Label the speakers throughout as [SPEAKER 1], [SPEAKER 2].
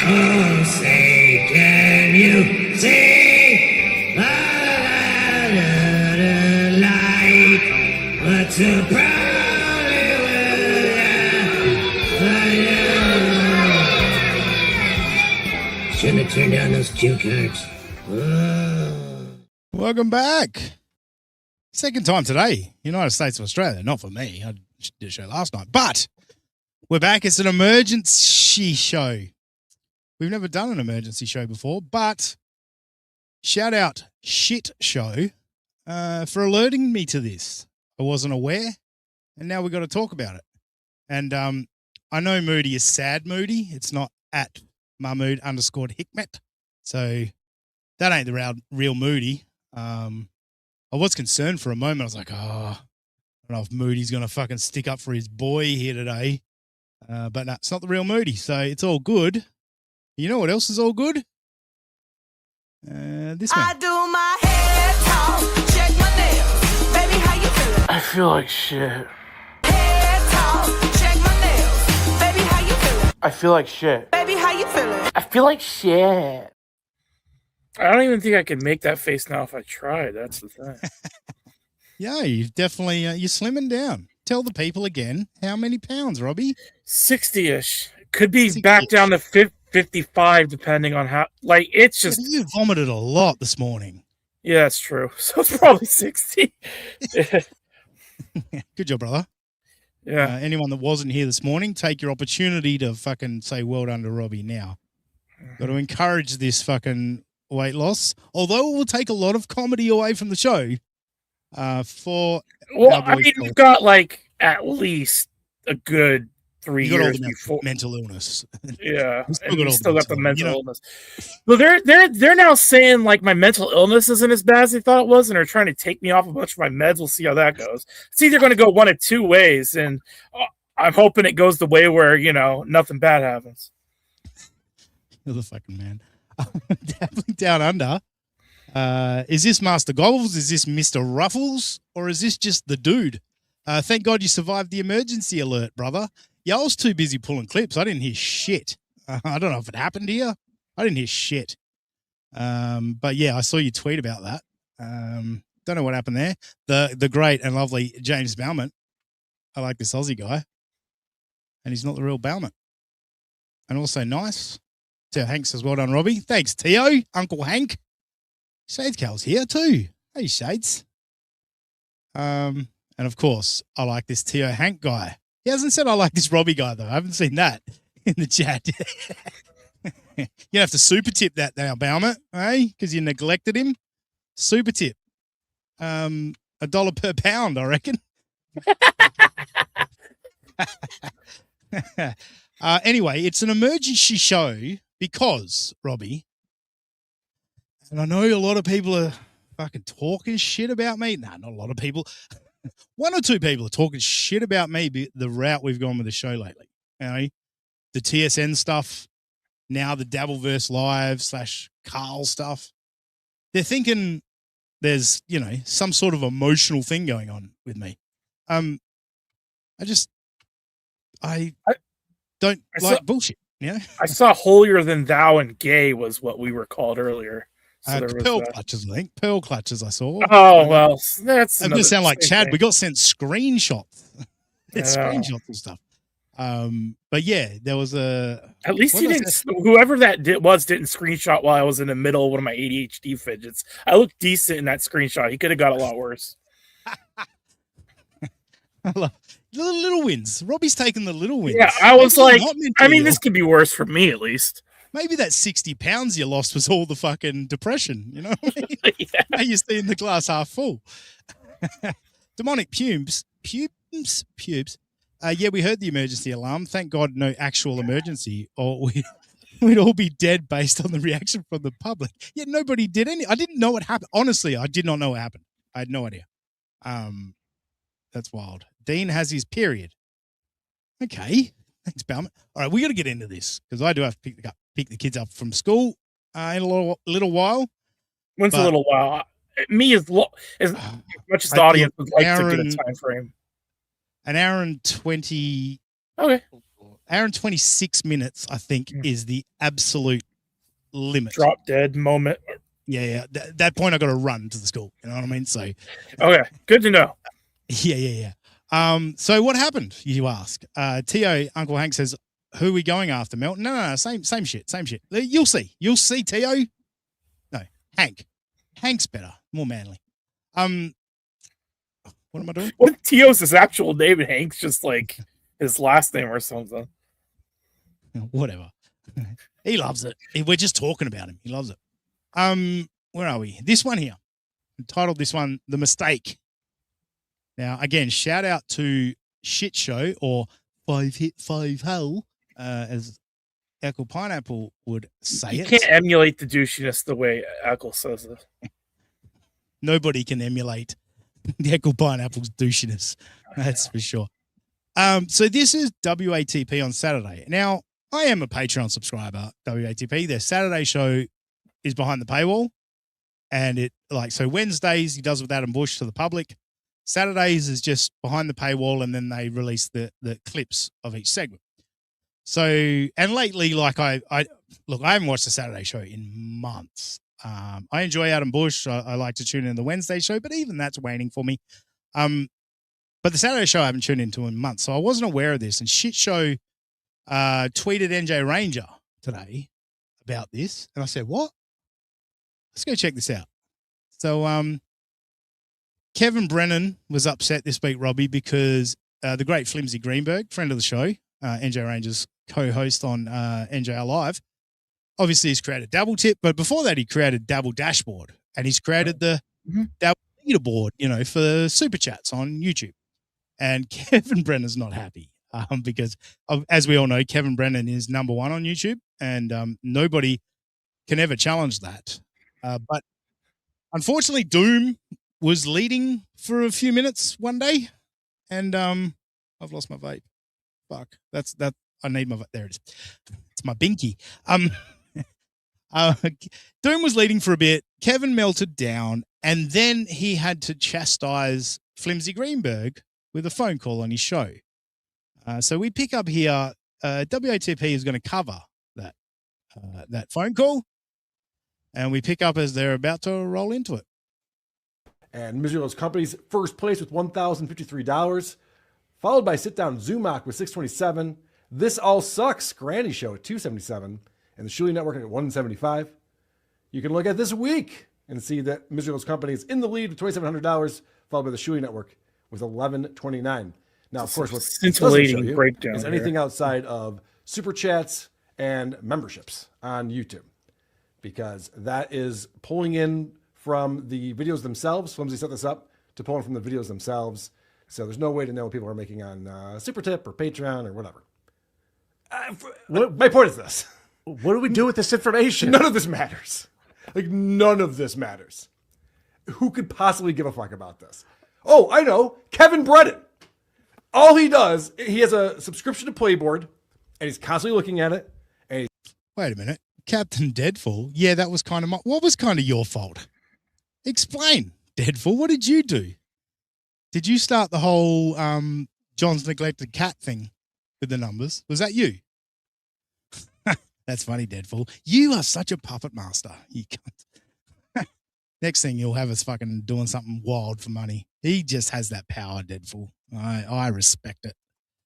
[SPEAKER 1] Oh, say, can you see the light? What's a probably shouldn't have turned down those cue cards. Oh.
[SPEAKER 2] Welcome back. Second time today, United States of Australia. Not for me. I did a show last night. But we're back. It's an emergency show. We've never done an emergency show before, but shout out Shit Show for alerting me to this. I wasn't aware, and now we've got to talk about it. And I know Moody is sad Moody. It's not at Mahmood_Hikmet. So that ain't the real Moody. I was concerned for a moment. I was like, I don't know if Moody's going to fucking stick up for his boy here today. But no, it's not the real Moody. So it's all good. You know what else is all good? This man.
[SPEAKER 3] I do my hair talk, check my nails. Baby, how you feeling?
[SPEAKER 4] I feel like shit.
[SPEAKER 3] Hair talk, check my nails. Baby, how you feeling?
[SPEAKER 4] I feel like shit.
[SPEAKER 3] Baby, how you feeling?
[SPEAKER 4] I feel like shit. I don't even think I could make that face now if I tried. That's the thing.
[SPEAKER 2] Yeah, you've definitely, you're slimming down. Tell the people again, how many pounds, Robbie?
[SPEAKER 4] 60-ish. Could be
[SPEAKER 2] 60-ish.
[SPEAKER 4] back down to 55, depending on how, like, it's just...
[SPEAKER 2] You vomited a lot this morning.
[SPEAKER 4] Yeah, that's true. So it's probably 60.
[SPEAKER 2] Good job, brother.
[SPEAKER 4] Yeah.
[SPEAKER 2] Anyone that wasn't here this morning, take your opportunity to fucking say well done to Robbie now. Got to encourage this fucking weight loss, although it will take a lot of comedy away from the show. Well,
[SPEAKER 4] I mean, we've got like at least a good 3 years before
[SPEAKER 2] mental illness.
[SPEAKER 4] Yeah,
[SPEAKER 2] we
[SPEAKER 4] still got the mental illness. Well, they're now saying like my mental illness isn't as bad as they thought it was, and they're trying to take me off a bunch of my meds. We'll see how that goes. It's either going to go one of two ways, and I'm hoping it goes the way where nothing bad happens.
[SPEAKER 2] You're the fucking man. Definitely down under. Is this Master Goggles? Is this Mr. Ruffles? Or is this just the dude? Thank God you survived the emergency alert, brother. Yeah, I was too busy pulling clips. I didn't hear shit. I don't know if it happened here. I didn't hear shit. But yeah, I saw you tweet about that. Don't know what happened there. The great and lovely James Bowman. I like this Aussie guy. And he's not the real Bowman. And also nice. Teo Hank says, well done, Robbie. Thanks, Teo. Uncle Hank. Shades Cal's here too. Hey, Shades. And of course, I like this Teo Hank guy. He hasn't said I like this Robbie guy, though. I haven't seen that in the chat. You have to super tip that now, Bowman, eh? Because you neglected him. Super tip. $1 per pound, I reckon. Anyway, it's an emergency show because, Robbie, and I know a lot of people are fucking talking shit about me. Nah, not a lot of people. One or two people are talking shit about me, the route we've gone with the show lately. The TSN stuff, now the Dabbleverse Live / Carl stuff. They're thinking there's, some sort of emotional thing going on with me. I don't like bullshit,
[SPEAKER 4] I saw holier than thou and gay was what we were called earlier. So
[SPEAKER 2] Pearl clutches, I think. Pearl clutches I saw.
[SPEAKER 4] Oh, well, that's...
[SPEAKER 2] I'm going to sound like Chad.
[SPEAKER 4] Thing.
[SPEAKER 2] We got sent screenshots. Screenshots and stuff. But yeah, there was a...
[SPEAKER 4] At least he didn't... Whoever that didn't screenshot while I was in the middle of one of my ADHD fidgets. I looked decent in that screenshot. He could have got a lot worse.
[SPEAKER 2] I love the little wins. Robbie's taking the little wins.
[SPEAKER 4] Yeah, I was like... this could be worse for me, at least.
[SPEAKER 2] Maybe that 60 pounds you lost was all the fucking depression, you know what I mean?
[SPEAKER 4] Yeah.
[SPEAKER 2] Now you're seeing the glass half full. Demonic pubes. Yeah, we heard the emergency alarm. Thank God no actual emergency, or we'd all be dead based on the reaction from the public. Yet nobody did any. I didn't know what happened. Honestly, I did not know what happened. I had no idea. That's wild. Dean has his period. Okay. Thanks, Bowman. All right, we got to get into this because I do have to pick the kids up from school in a little while.
[SPEAKER 4] When's a little while? Me as much as the audience would like to get a time frame.
[SPEAKER 2] An hour and 20.
[SPEAKER 4] Okay.
[SPEAKER 2] hour and 26 minutes, I think, is the absolute limit.
[SPEAKER 4] Drop dead moment.
[SPEAKER 2] Yeah. That point, I got to run to the school. You know what I mean? So,
[SPEAKER 4] Okay, good to know.
[SPEAKER 2] yeah. So what happened, you ask? T.O. Uncle Hank says, who are we going after, Mel? No, same shit. You'll see, T.O. No, Hank. Hank's better, more manly. What am I doing?
[SPEAKER 4] What if T.O.'s his actual name and Hank's just like his last name or something?
[SPEAKER 2] Whatever. He loves it. We're just talking about him. He loves it. Where are we? This one here. Entitled this one, The Mistake. Now, again, shout out to Shit Show or 5 Hit 5 Hole, as Eckle Pineapple would say
[SPEAKER 4] You
[SPEAKER 2] it.
[SPEAKER 4] can't emulate the douchiness the way Eckle says it.
[SPEAKER 2] Nobody can emulate the Eckle Pineapple's douchiness. That's for sure. So this is WATP on Saturday. Now, I am a Patreon subscriber, WATP. Their Saturday show is behind the paywall. And so Wednesdays he does with Adam Bush to the public. Saturdays is just behind the paywall, and then they release the clips of each segment. So, and lately, like I haven't watched the Saturday show in months. I enjoy Adam Bush. I like to tune in the Wednesday show, but even that's waning for me. But the Saturday show I haven't tuned into in months, so I wasn't aware of this. And Shit Show tweeted NJ Ranger today about this, and I said, "What? Let's go check this out." So, Kevin Brennan was upset this week, Robbie, because the great Flimsy Greenberg, friend of the show, NJ Ranger's co-host on NJR Live, obviously he's created Dabble Tip, but before that he created Dabble Dashboard, and he's created the Dabble leaderboard, for super chats on YouTube. And Kevin Brennan's not happy because, as we all know, Kevin Brennan is number one on YouTube, and nobody can ever challenge that. But unfortunately, Doom was leading for a few minutes one day, and I've lost my vape. Fuck, that's I need my vape. There it is. It's my binky. Doom was leading for a bit. Kevin melted down, and then he had to chastise Flimsy Greenberg with a phone call on his show. So we pick up here. WATP is going to cover that phone call, and we pick up as they're about to roll into it.
[SPEAKER 5] And Misery Company's first place with $1,053, followed by Sit Down Zumach with $627. This All Sucks Granny Show at $277, and the Shuli Network at $175. You can look at this week and see that Misery Company is in the lead with $2,700, followed by the Shuli Network with $1,129. Now, of course, what's
[SPEAKER 4] scintillating breakdown
[SPEAKER 5] is anything outside of super chats and memberships on YouTube, because that is pulling in from the videos themselves. Flimsy set this up to pull in from the videos themselves. So there's no way to know what people are making on Super Tip or Patreon or whatever. My point is this.
[SPEAKER 6] What do we do with this information?
[SPEAKER 5] None of this matters. None of this matters. Who could possibly give a fuck about this? Oh, I know. Kevin Brennan. All he does, he has a subscription to Playboard, and he's constantly looking at it. And
[SPEAKER 2] Wait a minute. Captain Deadfall? Yeah, that was kind of what was kind of your fault? Explain, Deadfall. What did you do? Did you start the whole John's neglected cat thing with the numbers? Was that you? That's funny, Deadfall. You are such a puppet master. You can't. Next thing you'll have us fucking doing something wild for money. He just has that power, Deadfall. I respect it.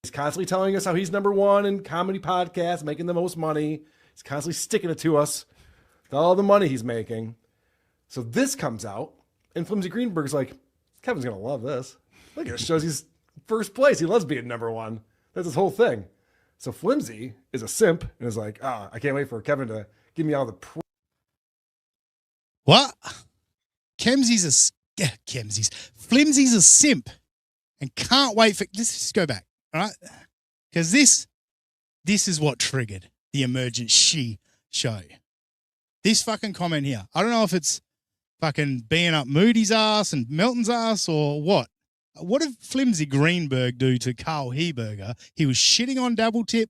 [SPEAKER 5] he's constantly telling us how he's number one in comedy podcasts, making the most money. He's constantly sticking it to us with all the money he's making. So this comes out, and Flimsy Greenberg's like, Kevin's going to love this. Look, it shows he's first place. He loves being number one. That's his whole thing. So Flimsy is a simp and is like, I can't wait for Kevin to give me all the
[SPEAKER 2] What? Flimsy's a simp and can't wait for, let's just go back, all right? Because this is what triggered the Emergenshe Show. This fucking comment here. I don't know if it's fucking being up Moody's ass and Melton's ass or what. What did Flimsy Greenberg do to Carl Heberger? He was shitting on Double Tip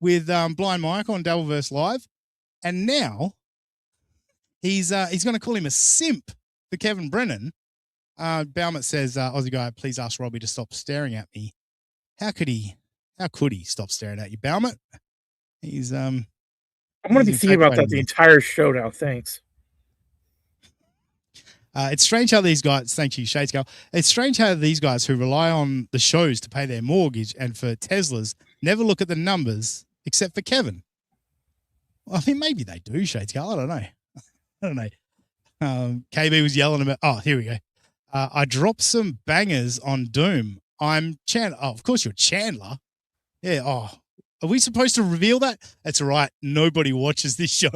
[SPEAKER 2] with Blind Mike on Doubleverse Live, and now he's going to call him a simp for Kevin Brennan. Baumert says, Aussie guy, please ask Robbie to stop staring at me. How could he How could he stop staring at you, Baumet? He's
[SPEAKER 4] I'm going to be thinking about that the entire show now. Thanks.
[SPEAKER 2] It's strange how these guys, thank you, Shadescale. It's strange how these guys who rely on the shows to pay their mortgage and for Teslas never look at the numbers except for Kevin. Well, I mean, maybe they do, Shadescale. I don't know. I don't know. KB was yelling about, oh, here we go. I dropped some bangers on Doom. I'm Chandler. Oh, of course you're Chandler. Yeah. Oh, are we supposed to reveal that? That's all right. Nobody watches this show.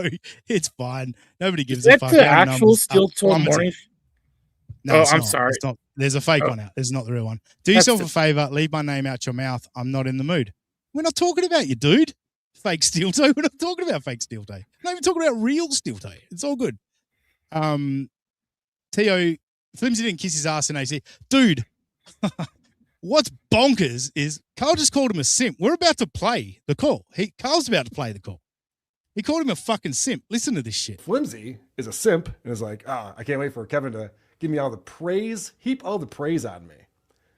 [SPEAKER 2] It's fine. Nobody gives a fuck.
[SPEAKER 4] Is that the actual Steel Toe Morning?
[SPEAKER 2] No,
[SPEAKER 4] I'm sorry.
[SPEAKER 2] It's not. There's a fake one out. There's not the real one. Do yourself a favor. Leave my name out your mouth. I'm not in the mood. We're not talking about you, dude. Fake Steel Toe. We're not talking about fake Steel Toe. We're not even talking about real Steel Toe. It's all good. T.O. Flimsy didn't kiss his ass in AC. Dude, what's bonkers is Carl just called him a simp. We're about to play the call. Carl's about to play the call. He called him a fucking simp. Listen to this shit.
[SPEAKER 5] Flimsy is a simp and is like, I can't wait for Kevin to give me all the praise, heap all the praise on me.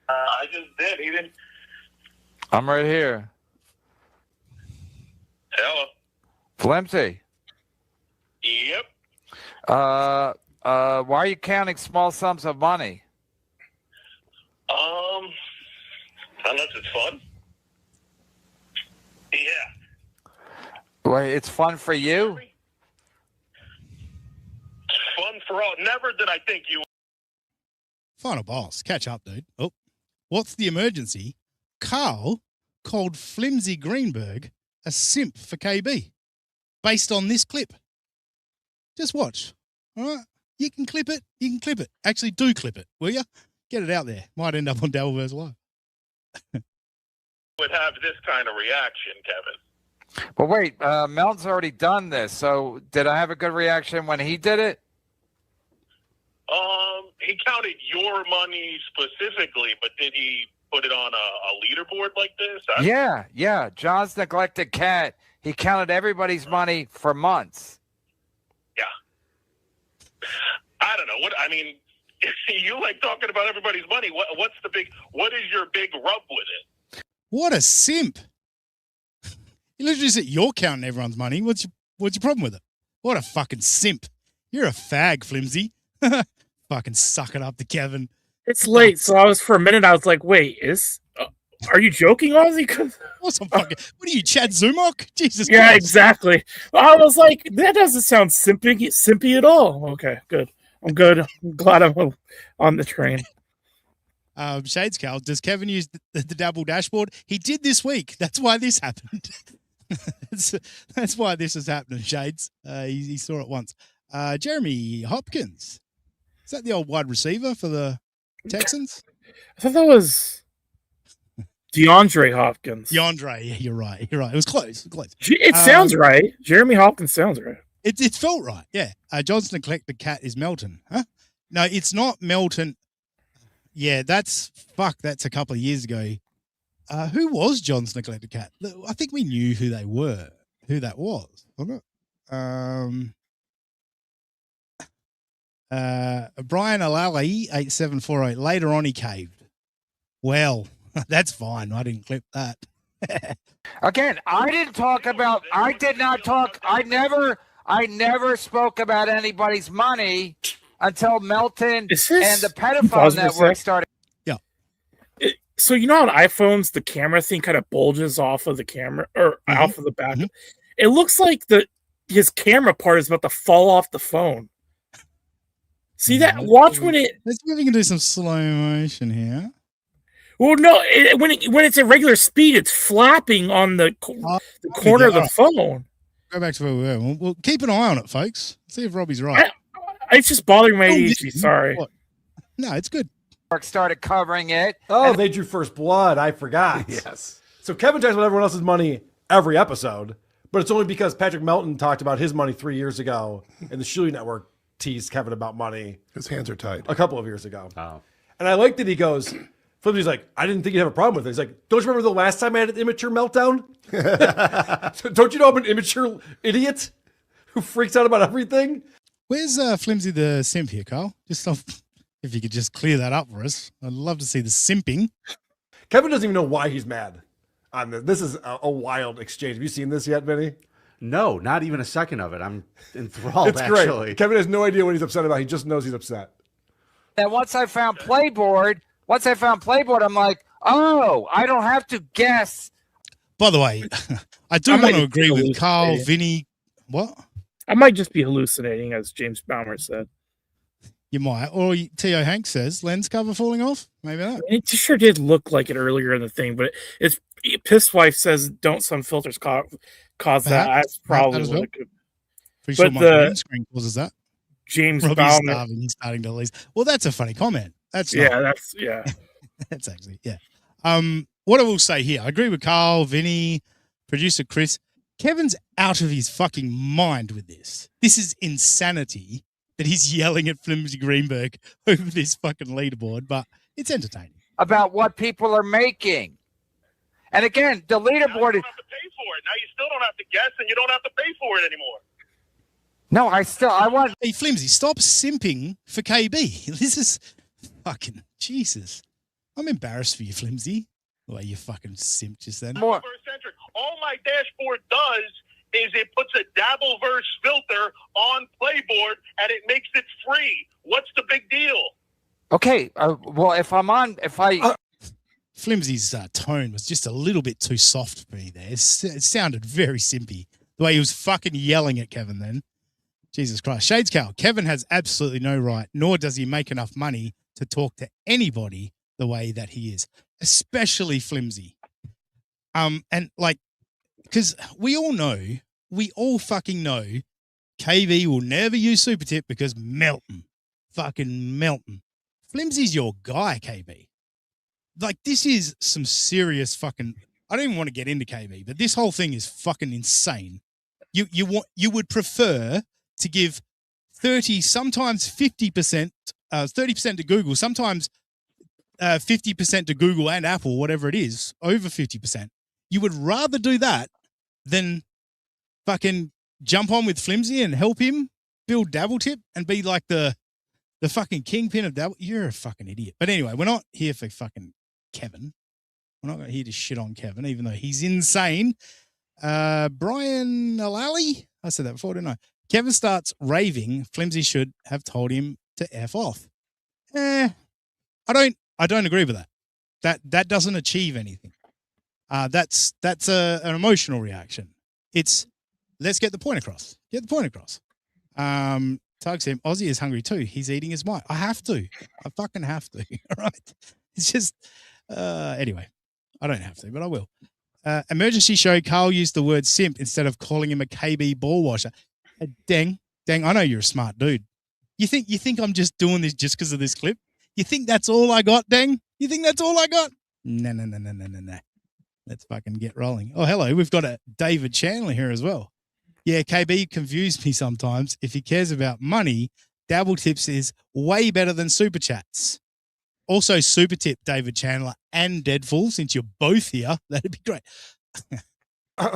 [SPEAKER 7] I just did. He didn't.
[SPEAKER 8] I'm right here.
[SPEAKER 7] Hello.
[SPEAKER 8] Flimsy.
[SPEAKER 7] Yep.
[SPEAKER 8] Why are you counting small sums of money?
[SPEAKER 7] Unless it's fun. Yeah.
[SPEAKER 8] Well, it's fun for you?
[SPEAKER 7] Fun for all. Never did I think you.
[SPEAKER 2] Final boss. Catch up, dude. Oh, what's the emergency? Carl called Flimsy Greenberg a simp for KB based on this clip. Just watch. All right. You can clip it. You can clip it. Actually, do clip it, will you? Get it out there. Might end up on Dabbleverse Live.
[SPEAKER 7] Would have this kind of reaction, Kevin.
[SPEAKER 8] Well, wait. Melton's already done this. So did I have a good reaction when he did it?
[SPEAKER 7] He counted your money specifically, but did he put it on a leaderboard like this?
[SPEAKER 8] Yeah. John's neglected cat. He counted everybody's money for months.
[SPEAKER 7] Yeah. I don't know. What I mean, you like talking about everybody's money. What is your big rub with it?
[SPEAKER 2] What a simp. You literally said you're counting everyone's money. What's your problem with it? What a fucking simp. You're a fag, Flimsy. Fucking suck it up to Kevin.
[SPEAKER 4] It's late, so for a minute I was like, wait, are you joking, Ozzy?
[SPEAKER 2] What are you, Chad Zumach? Jesus
[SPEAKER 4] Yeah,
[SPEAKER 2] Christ.
[SPEAKER 4] Exactly. I was like, that doesn't sound simpy at all. Okay, good. I'm good. I'm glad I'm on the train.
[SPEAKER 2] Shades Cal, does Kevin use the double dashboard? He did this week. That's why this happened. That's why this is happening, Shades. He saw it once. Jeremy Hopkins. Is that the old wide receiver for the Texans?
[SPEAKER 4] I thought that was DeAndre Hopkins.
[SPEAKER 2] DeAndre, yeah, you're right. It was close.
[SPEAKER 4] It sounds right. Jeremy Hopkins sounds right.
[SPEAKER 2] It felt right, yeah. John's neglected cat is Melton. Huh? No, it's not Melton. Yeah, that's a couple of years ago. Who was John's neglected cat? I think we knew who they were, who that was. Wasn't it? Brian Alali 8748. Later on, he caved. Well, that's fine. I didn't clip that.
[SPEAKER 8] Again, I did not talk. I never spoke about anybody's money until Melton and the pedophile network started.
[SPEAKER 2] Yeah.
[SPEAKER 4] So you know on iPhones, the camera thing kind of bulges off of the camera or off of the back. Mm-hmm. It looks like his camera part is about to fall off the phone. See that? Watch when it.
[SPEAKER 2] Let's see if we can do some slow motion here.
[SPEAKER 4] Well, no, when it's at regular speed, it's flapping on the corner of the phone.
[SPEAKER 2] Go back to where we were. We'll keep an eye on it, folks. See if Robbie's right.
[SPEAKER 4] It's just bothering my ADHD. Sorry.
[SPEAKER 2] No, it's good.
[SPEAKER 8] Started covering it.
[SPEAKER 5] Oh, they drew first blood. I forgot.
[SPEAKER 6] Yes.
[SPEAKER 5] So Kevin talks about everyone else's money every episode, but it's only because Patrick Melton talked about his money 3 years ago, and the Shuli Network teased Kevin about money.
[SPEAKER 6] His hands are tied.
[SPEAKER 5] A couple of years ago.
[SPEAKER 6] Oh.
[SPEAKER 5] And I like that he goes, Flimsy's like, I didn't think you'd have a problem with it. He's like, don't you remember the last time I had an immature meltdown? Don't you know I'm an immature idiot who freaks out about everything?
[SPEAKER 2] Where's Flimsy the simp here, Carl? Just if you could just clear that up for us. I'd love to see the simping.
[SPEAKER 5] Kevin doesn't even know why he's mad. on this. This is a wild exchange. Have you seen this yet, Vinny?
[SPEAKER 6] No, not even a second of it. I'm enthralled,
[SPEAKER 5] It's great.
[SPEAKER 6] actually.
[SPEAKER 5] Kevin has no idea what he's upset about. He just knows he's upset.
[SPEAKER 8] And once I found Playboard, I'm like, oh, I don't have to guess.
[SPEAKER 2] By the way, I do want to agree with Carl, Vinny. What?
[SPEAKER 4] I might just be hallucinating, as James Baumer said.
[SPEAKER 2] You might. Or T.O. Hanks says, lens cover falling off? Maybe that.
[SPEAKER 4] It sure did look like it earlier in the thing, but it's Piss Wife says, don't some filters cause that? That's probably what it could.
[SPEAKER 2] Pretty sure my green screen causes that.
[SPEAKER 4] James
[SPEAKER 2] Robbie's
[SPEAKER 4] Baumer.
[SPEAKER 2] starving. He's starting to leave. Well, that's a funny comment. That's that's actually, what I will say here, I agree with Carl, Vinny, producer Chris. Kevin's out of his fucking mind with this. This is insanity that he's yelling at Flimsy Greenberg over this fucking leaderboard, but it's entertaining.
[SPEAKER 8] About what people are making. And again, the leaderboard
[SPEAKER 7] Now you don't have to pay for it. Now you still don't have to guess, and you don't have to pay for it anymore.
[SPEAKER 8] No, I want.
[SPEAKER 2] Hey, Flimsy, stop simping for KB. This is fucking Jesus. I'm embarrassed for you, Flimsy. The way you fucking simp just then.
[SPEAKER 8] More.
[SPEAKER 7] All my dashboard does is it puts a Dabbleverse filter on Playboard, and it makes it free. What's the big deal?
[SPEAKER 8] Okay, well,
[SPEAKER 2] Flimsy's tone was just a little bit too soft for me there. It sounded very simpy. The way he was fucking yelling at Kevin then. Jesus Christ. Shades Cal, Kevin has absolutely no right, nor does he make enough money to talk to anybody the way that he is, especially Flimsy. And like, because we all fucking know KB will never use Super Tip because Melton. Flimsy's your guy, KB. Like, this is some serious fucking, I don't even want to get into KB, but this whole thing is fucking insane. You would prefer to give 30, sometimes 50%, 30% to Google, sometimes 50% to Google and Apple, whatever it is, over 50%. You would rather do that than fucking jump on with Flimsy and help him build Dabble Tip and be like the fucking kingpin of Dabble. You're a fucking idiot. But anyway, we're not here for fucking Kevin. We're not here to shit on Kevin, even though he's insane. Brian Alali, I said that before, didn't I? Kevin starts raving. Flimsy should have told him to F off. I don't agree with that. That doesn't achieve anything. That's an emotional reaction. It's let's get the point across. Get the point across. Tug said, Aussie is hungry too. He's eating his mic. I have to. I fucking have to. All right. It's just anyway. I don't have to, but I will. Emergenshe Show, Carl used the word simp instead of calling him a KB ball washer. Dang, I know you're a smart dude. You think I'm just doing this just because of this clip? You think that's all I got, Dang? You think that's all I got? No. Let's fucking get rolling. Oh, hello. We've got a David Chandler here as well. Yeah, KB confused me sometimes. If he cares about money, Dabble Tips is way better than Super Chats. Also, Super Tip, David Chandler and Deadfall, since you're both here. That'd be great.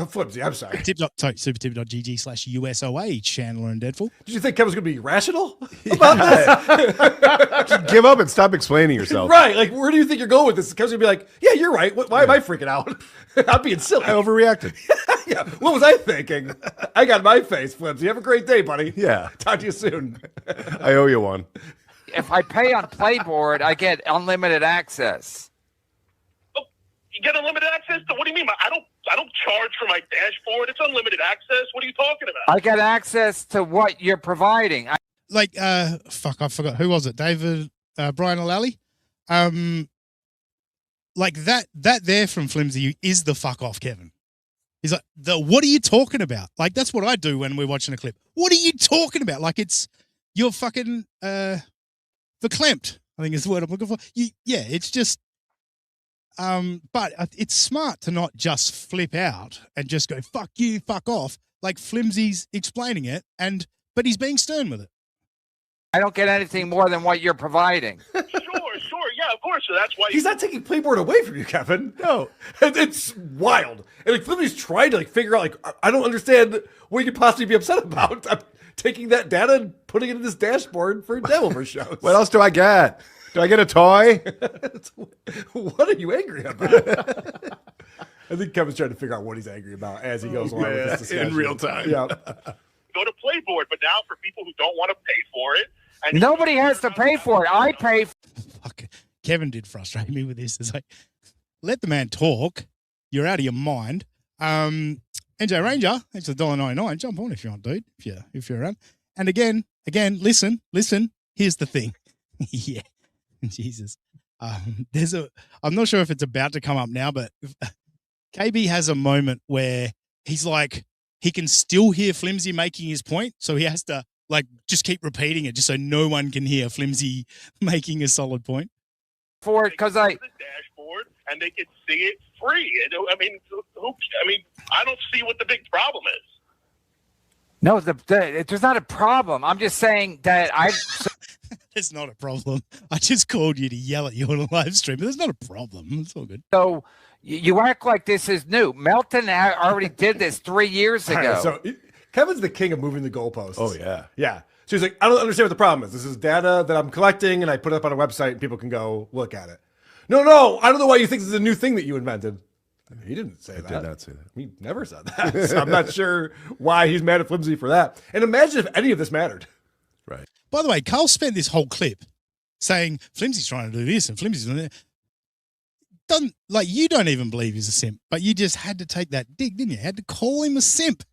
[SPEAKER 5] Flimsy, I'm sorry.
[SPEAKER 2] supertip.gg/USOA, Chandler and Deadfall.
[SPEAKER 5] Did you think Kevin's going to be rational about this?
[SPEAKER 9] Just give up and stop explaining yourself.
[SPEAKER 5] Right. Like, where do you think you're going with this? Kevin's going to be like, yeah, you're right. Why am I freaking out? I'm being silly.
[SPEAKER 9] I overreacted.
[SPEAKER 5] Yeah. What was I thinking? I got my face, Flimsy. Have a great day, buddy.
[SPEAKER 9] Yeah.
[SPEAKER 5] Talk to you soon.
[SPEAKER 9] I owe you one.
[SPEAKER 8] If I pay on Playboard, I get unlimited access.
[SPEAKER 7] Oh, you get unlimited access to what do you mean? I don't charge for my dashboard. It's unlimited access. What are you talking about?
[SPEAKER 8] I get access to what you're providing.
[SPEAKER 2] I forgot. Who was it? David, Brian O'Lally? Like that there from Flimsy is the fuck off, Kevin. He's like, what are you talking about? Like, that's what I do when we're watching a clip. What are you talking about? Like, you're fucking, verklempt, I think is the word I'm looking for. It's just, but it's smart to not just flip out and just go, fuck you, fuck off. Like Flimsy's explaining it, but he's being stern with it.
[SPEAKER 8] I don't get anything more than what you're providing.
[SPEAKER 7] Sure, yeah, of course. So that's why
[SPEAKER 5] he's not taking Playboard away from you, Kevin. No, it's wild. And like Flimsy's trying to figure out I don't understand what you could possibly be upset about. I'm taking that data and putting it in this dashboard for Devilverse shows.
[SPEAKER 9] What else do I get? Do I get a toy?
[SPEAKER 5] What are you angry about? I think Kevin's trying to figure out what he's angry about as he goes along with this discussion.
[SPEAKER 9] In real time.
[SPEAKER 5] Yeah.
[SPEAKER 7] Go to Playboard, but now for people who don't want to pay for it, and
[SPEAKER 8] Nobody has to pay for it. I pay.
[SPEAKER 2] Fuck. Kevin did frustrate me with this. It's like, let the man talk. You're out of your mind. NJ Ranger, it's $1.99. Jump on if you want, dude. If you're around. And again, listen. Here's the thing. Yeah, Jesus. I'm not sure if it's about to come up now, but KB has a moment where he's like, he can still hear Flimsy making his point, so he has to like just keep repeating it just so no one can hear Flimsy making a solid point.
[SPEAKER 8] For it because
[SPEAKER 7] the dashboard and they can see it free. I mean, I don't see what the big problem is.
[SPEAKER 8] No, there's not a problem. I'm just saying that
[SPEAKER 2] It's not a problem. I just called you to yell at you on a live stream, but there's not a problem. It's all good.
[SPEAKER 8] So you act like this is new. Melton already did this 3 years ago.
[SPEAKER 5] All right, so Kevin's the king of moving the goalposts.
[SPEAKER 9] Oh, yeah.
[SPEAKER 5] Yeah. So he's like, I don't understand what the problem is. This is data that I'm collecting, and I put it up on a website, and people can go look at it. No, I don't know why you think this is a new thing that you invented. He didn't say that.
[SPEAKER 9] I did not say that.
[SPEAKER 5] He never said that. So I'm not sure why he's mad at Flimsy for that. And imagine if any of this mattered.
[SPEAKER 9] Right.
[SPEAKER 2] By the way, Carl spent this whole clip saying Flimsy's trying to do this and Flimsy's doing that. You don't even believe he's a simp, but you just had to take that dig, didn't you? Had to call him a simp.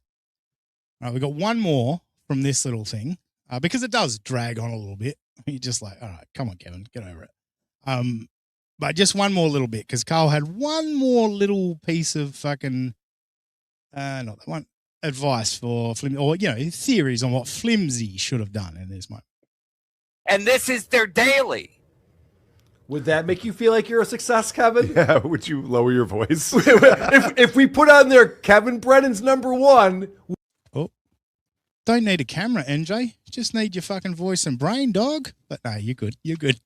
[SPEAKER 2] All right, we got one more from this little thing because it does drag on a little bit. You're just like, all right, come on, Kevin, get over it. But just one more little bit because Carl had one more little piece of fucking, not that one, advice for Flimsy, or, theories on what Flimsy should have done in this moment.
[SPEAKER 8] And this is their daily.
[SPEAKER 5] Would that make you feel like you're a success, Kevin?
[SPEAKER 9] Yeah, would you lower your voice?
[SPEAKER 5] if we put on there Kevin Brennan's number one.
[SPEAKER 2] Oh, don't need a camera, NJ. Just need your fucking voice and brain, dog. But no, you're good. You're good.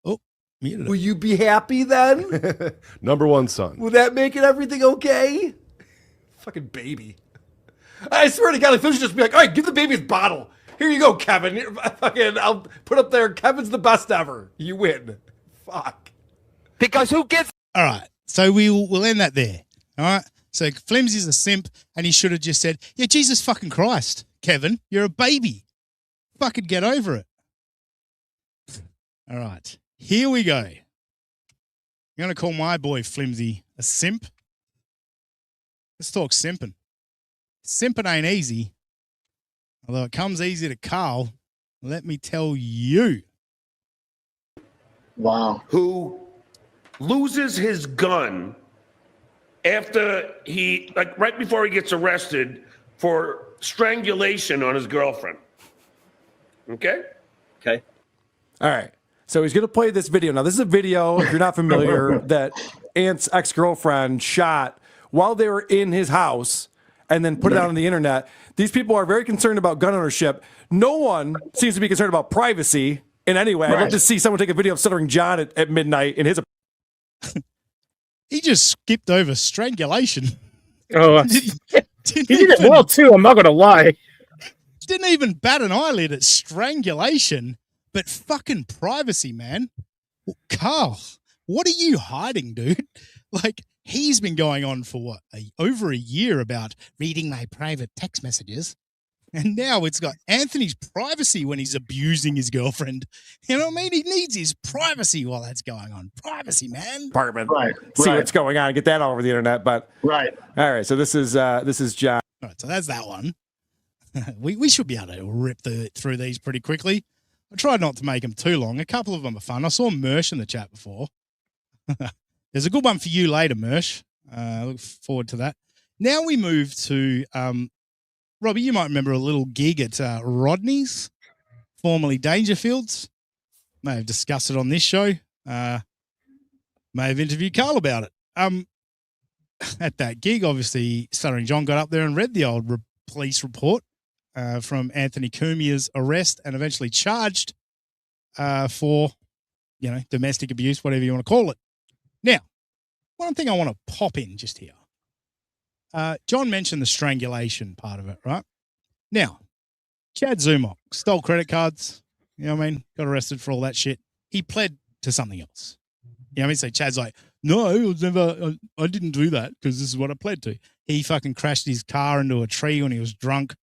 [SPEAKER 2] Oh, muted it.
[SPEAKER 5] Will you be happy then?
[SPEAKER 9] Number one son.
[SPEAKER 5] Will that make it everything okay? Fucking baby. I swear to God, like, Phil should just be like, all right, give the baby his bottle. Here you go, Kevin. I'll put up there, Kevin's the best ever. You win. Fuck.
[SPEAKER 8] Because who gets...
[SPEAKER 2] All right, so we'll end that there. All right? So Flimsy's a simp, and he should have just said, yeah, Jesus fucking Christ, Kevin, you're a baby. Fucking get over it. All right, here we go. I'm going to call my boy Flimsy a simp. Let's talk simping. Simping ain't easy. Although it comes easy to Carl, let me tell you.
[SPEAKER 10] Wow.
[SPEAKER 11] Who loses his gun after right before he gets arrested for strangulation on his girlfriend. Okay?
[SPEAKER 10] Okay.
[SPEAKER 5] All right. So he's going to play this video. Now, this is a video, if you're not familiar, that Ant's ex-girlfriend shot while they were in his house and then put it out on the internet. These people are very concerned about gun ownership. No one seems to be concerned about privacy in any way. I'd love to see someone take a video of Stuttering John at midnight in his.
[SPEAKER 2] He just skipped over strangulation.
[SPEAKER 4] Oh, he did it well, too. I'm not going to lie.
[SPEAKER 2] Didn't even bat an eyelid at strangulation, but fucking privacy, man. Carl, what are you hiding, dude? Like, he's been going on for what, over a year about reading my private text messages. And now it's got Anthony's privacy when he's abusing his girlfriend. You know what I mean? He needs his privacy while that's going on. Privacy, man.
[SPEAKER 5] Apartment.
[SPEAKER 10] Right.
[SPEAKER 5] See what's going on. Get that all over the internet. But
[SPEAKER 10] Right.
[SPEAKER 5] all right. So this is John.
[SPEAKER 2] All right, so that's that one. we should be able to rip through these pretty quickly. I tried not to make them too long. A couple of them are fun. I saw Mersh in the chat before. There's a good one for you later, Mersh. Look forward to that. Now we move to, Robbie, you might remember a little gig at Rodney's, formerly Dangerfields. May have discussed it on this show. May have interviewed Carl about it. At that gig, obviously, Stuttering John got up there and read the old police report from Anthony Cumia's arrest and eventually charged for, domestic abuse, whatever you want to call it. Now, one thing I want to pop in just here. John mentioned the strangulation part of it, right? Now, Chad Zumok stole credit cards, you know what I mean? Got arrested for all that shit. He pled to something else. You know what I mean? So Chad's like, no, it was never, I didn't do that because this is what I pled to. He fucking crashed his car into a tree when he was drunk.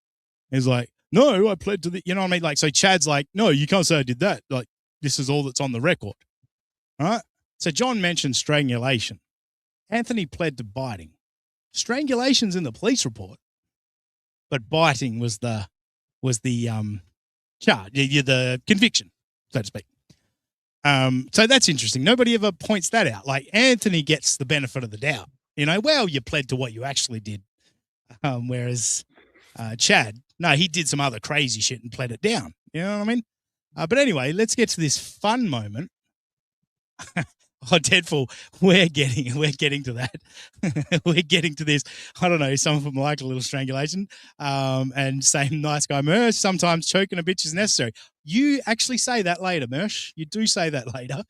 [SPEAKER 2] He's like, no, I pled to the, you know what I mean? Like, so Chad's like, no, you can't say I did that. Like, this is all that's on the record. All right. So John mentioned strangulation. Anthony pled to biting. Strangulation's in the police report, but biting was the charge, the conviction, so to speak. So that's interesting. Nobody ever points that out. Like Anthony gets the benefit of the doubt. You know, well, you pled to what you actually did. Whereas Chad, no, he did some other crazy shit and pled it down. You know what I mean? But anyway, let's get to this fun moment. Oh, Deadfall, we're getting to that. We're getting to this. I don't know. Some of them like a little strangulation. And same nice guy Mersh. Sometimes choking a bitch is necessary. You actually say that later, Mersh. You do say that later.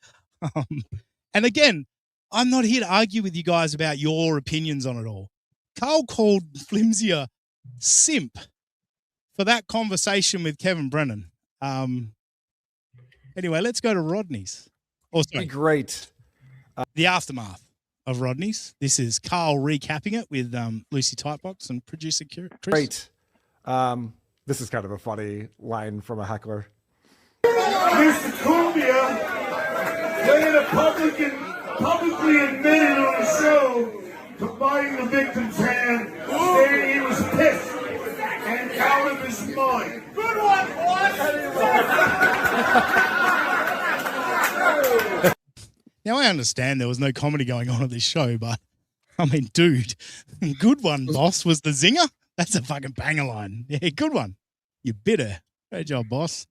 [SPEAKER 2] And again, I'm not here to argue with you guys about your opinions on it all. Carl called Flimsy a simp for that conversation with Kevin Brennan. Anyway, let's go to Rodney's. Oh, sorry.
[SPEAKER 5] Great.
[SPEAKER 2] The aftermath of Rodney's. This is Carl recapping it with Lucy Tightbox and producer Chris.
[SPEAKER 5] Great. This is kind of a funny line from a heckler.
[SPEAKER 10] Mr. Cumbia, playing a publicly admitted on the show to biting the victim's hand, saying he was pissed and out of his mind. Good one, boss!
[SPEAKER 2] Now, I understand there was no comedy going on at this show, but, I mean, dude, good one, boss, was the zinger. That's a fucking banger line. Yeah, good one. You bitter. Great job, boss.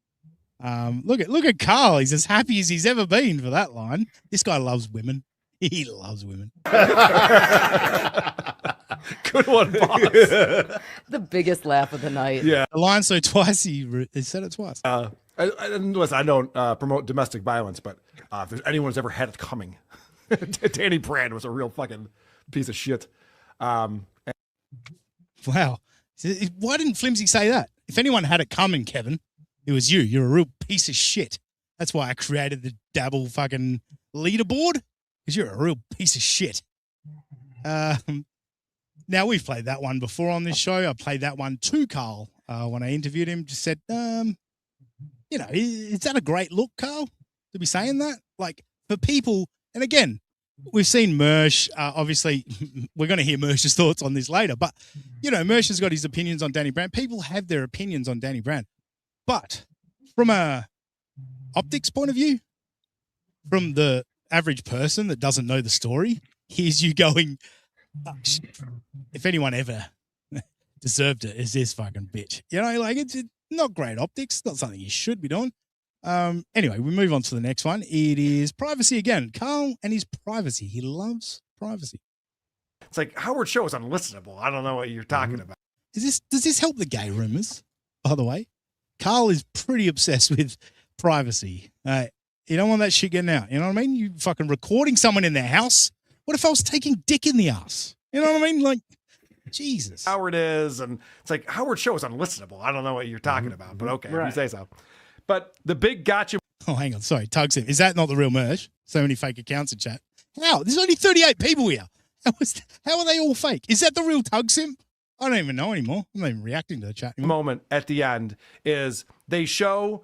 [SPEAKER 2] Look at Carl. He's as happy as he's ever been for that line. This guy loves women. He loves women.
[SPEAKER 5] Good one, boss.
[SPEAKER 12] The biggest laugh of the night.
[SPEAKER 5] Yeah.
[SPEAKER 2] The line so twice, he said it twice.
[SPEAKER 5] Listen, I don't promote domestic violence, but if there's anyone who's ever had it coming, Danny Brand was a real fucking piece of shit.
[SPEAKER 2] Wow. Why didn't Flimsy say that? If anyone had it coming, Kevin, it was you. You're a real piece of shit. That's why I created the Dabble fucking leaderboard, because you're a real piece of shit. Now, we've played that one before on this show. I played that one to Carl when I interviewed him. Just said, you know, is that a great look, Carl, to be saying that? Like, for people, and again, we've seen Mersh. Obviously, we're going to hear Mersh's thoughts on this later, but, you know, Mersh has got his opinions on Danny Brand. People have their opinions on Danny Brand. But from a optics point of view, from the average person that doesn't know the story, here's you going, oh, if anyone ever deserved it, is this fucking bitch. You know, like, it's not great optics, not something you should be doing. Anyway, we move on to the next one. It is privacy again. Carl and his privacy. He loves privacy.
[SPEAKER 5] It's like Howard Show is unlistenable. I don't know what you're talking about.
[SPEAKER 2] Does this help the gay rumors, by the way? Carl is pretty obsessed with privacy. You don't want that shit getting out. You know what I mean? You fucking recording someone in their house. What if I was taking dick in the ass? You know what I mean? Like, Jesus.
[SPEAKER 5] Howard is, and it's like Howard Show is unlistenable. I don't know what you're talking about, but okay, if you say so. But the big gotcha.
[SPEAKER 2] Oh, hang on. Sorry. Tug Sim. Is that not the real Merge? So many fake accounts in chat. How? There's only 38 people here. How are they all fake? Is that the real Tug Sim? I don't even know anymore. I'm not even reacting to the chat anymore.
[SPEAKER 5] Moment at the end is they show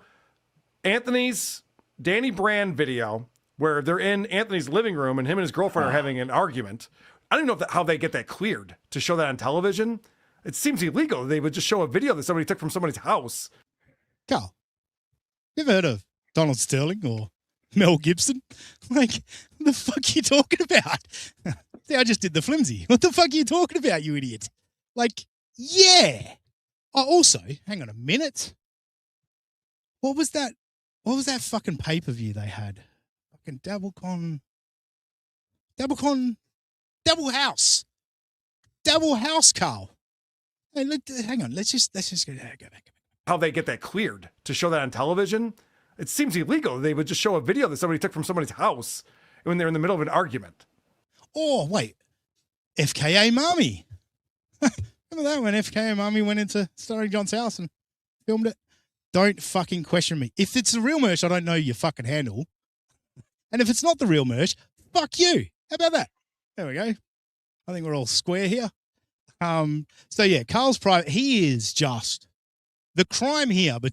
[SPEAKER 5] Anthony's Danny Brand video where they're in Anthony's living room and him and his girlfriend are having an argument. I don't know how they get that cleared to show that on television. It seems illegal. They would just show a video that somebody took from somebody's house.
[SPEAKER 2] Carl, you ever heard of Donald Sterling or Mel Gibson? Like, what the fuck are you talking about? See, I just did the flimsy. What the fuck are you talking about, you idiot? Like, yeah. Oh, also, hang on a minute. What was that? What was that fucking pay-per-view they had? Fucking Double House, Carl. Hey, hang on. Let's just go back.
[SPEAKER 5] How they get that cleared to show that on television? It seems illegal. They would just show a video that somebody took from somebody's house when they're in the middle of an argument.
[SPEAKER 2] Oh, wait. FKA Mommy. Remember that when FKA Mommy went into Starring John's house and filmed it? Don't fucking question me. If it's the real Merch, I don't know your fucking handle. And if it's not the real Merch, fuck you. How about that? There we go. I think we're all square here. So yeah, Carl's private. He is just the crime here, but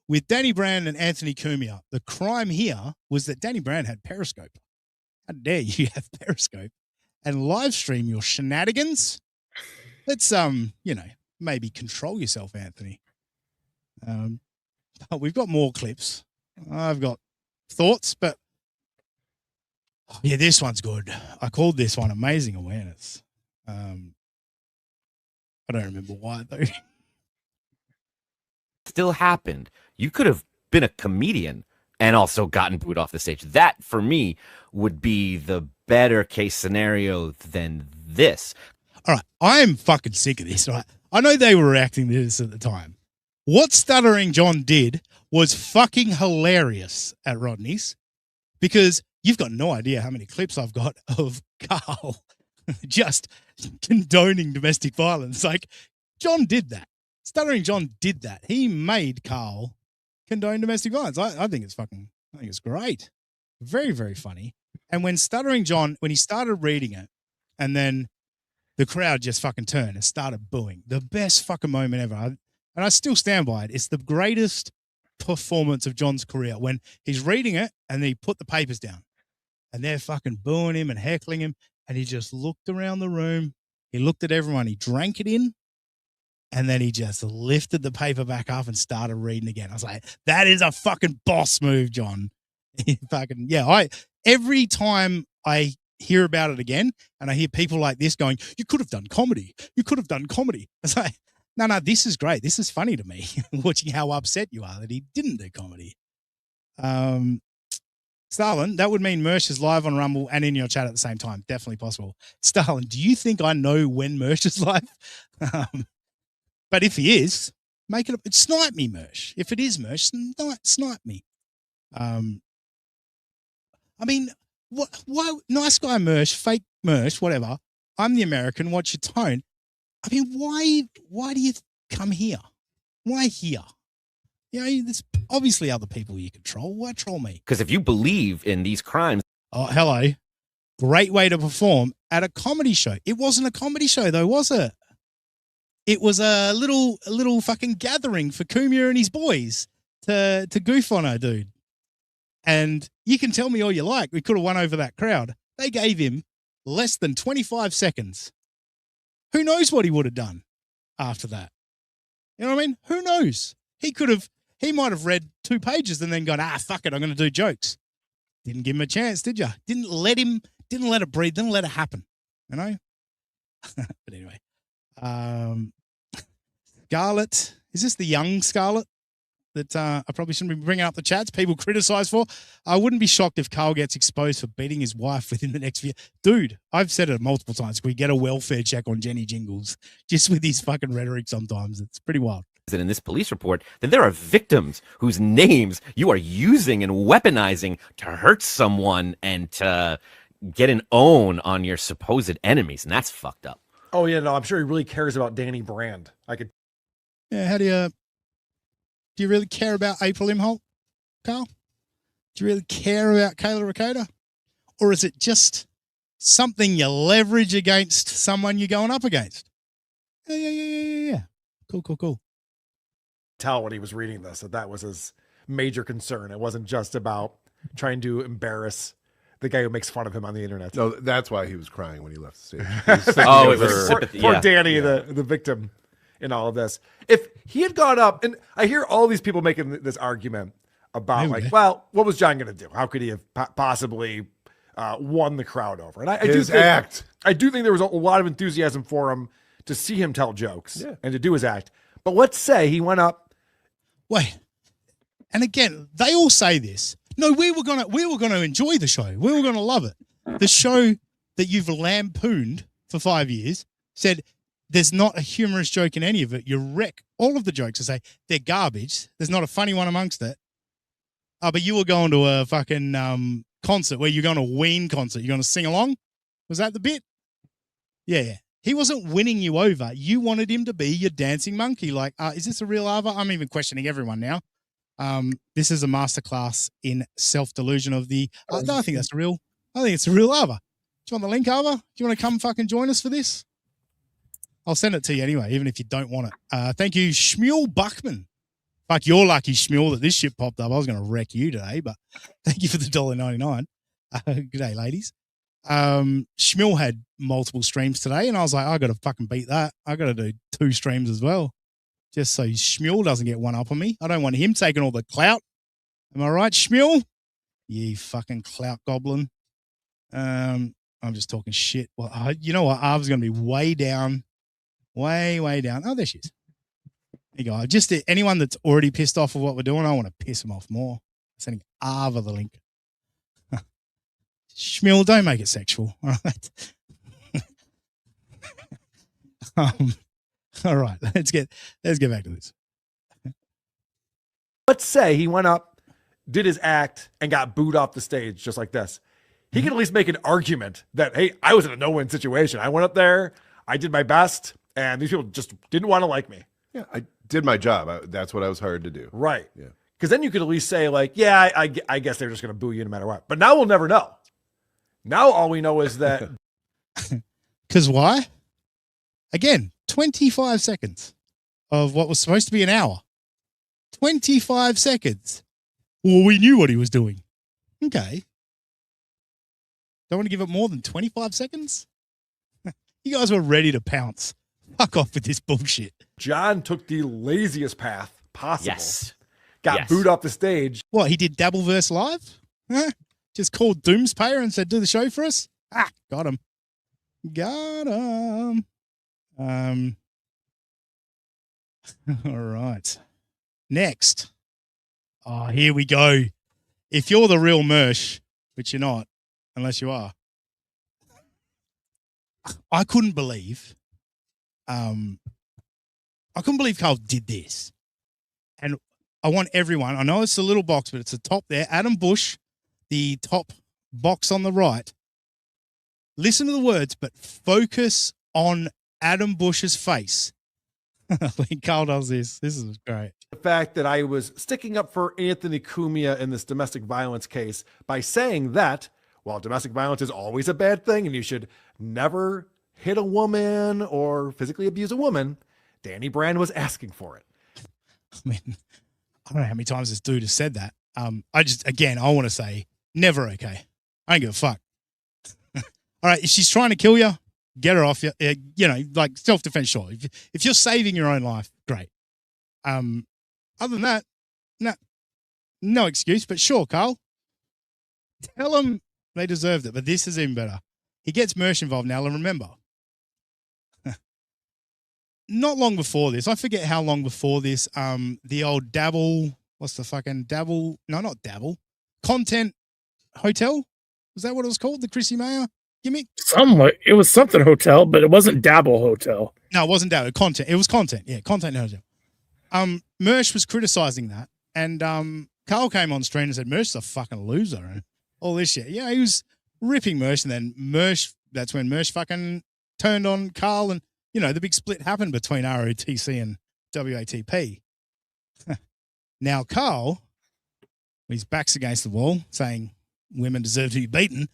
[SPEAKER 2] with Danny Brand and Anthony Cumia, the crime here was that Danny Brand had Periscope. How dare you have Periscope and live stream your shenanigans? Let's maybe control yourself, Anthony. But we've got more clips. I've got thoughts, but yeah, this one's good. I called this one Amazing Awareness. I don't remember why though.
[SPEAKER 13] Still happened. You could have been a comedian and also gotten booed off the stage. That for me would be the better case scenario than this.
[SPEAKER 2] All right, I'm fucking sick of this. Right, I know they were reacting to this at the time. What Stuttering John did was fucking hilarious at Rodney's, because you've got no idea how many clips I've got of Carl just condoning domestic violence. Like, John did that. Stuttering John did that. He made Carl condone domestic violence. I think it's great. Very, very funny. And when Stuttering John, when he started reading it, and then the crowd just fucking turned and started booing. The best fucking moment ever. And I still stand by it. It's the greatest performance of John's career, when he's reading it and he put the papers down and they're fucking booing him and heckling him. And he just looked around the room. He looked at everyone. He drank it in. And then he just lifted the paper back up and started reading again. I was like, that is a fucking boss move, John. Every time I hear about it again and I hear people like this going, you could have done comedy. You could have done comedy. I was like, no, this is great. This is funny to me, watching how upset you are that he didn't do comedy. Starlin, that would mean Mersh is live on Rumble and in your chat at the same time. Definitely possible. Starlin, do you think I know when Mersh is live? But if he is, make it. Snipe me, Mersh. If it is Mersh, snipe me. I mean, why? Nice guy Mersh, fake Mersh, whatever. I'm the American. What's your tone? I mean, why do you come here? Why here? You know, there's obviously other people you control. Why troll me?
[SPEAKER 13] Because if you believe in these crimes.
[SPEAKER 2] Oh, hello. Great way to perform at a comedy show. It wasn't a comedy show, though, was it? It was a little fucking gathering for Cumia and his boys to goof on her, dude. And you can tell me all you like, we could have won over that crowd. They gave him less than 25 seconds. Who knows what he would have done after that? You know what I mean? Who knows? He might have read 2 pages and then gone, fuck it, I'm going to do jokes. Didn't give him a chance, did you? Didn't let it breathe, didn't let it happen, you know? But anyway, Scarlett, is this the young Scarlett that I probably shouldn't be bringing up the chats people criticize for? I wouldn't be shocked if Carl gets exposed for beating his wife within the next few. Dude, I've said it multiple times. We get a welfare check on Jenny Jingles just with his fucking rhetoric sometimes. It's pretty wild.
[SPEAKER 13] In this police report, then there are victims whose names you are using and weaponizing to hurt someone and to get an own on your supposed enemies, and that's fucked up.
[SPEAKER 5] Oh yeah, no, I'm sure he really cares about Danny Brand.
[SPEAKER 2] Yeah, how do you really care about April Imholt, Carl? Do you really care about Kayla Ricotta? Or is it just something you leverage against someone you're going up against? Yeah. Cool.
[SPEAKER 5] Tell when he was reading this that was his major concern. It wasn't just about trying to embarrass the guy who makes fun of him on the internet.
[SPEAKER 9] No, that's why he was crying when he left the stage.
[SPEAKER 5] It was sympathy. Poor Danny, the victim in all of this. If he had gone up, and I hear all these people making this argument about what was John going to do? How could he have possibly won the crowd over? And I do think there was a lot of enthusiasm for him to see him tell jokes and to do his act. But let's say he went up.
[SPEAKER 2] Wait, and again, they all say this. No, we were gonna enjoy the show. We were gonna love it. The show that you've lampooned for 5 years said there's not a humorous joke in any of it. You wreck all of the jokes and say they're garbage. There's not a funny one amongst it. But you were going to a fucking concert where you're going to a Ween concert. You're going to sing along. Was that the bit? Yeah. He wasn't winning you over. You wanted him to be your dancing monkey. Like, is this a real Ava? I'm even questioning everyone now. This is a masterclass in self-delusion of the. No, I think it's a real Ava. you want the link over? Do you want to come fucking join us for this? I'll send it to you anyway, even if you don't want it. Thank you, Shmuel Buckman. Fuck, you're lucky, Shmuel, that this shit popped up. I was going to wreck you today, but thank you for the $1.99. Good day, ladies. Shmuel had multiple streams today, and I was like, I got to fucking beat that. I got to do 2 streams as well, just so Shmuel doesn't get one up on me. I don't want him taking all the clout. Am I right, Shmuel? You fucking clout goblin. I'm just talking shit. Well, you know what? Arv's going to be way down. Way down. Oh, there she is. There you go. Just anyone that's already pissed off of what we're doing, I want to piss them off more. Sending Arva the link. Shmuel, don't make it sexual. All right. All right. Let's get back to this.
[SPEAKER 5] Let's say he went up, did his act, and got booed off the stage just like this. He can at least make an argument that, hey, I was in a no-win situation. I went up there, I did my best, and these people just didn't want to like me.
[SPEAKER 9] Yeah, I did my job. That's what I was hired to do.
[SPEAKER 5] Right.
[SPEAKER 9] Yeah.
[SPEAKER 5] Because then you could at least say, like, yeah, I guess they're just going to boo you no matter what. But now we'll never know. Now all we know is that.
[SPEAKER 2] Because why? Again, 25 seconds of what was supposed to be an hour. 25 seconds. Well, we knew what he was doing. Okay. Don't want to give it more than 25 seconds? You guys were ready to pounce. Fuck off with this bullshit.
[SPEAKER 5] John took the laziest path possible.
[SPEAKER 13] Yes.
[SPEAKER 5] Got booed off the stage.
[SPEAKER 2] What, he did Dabbleverse Live? Huh? Just called Doomspayer and said, do the show for us? Got him. Got him. All right. Next. Oh, here we go. If you're the real Mersh, which you're not, unless you are, I couldn't believe Carl did this. And I want everyone, I know it's a little box, but it's the top there. Adam Bush, the top box on the right. Listen to the words, but focus on Adam Bush's face. When Carl does this is great.
[SPEAKER 5] The fact that I was sticking up for Anthony Cumia in this domestic violence case by saying that while domestic violence is always a bad thing and you should never hit a woman or physically abuse a woman, Danny Brand was asking for it.
[SPEAKER 2] I mean, I don't know how many times this dude has said that. I want to say never okay. I don't give a fuck. All right, if she's trying to kill you, get her off you. You know, like self-defense, sure. If you're saving your own life, great. Other than that, no excuse, but sure, Carl. Tell them they deserved it, but this is even better. He gets Mersh involved now, and remember, not long before this, I forget how long before this, the old Dabble, what's the fucking Dabble? No, not Dabble. Content Hotel? Was that what it was called? The Chrissy Mayer gimmick?
[SPEAKER 4] It was something hotel, but it wasn't Dabble Hotel.
[SPEAKER 2] No, it wasn't Dabble. Content. It was Content. Yeah, Content Hotel. Mersh was criticizing that, and Carl came on screen and said, Mersh's a fucking loser and all this shit. Yeah, he was ripping Mersh, and then that's when Mersh fucking turned on Carl, and, you know, the big split happened between ROTC and WATP. Now, Carl, his back's against the wall, saying women deserve to be beaten,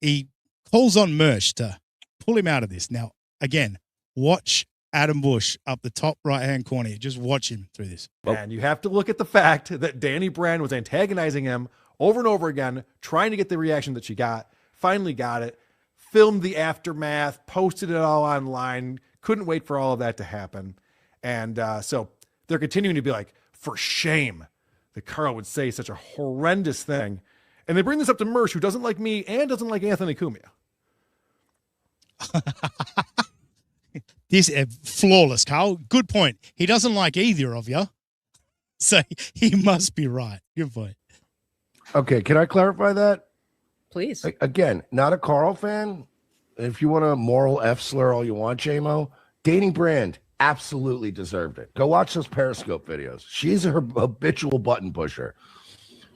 [SPEAKER 2] he calls on Mersh to pull him out of this. Now, again, watch Adam Bush up the top right-hand corner. Just watch him through this.
[SPEAKER 5] And you have to look at the fact that Danny Brand was antagonizing him over and over again, trying to get the reaction that she got, finally got it, filmed the aftermath, posted it all online, couldn't wait for all of that to happen. And so they're continuing to be like, for shame that Carl would say such a horrendous thing. And they bring this up to Mersh, who doesn't like me and doesn't like Anthony Cumia.
[SPEAKER 2] This flawless, Carl. Good point. He doesn't like either of you. So he must be right. Good point.
[SPEAKER 1] Okay, can I clarify that?
[SPEAKER 12] Please.
[SPEAKER 1] Again, not a Carl fan. If you want a moral F slur all you want, JMO, Danny Brand absolutely deserved it. Go watch those Periscope videos. She's a habitual button pusher.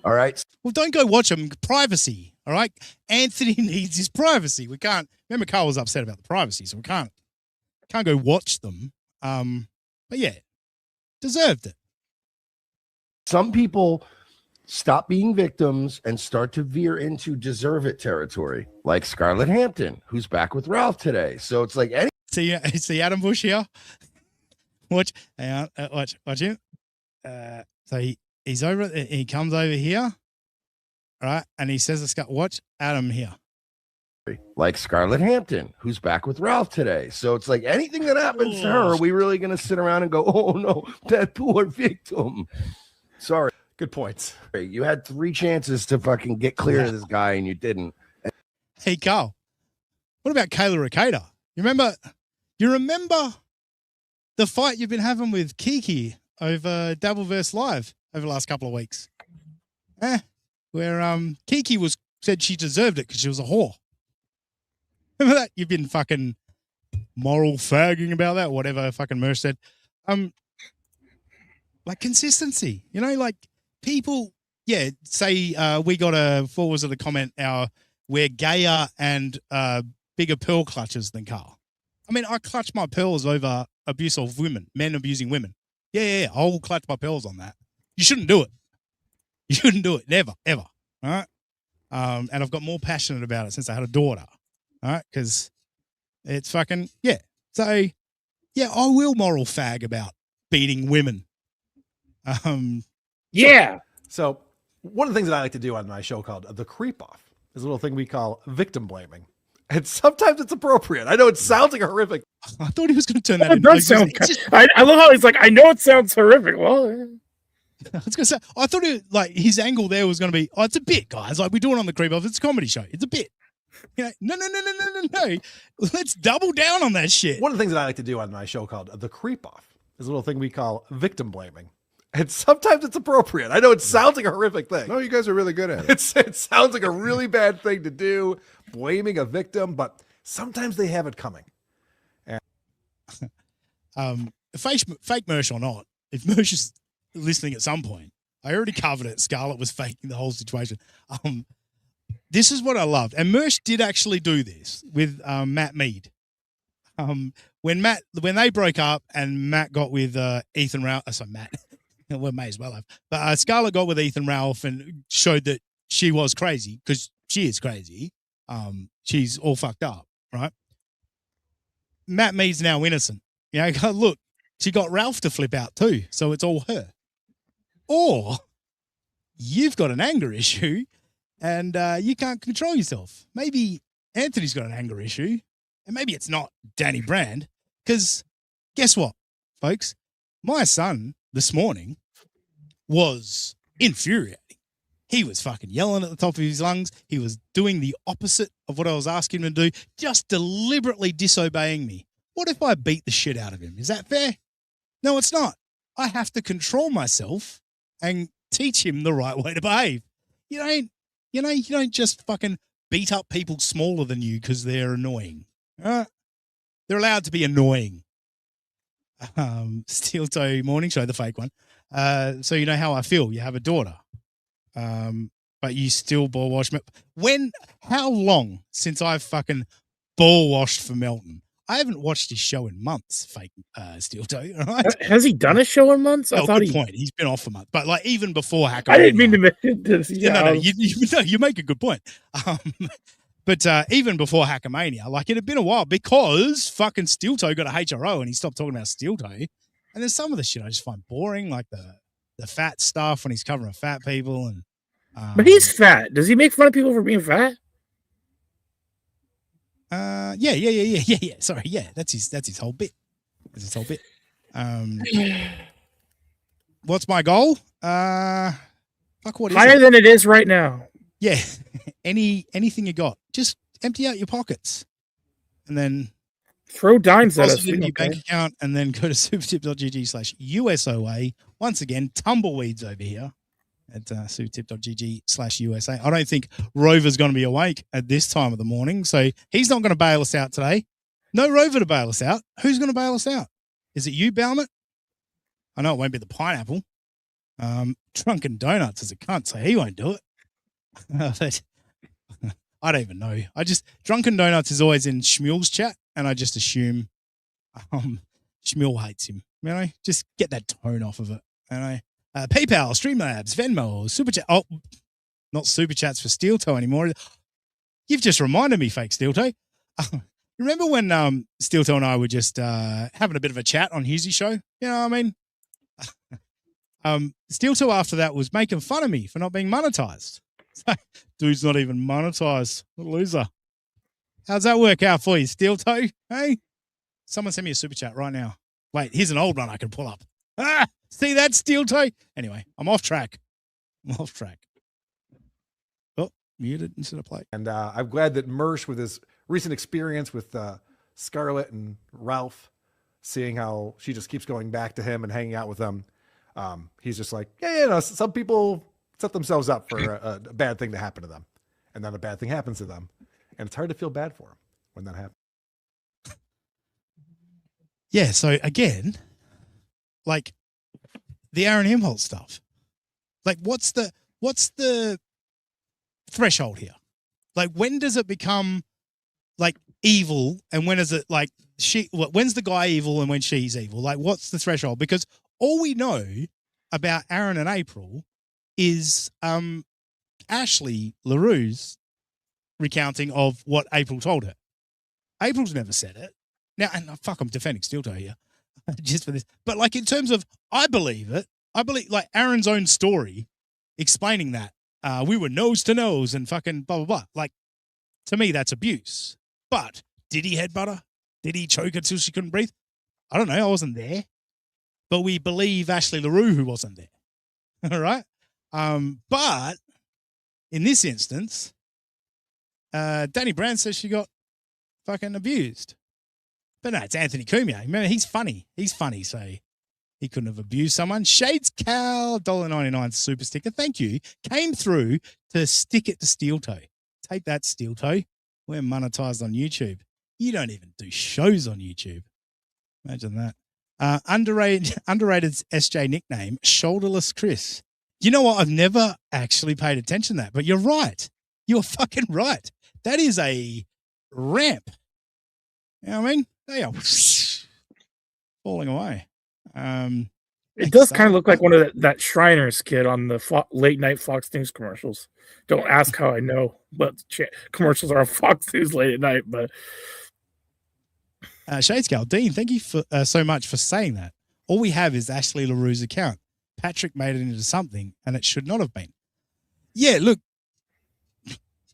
[SPEAKER 1] All right?
[SPEAKER 2] Well, don't go watch them. Privacy, all right? Anthony needs his privacy. We can't. Remember, Carl was upset about the privacy, so we can't go watch them. But yeah, deserved it.
[SPEAKER 1] Some people stop being victims and start to veer into deserve it territory, like Scarlett Hampton, who's back with Ralph today. So it's like any.
[SPEAKER 2] See Adam Bush here. Watch, hang on, watch him. So he's over. He comes over here, right, and he says, "Let's go." Watch Adam here.
[SPEAKER 1] Like Scarlett Hampton, who's back with Ralph today. So it's like anything that happens to her, are we really going to sit around and go, "Oh no, that poor victim"? Sorry.
[SPEAKER 5] Good points.
[SPEAKER 1] You had 3 chances to fucking get clear of this guy, and you didn't.
[SPEAKER 2] Hey, Carl, what about Kayla Ricada? You remember the fight you've been having with Kiki over Dabbleverse Live over the last couple of weeks? Where Kiki said she deserved it because she was a whore. Remember that? You've been fucking moral fagging about that, whatever fucking Mersh said. Like consistency, like people, say we got what was it, a comment, we're gayer and bigger pearl clutches than Carl. I mean, I clutch my pearls over abuse of women, men abusing women. Yeah, I'll clutch my pearls on that. You shouldn't do it. You shouldn't do it. Never, ever. All right? And I've got more passionate about it since I had a daughter. All right? Because it's fucking, So, I will moral fag about beating women.
[SPEAKER 5] So one of the things that I like to do on my show called The Creep Off is a little thing we call victim blaming. And sometimes it's appropriate. I know it sounds like a horrific.
[SPEAKER 2] I thought he was going to turn that
[SPEAKER 4] into. It does sound. I love how he's like, I know it sounds horrific. Well,
[SPEAKER 2] I was going to say, I thought his angle there was going to be, it's a bit, guys. Like we do it on The Creep Off. It's a comedy show. It's a bit. No. Let's double down on that shit.
[SPEAKER 5] One of the things that I like to do on my show called The Creep Off is a little thing we call victim blaming. And sometimes it's appropriate. I know it sounds like a horrific thing.
[SPEAKER 9] No, you guys are really good at it.
[SPEAKER 5] It sounds like a really bad thing to do, blaming a victim, but sometimes they have it coming.
[SPEAKER 2] Fake Mersh or not, if Mersh is listening at some point, I already covered it. Scarlett was faking the whole situation. This is what I loved. And Mersh did actually do this with Matt Mead. When they broke up and Matt got with Ethan Ralph, Matt. We may as well have. But Scarlett got with Ethan Ralph and showed that she was crazy because she is crazy. She's all fucked up, right? Matt Mead's now innocent. Look, she got Ralph to flip out too, so it's all her. Or you've got an anger issue and you can't control yourself. Maybe Anthony's got an anger issue and maybe it's not Danny Brand because guess what, folks? My son this morning was infuriating. He was fucking yelling at the top of his lungs. He was doing the opposite of what I was asking him to do, just deliberately disobeying me. What if I beat the shit out of him? Is that fair? No, it's not. I have to control myself and teach him the right way to behave. You don't just fucking beat up people smaller than you because they're annoying. They're allowed to be annoying. Steel Toe Morning Show, the fake one. So you know how I feel. You have a daughter, but you still ball wash me. How long since I've fucking ball washed for Melton? I haven't watched his show in months. Fake Steel Toe. Right?
[SPEAKER 4] Has he done a show in months? I thought
[SPEAKER 2] good point. He's been off for months, but like even before Hacker.
[SPEAKER 4] I didn't mean to mention this.
[SPEAKER 2] No, you make a good point. But even before Hackamania, like it had been a while because fucking Steel Toe got a HRO and he stopped talking about Steel Toe. And then some of the shit I just find boring, like the fat stuff when he's covering fat people. And
[SPEAKER 4] but he's fat. Does he make fun of people for being fat?
[SPEAKER 2] Yeah. Sorry, yeah, that's his whole bit. That's his whole bit. What's my goal? What is
[SPEAKER 4] higher
[SPEAKER 2] it?
[SPEAKER 4] than it is right now.
[SPEAKER 2] Yeah, anything you got, just empty out your pockets, and then
[SPEAKER 4] throw dimes at us.
[SPEAKER 2] In your bank account, and then go to supertip.gg/USOA. Once again, tumbleweeds over here at supertip.gg/USA. I don't think Rover's going to be awake at this time of the morning, so he's not going to bail us out today. No Rover to bail us out. Who's going to bail us out? Is it you, Baumet? I know it won't be the pineapple. Drunken Donuts is a cunt, so he won't do it. But I don't even know. Drunken Donuts is always in Shmuel's chat, and I just assume Shmuel hates him. Just get that tone off of it. PayPal, Streamlabs, Venmo, Super Chat. Oh, not Super Chats for Steel Toe anymore. You've just reminded me, fake Steel Toe. Remember when Steel Toe and I were just having a bit of a chat on Emergenshe Show? You know what I mean? Steel Toe after that was making fun of me for not being monetized. Dude's not even monetized. What a loser. How's that work out for you, Steel Toe? Hey? Someone send me a super chat right now. Wait, here's an old one I can pull up. See that, Steel Toe? Anyway, I'm off track. Oh, muted instead of play.
[SPEAKER 5] And I'm glad that Mersh, with his recent experience with Scarlett and Ralph, seeing how she just keeps going back to him and hanging out with them, he's just like, yeah, some people set themselves up for a bad thing to happen to them. And then a bad thing happens to them. And it's hard to feel bad for them when that happens.
[SPEAKER 2] Yeah, so again, like the Aaron Himholtz stuff. Like what's the threshold here? Like when does it become like evil and when is it like when's the guy evil and when she's evil? Like what's the threshold? Because all we know about Aaron and April is Ashley LaRue's recounting of what April told her. April's never said it. Now, and fuck, I'm defending Steel Toe here just for this. But like in terms of, I believe it. I believe like Aaron's own story explaining that we were nose to nose and fucking blah, blah, blah. Like to me, that's abuse. But did he headbutt her? Did he choke her till she couldn't breathe? I don't know. I wasn't there. But we believe Ashley LaRue who wasn't there. All right. But in this instance, Danny Brand says she got fucking abused. But no, it's Anthony Cumia. Remember, he's funny. So he couldn't have abused someone. Shades Cal, $1.99 super sticker. Thank you. Came through to stick it to Steel Toe. Take that, Steel Toe. We're monetized on YouTube. You don't even do shows on YouTube. Imagine that. Underrated SJ nickname, Shoulderless Chris. You know what? I've never actually paid attention to that, but you're right. You're fucking right. That is a ramp. You know what I mean? They are falling away.
[SPEAKER 4] It does kind of look like one of that Shriners kid on the late night Fox News commercials. Don't ask how I know, but commercials are on Fox News late at night. But
[SPEAKER 2] Shadescale, Dean, thank you for so much for saying that. All we have is Ashley LaRue's account. Patrick made it into something, and it should not have been. Yeah, look.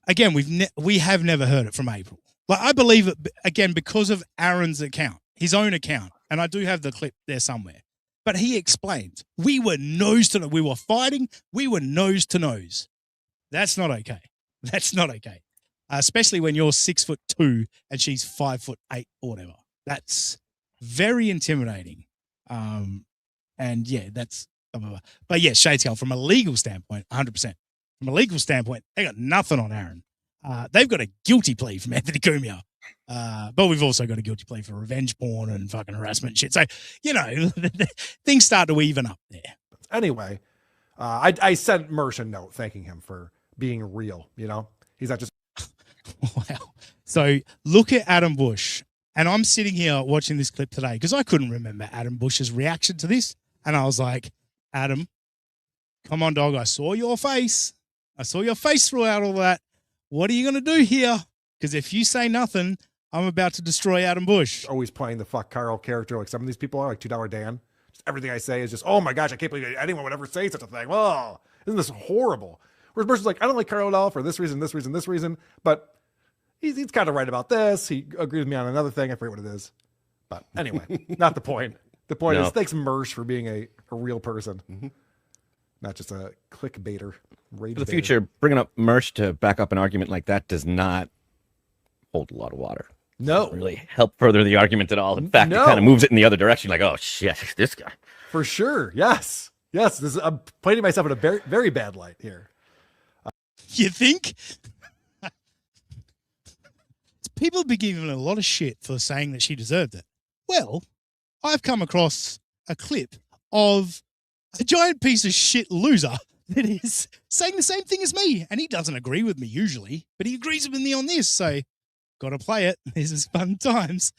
[SPEAKER 2] Again, we have never heard it from April. Like I believe it again because of Aaron's account, his own account, and I do have the clip there somewhere. But he explains we were nose to nose. We were fighting. We were nose to nose. That's not okay. That's not okay. Especially when you're 6'2" and she's 5'8" or whatever. That's very intimidating. And yeah, that's. But yeah, Shadescale from a legal standpoint, 100%. From a legal standpoint, they got nothing on Aaron. They've got a guilty plea from Anthony Cumia. But we've also got a guilty plea for revenge porn and fucking harassment and shit. So, you know, things start to even up there.
[SPEAKER 5] Anyway, I sent Mersh a note thanking him for being real, you know? He's not just...
[SPEAKER 2] Wow. So look at Adam Bush. And I'm sitting here watching this clip today because I couldn't remember Adam Bush's reaction to this. And I was like, Adam, come on, dog. I saw your face. I saw your face throughout all that. What are you going to do here? Because if you say nothing, I'm about to destroy Adam Bush.
[SPEAKER 5] Always playing the fuck Carl character like some of these people are, like $2 Dan. Just everything I say is just, oh my gosh, I can't believe anyone would ever say such a thing. Oh, isn't this horrible? Whereas Bush is like, I don't like Carl at all for this reason, this reason, this reason. But he's kind of right about this. He agrees with me on another thing. I forget what it is. But anyway, not the point. The point is, thanks Mersh for being a real person. Mm-hmm. Not just a clickbaiter.
[SPEAKER 13] For the future, bringing up Mersh to back up an argument like that does not hold a lot of water.
[SPEAKER 5] No.
[SPEAKER 13] Doesn't really help further the argument at all. In fact, it kind of moves it in the other direction. Like, oh, shit, this guy.
[SPEAKER 5] For sure. Yes. Yes. I'm painting myself in a very, very bad light here.
[SPEAKER 2] You think? People have been giving a lot of shit for saying that she deserved it. Well, I've come across a clip of a giant piece of shit loser that is saying the same thing as me. And he doesn't agree with me usually, but he agrees with me on this. So got to play it. This is fun times.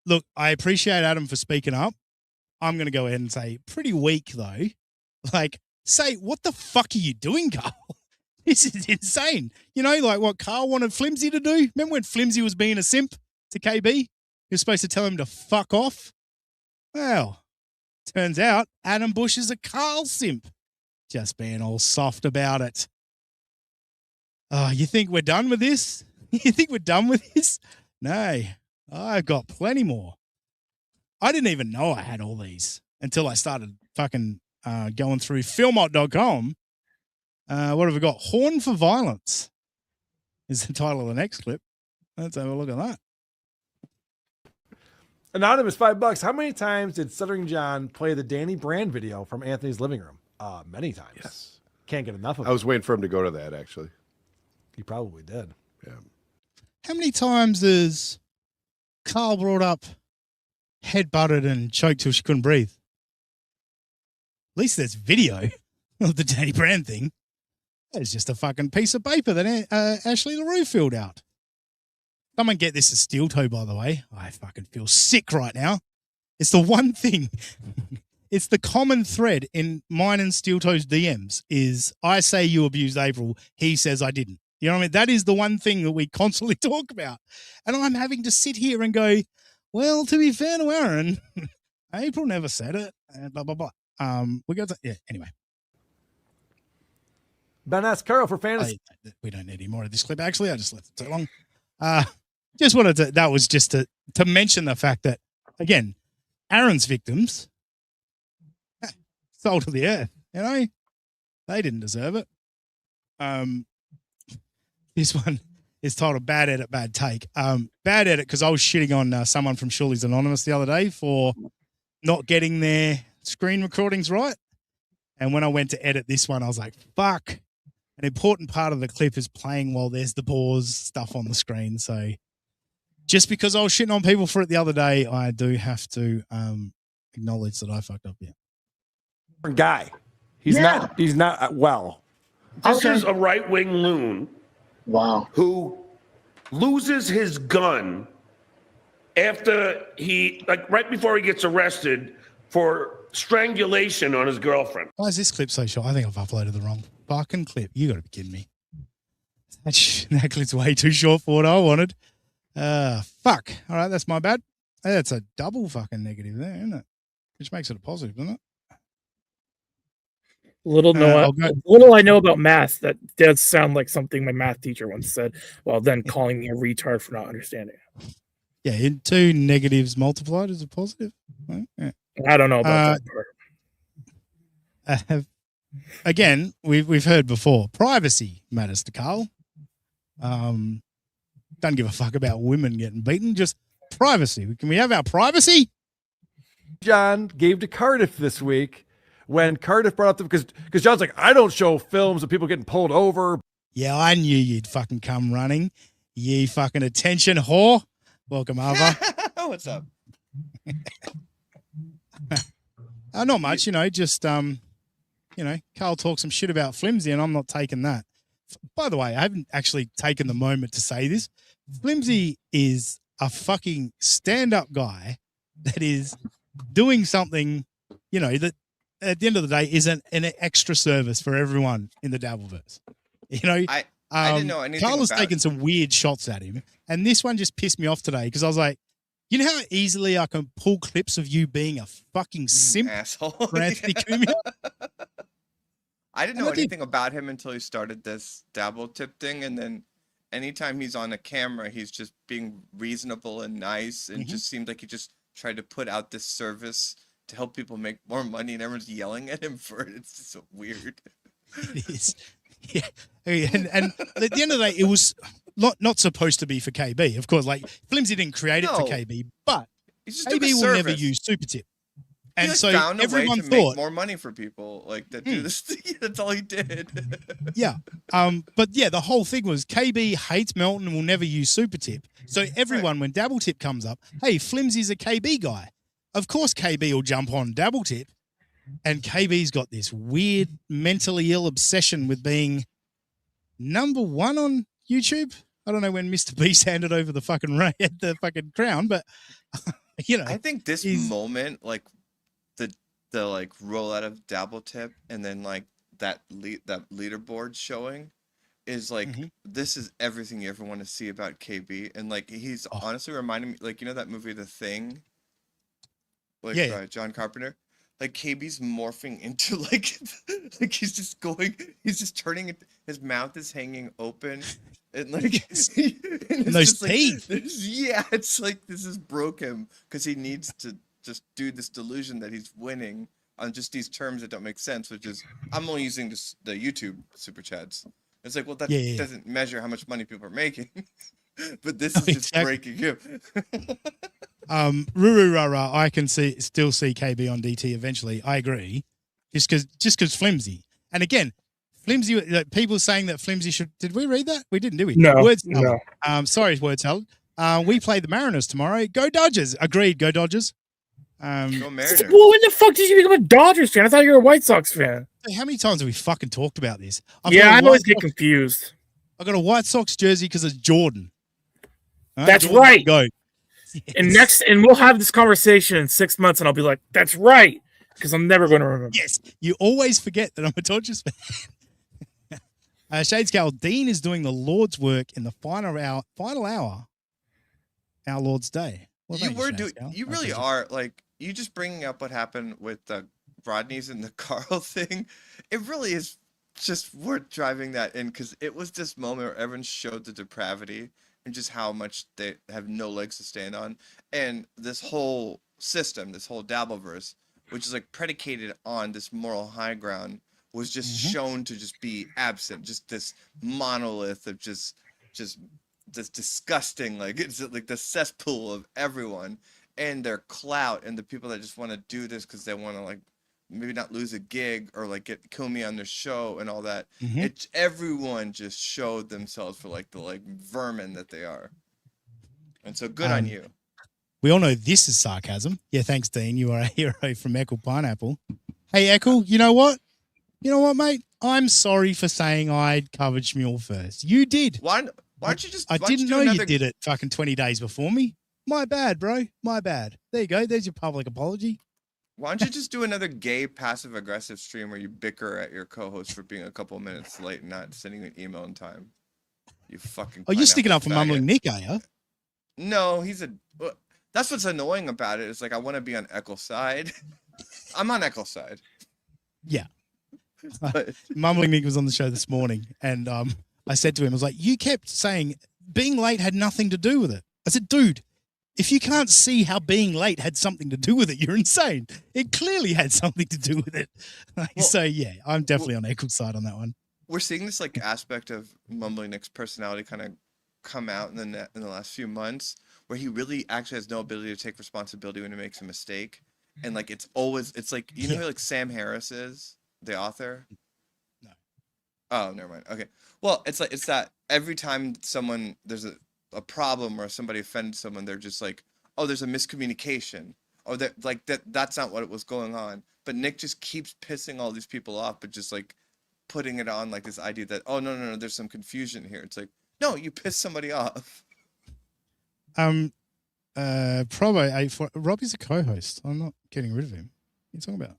[SPEAKER 2] Look, I appreciate Adam for speaking up. I'm going to go ahead and say pretty weak, though. Like, say, what the fuck are you doing, Carl? This is insane. You know, like what Carl wanted Flimsy to do? Remember when Flimsy was being a simp to KB? He was supposed to tell him to fuck off? Well, turns out Adam Bush is a Carl simp. Just being all soft about it. Oh, you think we're done with this? You think we're done with this? No, I've got plenty more. I didn't even know I had all these until I started fucking going through filmot.com. What have we got? Horn for Violence is the title of the next clip. Let's have a look at that.
[SPEAKER 5] Anonymous, $5. How many times did Stuttering John play the Danny Brand video from Anthony's living room? Many times.
[SPEAKER 9] Yes.
[SPEAKER 5] Can't get enough of it.
[SPEAKER 9] I was waiting for him to go to that, actually.
[SPEAKER 5] He probably did.
[SPEAKER 9] Yeah.
[SPEAKER 2] How many times has Carl brought up head butted and choked till she couldn't breathe? At least there's video of the Danny Brand thing. It's just a fucking piece of paper that Ashley LaRue filled out. Someone get this as steel toe, by the way. I fucking feel sick right now. It's the one thing. It's the common thread in mine and Steel Toe's DMs is I say you abused April. He says I didn't. You know what I mean? That is the one thing that we constantly talk about. And I'm having to sit here and go, well, to be fair to Aaron, April never said it. Blah, blah, blah. We got to, yeah, anyway.
[SPEAKER 5] Ben asked Carl for fantasy.
[SPEAKER 2] We don't need any more of this clip. Actually, I just left it too long. Just wanted to, that was just to mention the fact that, again, Aaron's victims, sold to the earth, you know, they didn't deserve it. This one is titled Bad Edit, Bad Take. Bad edit because I was shitting on someone from Shirley's Anonymous the other day for not getting their screen recordings right. And when I went to edit this one, I was like, fuck. An important part of the clip is playing while there's the pause stuff on the screen. So just because I was shitting on people for it the other day, I do have to acknowledge that I fucked up. Yeah.
[SPEAKER 5] Guy. He's not well.
[SPEAKER 11] This is a right-wing loon.
[SPEAKER 14] Wow.
[SPEAKER 11] Who loses his gun after he, like right before he gets arrested for strangulation on his girlfriend.
[SPEAKER 2] Why is this clip so short? I think I've uploaded the wrong fucking clip. You got to be kidding me. That clip's way too short for what I wanted. Fuck. All right, that's my bad. That's a double fucking negative there, isn't it? Which makes it a positive, doesn't it?
[SPEAKER 4] Little I know about math, that does sound like something my math teacher once said, while then calling me a retard for not understanding it.
[SPEAKER 2] Yeah, two negatives multiplied is a positive. Right? Yeah.
[SPEAKER 4] I don't know about that part.
[SPEAKER 2] Again, we've heard before, privacy matters to Carl. Don't give a fuck about women getting beaten, just privacy. Can we have our privacy?
[SPEAKER 5] John gave to Cardiff this week when Cardiff brought up because John's like, I don't show films of people getting pulled over.
[SPEAKER 2] Yeah, I knew you'd fucking come running. You fucking attention whore. Welcome over.
[SPEAKER 14] What's up?
[SPEAKER 2] Not much, just Carl talks some shit about Flimsy, and I'm not taking that. By the way, I haven't actually taken the moment to say this. Flimsy is a fucking stand-up guy that is doing something, that at the end of the day isn't an extra service for everyone in the Dabbleverse.
[SPEAKER 14] I didn't know anything
[SPEAKER 2] Carl has
[SPEAKER 14] about
[SPEAKER 2] taken some weird shots at him, and this one just pissed me off today because I was like, you know how easily I can pull clips of you being a fucking simp
[SPEAKER 14] asshole
[SPEAKER 2] for Anthony Cumia?
[SPEAKER 14] I didn't know anything about him until he started this dabble tip thing, and then anytime he's on a camera, he's just being reasonable and nice, and just seemed like he just tried to put out this service to help people make more money, and everyone's yelling at him for it. It's just so weird.
[SPEAKER 2] It is. Yeah. And at the end of the day, it was not supposed to be for KB. Of course, like Flimsy didn't create it for KB, but KB will never use Super Tip. And so
[SPEAKER 14] found a
[SPEAKER 2] everyone
[SPEAKER 14] way to
[SPEAKER 2] thought
[SPEAKER 14] make more money for people that do this thing. That's all he did.
[SPEAKER 2] Yeah. But yeah, the whole thing was KB hates Melton and will never use Super Tip. So everyone, when Dabble Tip comes up, hey, Flimsy's a KB guy. Of course KB will jump on Dabble Tip. And KB's got this weird mentally ill obsession with being number one on YouTube. I don't know when Mr. Beast handed over the fucking crown, but
[SPEAKER 14] I think this moment the like rollout of Dabble Tip and then like that leaderboard showing is like this is everything you ever want to see about KB, and like he's honestly reminding me, like, you know that movie The Thing, like John Carpenter, like KB's morphing into like like he's just turning it, his mouth is hanging open and like and
[SPEAKER 2] those
[SPEAKER 14] just, like,
[SPEAKER 2] teeth.
[SPEAKER 14] it's like this has broke him because he needs to just do this delusion that he's winning on just these terms that don't make sense, which is I'm only using the YouTube super chats. It's like, well, that doesn't measure how much money people are making. But this is just breaking him.
[SPEAKER 2] Ruru Rara, I can still see KB on DT eventually. I agree. Just because Flimsy. And again, Flimsy, people saying that Flimsy should, did we read that? We didn't, did we?
[SPEAKER 4] No.
[SPEAKER 2] Word salad. Sorry, word salad. We play the Mariners tomorrow. Go Dodgers. Agreed. Go Dodgers.
[SPEAKER 14] Go Mariners.
[SPEAKER 4] Well, when the fuck did you become a Dodgers fan? I thought you were a White Sox fan.
[SPEAKER 2] How many times have we fucking talked about this?
[SPEAKER 4] I always get confused.
[SPEAKER 2] I got a White Sox jersey because of Jordan.
[SPEAKER 4] That's
[SPEAKER 2] Jordan,
[SPEAKER 4] right.
[SPEAKER 2] Go.
[SPEAKER 4] Yes. And we'll have this conversation in 6 months, and I'll be like, "That's right," because I'm never going to remember.
[SPEAKER 2] Yes, you always forget that I'm a Dodgers fan. Shadescale, Dean is doing the Lord's work in the final hour, our Lord's Day.
[SPEAKER 14] You really are, like, you just bringing up what happened with the Rodney's and the Carl thing. It really is just worth driving that in, because it was this moment where everyone showed the depravity and just how much they have no legs to stand on. And this whole system, this whole Dabbleverse, which is like predicated on this moral high ground, was just shown to just be absent. Just this monolith of just this disgusting, like, it's like the cesspool of everyone and their clout and the people that just want to do this because they want to, like, maybe not lose a gig or like kill me on their show and all that. Everyone just showed themselves for like the vermin that they are. And so good on you.
[SPEAKER 2] We all know this is sarcasm. Yeah, thanks, Dean. You are a hero from Eckle Pineapple. Hey, Eckle, you know what? You know what, mate? I'm sorry for saying I'd covered Shmuel first. You did.
[SPEAKER 14] Why don't you just...
[SPEAKER 2] I didn't know you did it fucking 20 days before me. My bad, bro. My bad. There you go. There's your public apology.
[SPEAKER 14] Why don't you just do another gay passive-aggressive stream where you bicker at your co-host for being a couple minutes late and not sending an email in time? You fucking...
[SPEAKER 2] Oh, you're sticking up for Mumbling Nick, are you?
[SPEAKER 14] No, that's what's annoying about it. It's like, I want to be on Eccles' side. I'm on Eccles' side.
[SPEAKER 2] Yeah. Mumbling Nick was on the show this morning, and I said to him, I was like, you kept saying being late had nothing to do with it. I said, dude, if you can't see how being late had something to do with it, you're insane. It clearly had something to do with it. So, yeah, I'm definitely on Eccles' side on that one.
[SPEAKER 14] We're seeing this like aspect of Mumbling Nick's personality kind of come out in the last few months, where he really actually has no ability to take responsibility when he makes a mistake. And like, it's like, you know who like Sam Harris is, the author?
[SPEAKER 2] No.
[SPEAKER 14] Oh, never mind. Okay. Well, it's that every time there's a problem or somebody offended someone, they're just like, oh, there's a miscommunication. Oh, that's not what was going on. But Nick just keeps pissing all these people off, but just like putting it on like this idea that, oh, no, there's some confusion here. It's like, no, you pissed somebody off.
[SPEAKER 2] Probo 84. Robbie's a co-host. I'm not getting rid of him. What are you talking about?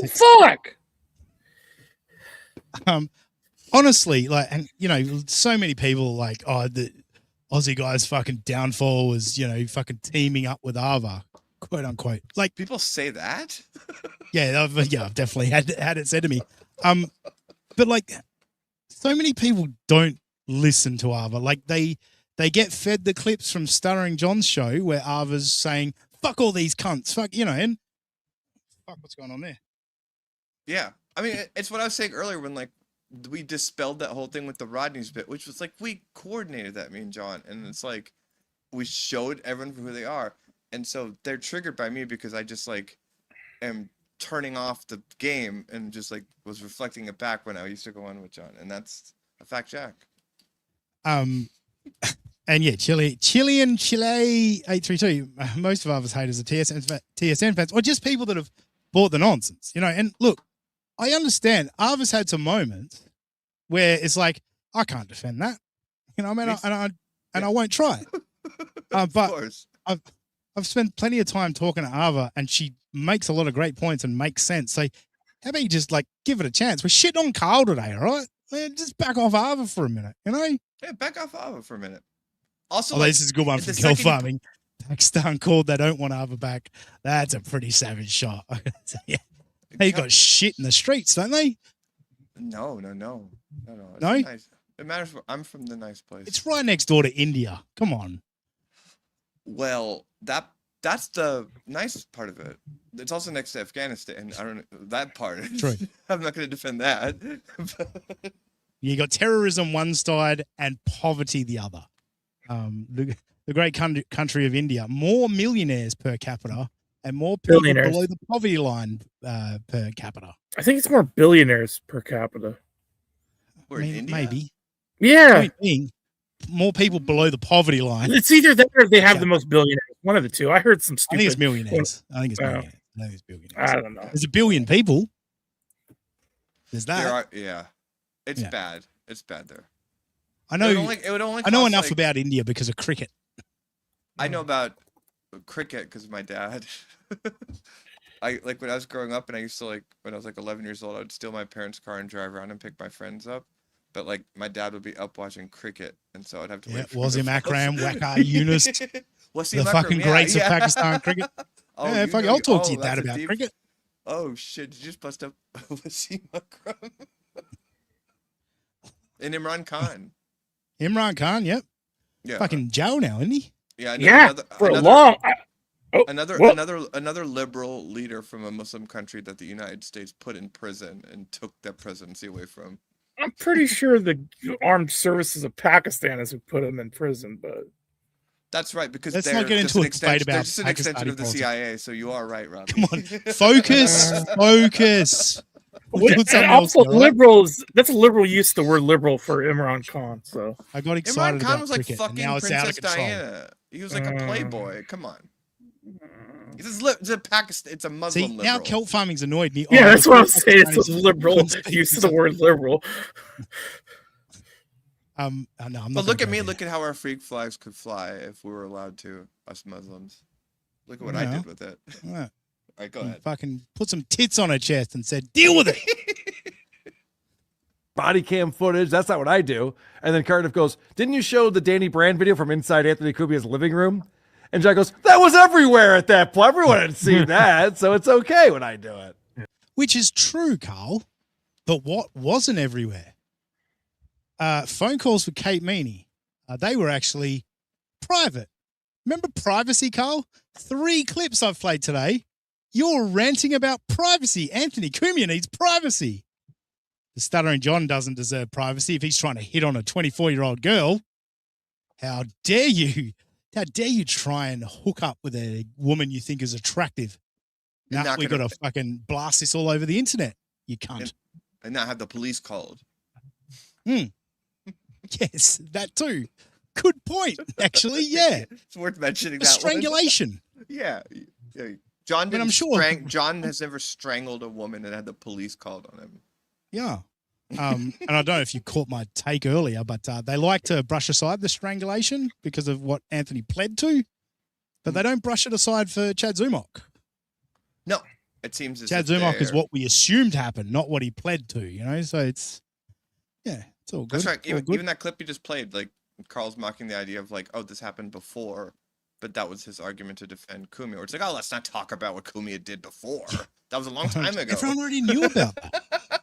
[SPEAKER 4] Fuck.
[SPEAKER 2] Honestly, like, and you know, so many people like, oh, the Aussie guy's fucking downfall was, you know, fucking teaming up with Ava, quote unquote. Like,
[SPEAKER 14] people say that.
[SPEAKER 2] I've definitely had it said to me. But like, so many people don't listen to Ava. Like, they get fed the clips from Stuttering John's show where Ava's saying, "Fuck all these cunts," fuck, you know, and fuck, what's going on there?
[SPEAKER 14] Yeah, I mean, it's what I was saying earlier when like we dispelled that whole thing with the Rodney's bit, which was like we coordinated that, me and John, and it's like we showed everyone for who they are, and so they're triggered by me because I just like am turning off the game and just like was reflecting it back when I used to go on with John, and that's a fact, Jack.
[SPEAKER 2] And yeah, Chile 832. Most of Ava's haters are TSN fans, or just people that have bought the nonsense, you know. And look, I understand Ava's had some moments where it's like, I can't defend that, you know. I mean, I won't try. But I've spent plenty of time talking to Ava, and she makes a lot of great points and makes sense. So how about you just like give it a chance? We're shitting on Carl today, all right? Just back off Ava for a minute, you know?
[SPEAKER 14] Yeah, back off Ava for a minute. Also,
[SPEAKER 2] this is a good one from Girl Farming. Pakistan called they don't want Ava back. That's a pretty savage shot. Yeah. They got shit in the streets, don't they?
[SPEAKER 14] No. It's
[SPEAKER 2] No?
[SPEAKER 14] nice. It matters. I'm from the nice place.
[SPEAKER 2] It's right next door to India. Come on.
[SPEAKER 14] Well, that's the nice part of it. It's also next to Afghanistan. I don't know that part.
[SPEAKER 2] True.
[SPEAKER 14] I'm not going to defend that.
[SPEAKER 2] You got terrorism one side and poverty the other. The great country of India, more millionaires per capita and more people below the poverty line per capita.
[SPEAKER 4] I think it's more billionaires per capita.
[SPEAKER 2] Maybe.
[SPEAKER 4] Yeah.
[SPEAKER 2] More people below the poverty line.
[SPEAKER 4] It's either that or they have the most billionaires. One of the two. I heard some stupid.
[SPEAKER 2] I think it's millionaires. I think it's billionaires.
[SPEAKER 4] I don't know.
[SPEAKER 2] There's a billion people. There's that.
[SPEAKER 14] It's bad. It's bad there.
[SPEAKER 2] I know.
[SPEAKER 14] It would only
[SPEAKER 2] I know
[SPEAKER 14] cost,
[SPEAKER 2] enough
[SPEAKER 14] like,
[SPEAKER 2] about India because of cricket.
[SPEAKER 14] I know about cricket because of my dad. I like when I was growing up, and I used to when I was 11 years old, I would steal my parents' car and drive around and pick my friends up. But my dad would be up watching cricket, and so I'd have to wait for
[SPEAKER 2] Wasim Akram, Waqar Yunus, the fucking greats of Pakistan cricket. I'll talk to your dad about cricket.
[SPEAKER 14] Oh shit! Did you just bust up Wasim Akram and Imran Khan?
[SPEAKER 2] Imran Khan, yep.
[SPEAKER 14] Yeah.
[SPEAKER 2] Fucking Joe now, isn't he?
[SPEAKER 14] Yeah.
[SPEAKER 4] Another
[SPEAKER 14] liberal leader from a Muslim country that the United States put in prison and took that presidency away from.
[SPEAKER 4] I'm pretty sure the armed services of Pakistan is who put him in prison, but
[SPEAKER 14] that's right, because
[SPEAKER 2] let's
[SPEAKER 14] they're
[SPEAKER 2] not get into a debate about
[SPEAKER 14] they're just an extension of the CIA. So you are right, Rob.
[SPEAKER 2] Come on, focus.
[SPEAKER 4] And also, liberals. That's a liberal use of the word liberal for Imran Khan. So
[SPEAKER 2] I got excited.
[SPEAKER 14] Imran Khan
[SPEAKER 2] about
[SPEAKER 14] was like
[SPEAKER 2] cricket,
[SPEAKER 14] fucking
[SPEAKER 2] now it's out
[SPEAKER 14] Princess
[SPEAKER 2] of control.
[SPEAKER 14] Diana. He was like a playboy. Come on. It's a Pakistan. It's a Muslim.
[SPEAKER 2] See,
[SPEAKER 14] liberal.
[SPEAKER 2] now kelp farming's annoyed me.
[SPEAKER 4] Yeah, that's what I'm saying. It's a liberal use of the word liberal.
[SPEAKER 2] No, I'm not.
[SPEAKER 14] But look at me. Look at how our freak flags could fly if we were allowed to. Us Muslims. Look at what I did with it.
[SPEAKER 2] Yeah.
[SPEAKER 14] All right, go ahead.
[SPEAKER 2] Fucking put some tits on her chest and said, "Deal with it."
[SPEAKER 5] Body cam footage. That's not what I do. And then Cardiff goes, "Didn't you show the Danny Brand video from inside Anthony Cubia's living room?" And Jack goes, "That was everywhere at that point. Everyone had seen that, so it's okay when I do it."
[SPEAKER 2] Which is true, Carl. But what wasn't everywhere? Phone calls for Kate Meany. They were actually private. Remember privacy, Carl? 3 clips I've played today. You're ranting about privacy. Anthony Cumia needs privacy. The Stuttering John doesn't deserve privacy if he's trying to hit on a 24-year-old girl. How dare you? How dare you try and hook up with a woman you think is attractive? Now we got to fucking blast this all over the internet, you cunt.
[SPEAKER 14] And not have the police called.
[SPEAKER 2] Yes, that too. Good point, actually, yeah.
[SPEAKER 14] It's worth mentioning that
[SPEAKER 2] strangulation.
[SPEAKER 14] Yeah. John didn't
[SPEAKER 2] I'm sure.
[SPEAKER 14] John has never strangled a woman and had the police called on him.
[SPEAKER 2] Yeah. And I don't know if you caught my take earlier, but they like to brush aside the strangulation because of what Anthony pled to, but they don't brush it aside for Chad Zumach.
[SPEAKER 14] No, it seems as
[SPEAKER 2] Chad
[SPEAKER 14] if
[SPEAKER 2] Zumach is what we assumed happened, not what he pled to, you know? So it's all good.
[SPEAKER 14] That's right.
[SPEAKER 2] All good.
[SPEAKER 14] Even that clip you just played, like Carl's mocking the idea of like, oh, this happened before, but that was his argument to defend Cumia. Or it's like, oh, let's not talk about what Cumia did before. That was a long time ago.
[SPEAKER 2] Everyone already knew about that.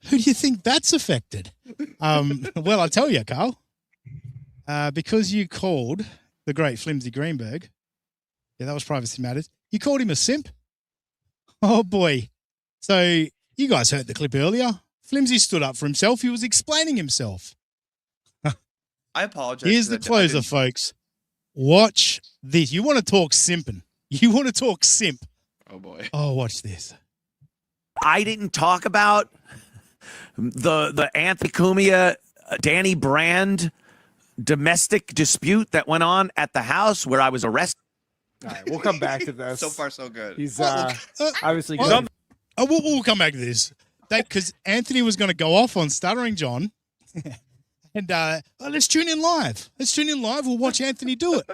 [SPEAKER 2] Who do you think that's affected? Well, I'll tell you, Carl. Because you called the great Flimsy Greenberg, that was Privacy Matters, you called him a simp? Oh, boy. So you guys heard the clip earlier. Flimsy stood up for himself. He was explaining himself.
[SPEAKER 14] I apologize.
[SPEAKER 2] Here's the closer, folks. Watch this. You want to talk simping. You want to talk simp.
[SPEAKER 14] Oh, boy.
[SPEAKER 2] Oh, watch this.
[SPEAKER 15] I didn't talk about the Anthony Cumia, Danny Brand domestic dispute that went on at the house where I was arrested.
[SPEAKER 5] All right, we'll come back to this.
[SPEAKER 14] So far, so good.
[SPEAKER 5] He's obviously good.
[SPEAKER 2] We'll come back to this. Because Anthony was going to go off on Stuttering John. And let's tune in live. Let's tune in live. We'll watch Anthony do it.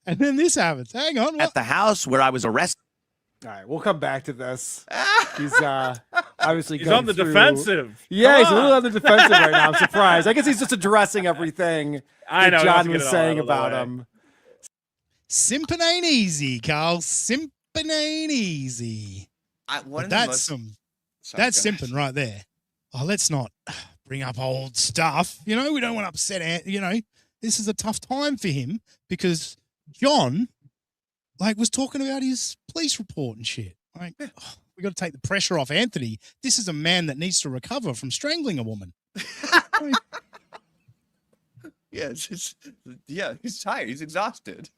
[SPEAKER 2] And then this happens. Hang on.
[SPEAKER 15] At the house where I was arrested.
[SPEAKER 5] All right, we'll come back to this. He's obviously
[SPEAKER 4] He's
[SPEAKER 5] going
[SPEAKER 4] on the
[SPEAKER 5] through-
[SPEAKER 4] defensive.
[SPEAKER 5] Yeah,
[SPEAKER 4] Come
[SPEAKER 5] he's a little
[SPEAKER 4] on.
[SPEAKER 5] on the defensive right now. I'm surprised. I guess he's just addressing everything
[SPEAKER 4] I know,
[SPEAKER 5] that
[SPEAKER 4] he wants
[SPEAKER 5] John
[SPEAKER 4] to
[SPEAKER 5] was
[SPEAKER 4] get it all
[SPEAKER 5] saying
[SPEAKER 4] out of the
[SPEAKER 5] about
[SPEAKER 4] way.
[SPEAKER 5] him.
[SPEAKER 2] Simping ain't easy, Carl. Simping ain't easy.
[SPEAKER 14] One of the
[SPEAKER 2] That's
[SPEAKER 14] most-
[SPEAKER 2] some.
[SPEAKER 14] Sorry,
[SPEAKER 2] That's
[SPEAKER 14] go ahead.
[SPEAKER 2] simping right there. Oh, let's not bring up old stuff. You know, we don't want to upset this is a tough time for him because John, was talking about his police report and shit. We got to take the pressure off Anthony. This is a man that needs to recover from strangling a woman.
[SPEAKER 14] He's tired. He's exhausted.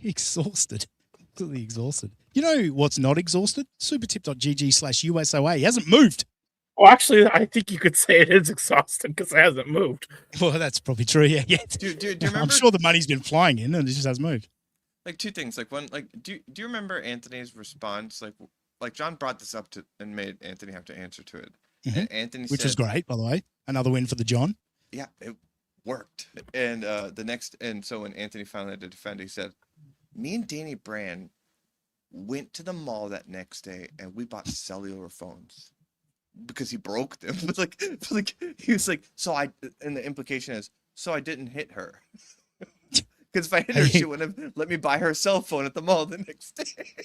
[SPEAKER 2] Exhausted. Completely exhausted. You know what's not exhausted? Supertip.gg/USOA. He hasn't moved.
[SPEAKER 4] Well, actually, I think you could say it is exhausting because it hasn't moved.
[SPEAKER 2] Well, that's probably true. Yeah.
[SPEAKER 14] Do you remember?
[SPEAKER 2] I'm sure the money's been flying in and it just hasn't moved.
[SPEAKER 14] Like two things. Like one, do you remember Anthony's response? Like John brought this up and made Anthony have to answer to it. And Anthony
[SPEAKER 2] Which
[SPEAKER 14] said,
[SPEAKER 2] was great, by the way. Another win for the John.
[SPEAKER 14] Yeah, it worked. And so when Anthony finally had to defend, he said, "Me and Danny Brand went to the mall that next day and we bought cellular phones because he broke them." But he was like, and the implication is, so I didn't hit her. Because if I hit her, she wouldn't have let me buy her a cell phone at the mall the next day.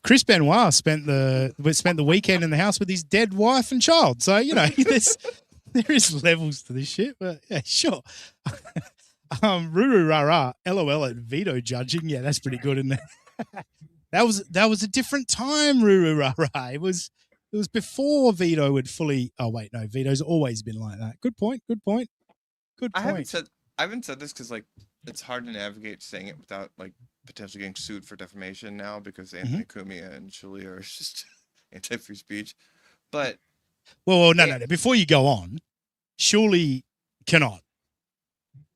[SPEAKER 2] Chris Benoit spent the weekend in the house with his dead wife and child. So, there is levels to this shit, but yeah, sure. Ruru Rara, LOL at veto judging. Yeah, that's pretty good, isn't it? That was a different time, Ruru Rara. It was before veto had fully. Oh wait, no, veto's always been like that. Good point.
[SPEAKER 14] I haven't said this because it's hard to navigate saying it without potentially getting sued for defamation now because Anthony Cumia and Julia are just anti-free speech. But
[SPEAKER 2] well, no. Before you go on, surely cannot.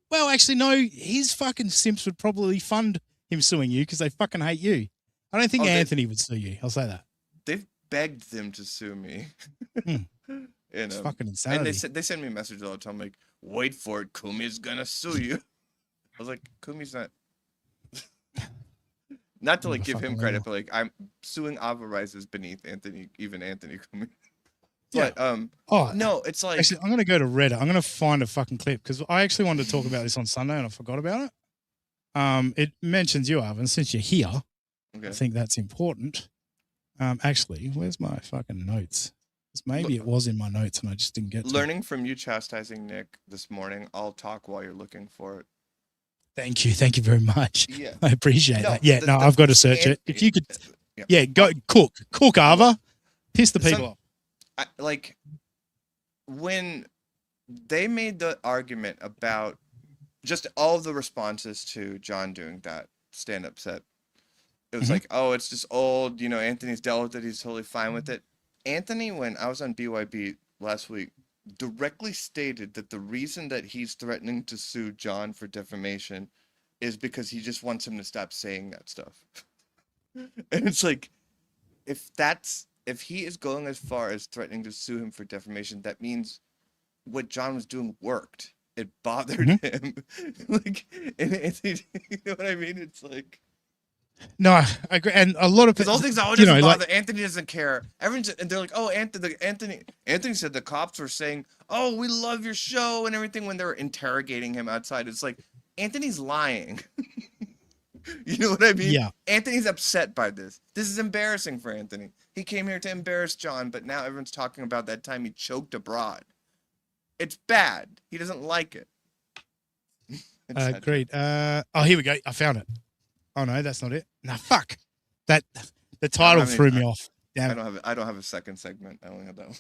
[SPEAKER 2] Well, actually, no. His fucking simps would probably fund him suing you because they fucking hate you. I don't think Anthony would sue you. I'll say that.
[SPEAKER 14] They've begged them to sue me.
[SPEAKER 2] It's fucking insanity.
[SPEAKER 14] And they send me messages all the time like, "Wait for it, Kumi's gonna sue you." I was like, Kumi's not. Not to give him credit, but I'm suing Alvarez is beneath Anthony Kumi. But no, it's like
[SPEAKER 2] actually, I'm gonna go to Reddit. I'm gonna find a fucking clip because I actually wanted to talk about this on Sunday and I forgot about it. It mentions you, Arvin, since you're here.
[SPEAKER 14] Okay.
[SPEAKER 2] I think that's important. Actually, where's my fucking notes? Maybe it was in my notes and I just didn't get to
[SPEAKER 14] learning from you chastising Nick this morning. I'll talk while you're looking for it.
[SPEAKER 2] Thank you very much.
[SPEAKER 14] Yeah.
[SPEAKER 2] I appreciate that. Yeah, I've got to search it. If you could,
[SPEAKER 14] yeah,
[SPEAKER 2] go cook, Ava, piss the people off.
[SPEAKER 14] When they made the argument about just all the responses to John doing that stand-up set, it was like, oh, it's just old. Anthony's dealt with it. He's totally fine with it. Anthony, when I was on BYB last week, directly stated that the reason that he's threatening to sue John for defamation is because he just wants him to stop saying that stuff. And it's like, if he is going as far as threatening to sue him for defamation, that means what John was doing worked. It bothered him. And Anthony, you know what I mean? It's like,
[SPEAKER 2] no, I agree. And a lot of
[SPEAKER 14] because all things always doesn't bother. Anthony doesn't care. Everyone's and they're like, oh, Anthony said the cops were saying, oh, we love your show and everything when they were interrogating him outside. It's like, Anthony's lying. You know what I mean?
[SPEAKER 2] Yeah.
[SPEAKER 14] Anthony's upset by this. This is embarrassing for Anthony. He came here to embarrass John, but now everyone's talking about that time he choked abroad. It's bad. He doesn't like it.
[SPEAKER 2] Great. Here we go. I found it. Oh no, that's not it. No, fuck. The title threw me off. Damn it.
[SPEAKER 14] I don't have a second segment. I only have that one.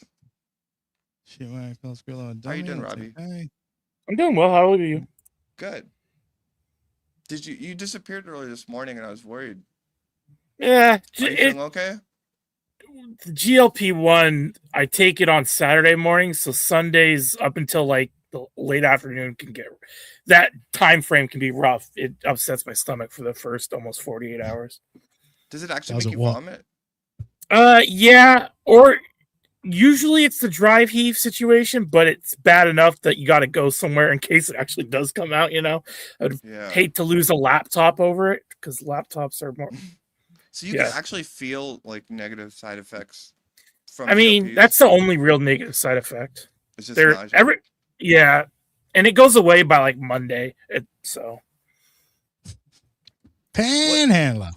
[SPEAKER 2] Shit,
[SPEAKER 14] How are you doing, Robbie?
[SPEAKER 4] I'm doing well. How are you?
[SPEAKER 14] Good. Did you disappeared early this morning and I was worried.
[SPEAKER 4] Yeah.
[SPEAKER 14] Are you feeling okay?
[SPEAKER 4] The GLP-1, I take it on Saturday morning, so Sundays up until the late afternoon that time frame can be rough. It upsets my stomach for the first almost 48 hours.
[SPEAKER 14] Does it actually make you vomit?
[SPEAKER 4] Yeah, or Usually it's the drive heave situation, but it's bad enough that you got to go somewhere in case it actually does come out. I'd hate to lose a laptop over it because laptops are more.
[SPEAKER 14] So you can actually feel like negative side effects from.
[SPEAKER 4] I mean,
[SPEAKER 14] POPs?
[SPEAKER 4] that's the only real negative side effect.
[SPEAKER 14] It's just nausea.
[SPEAKER 4] And it goes away by like Monday.
[SPEAKER 2] Panhandler.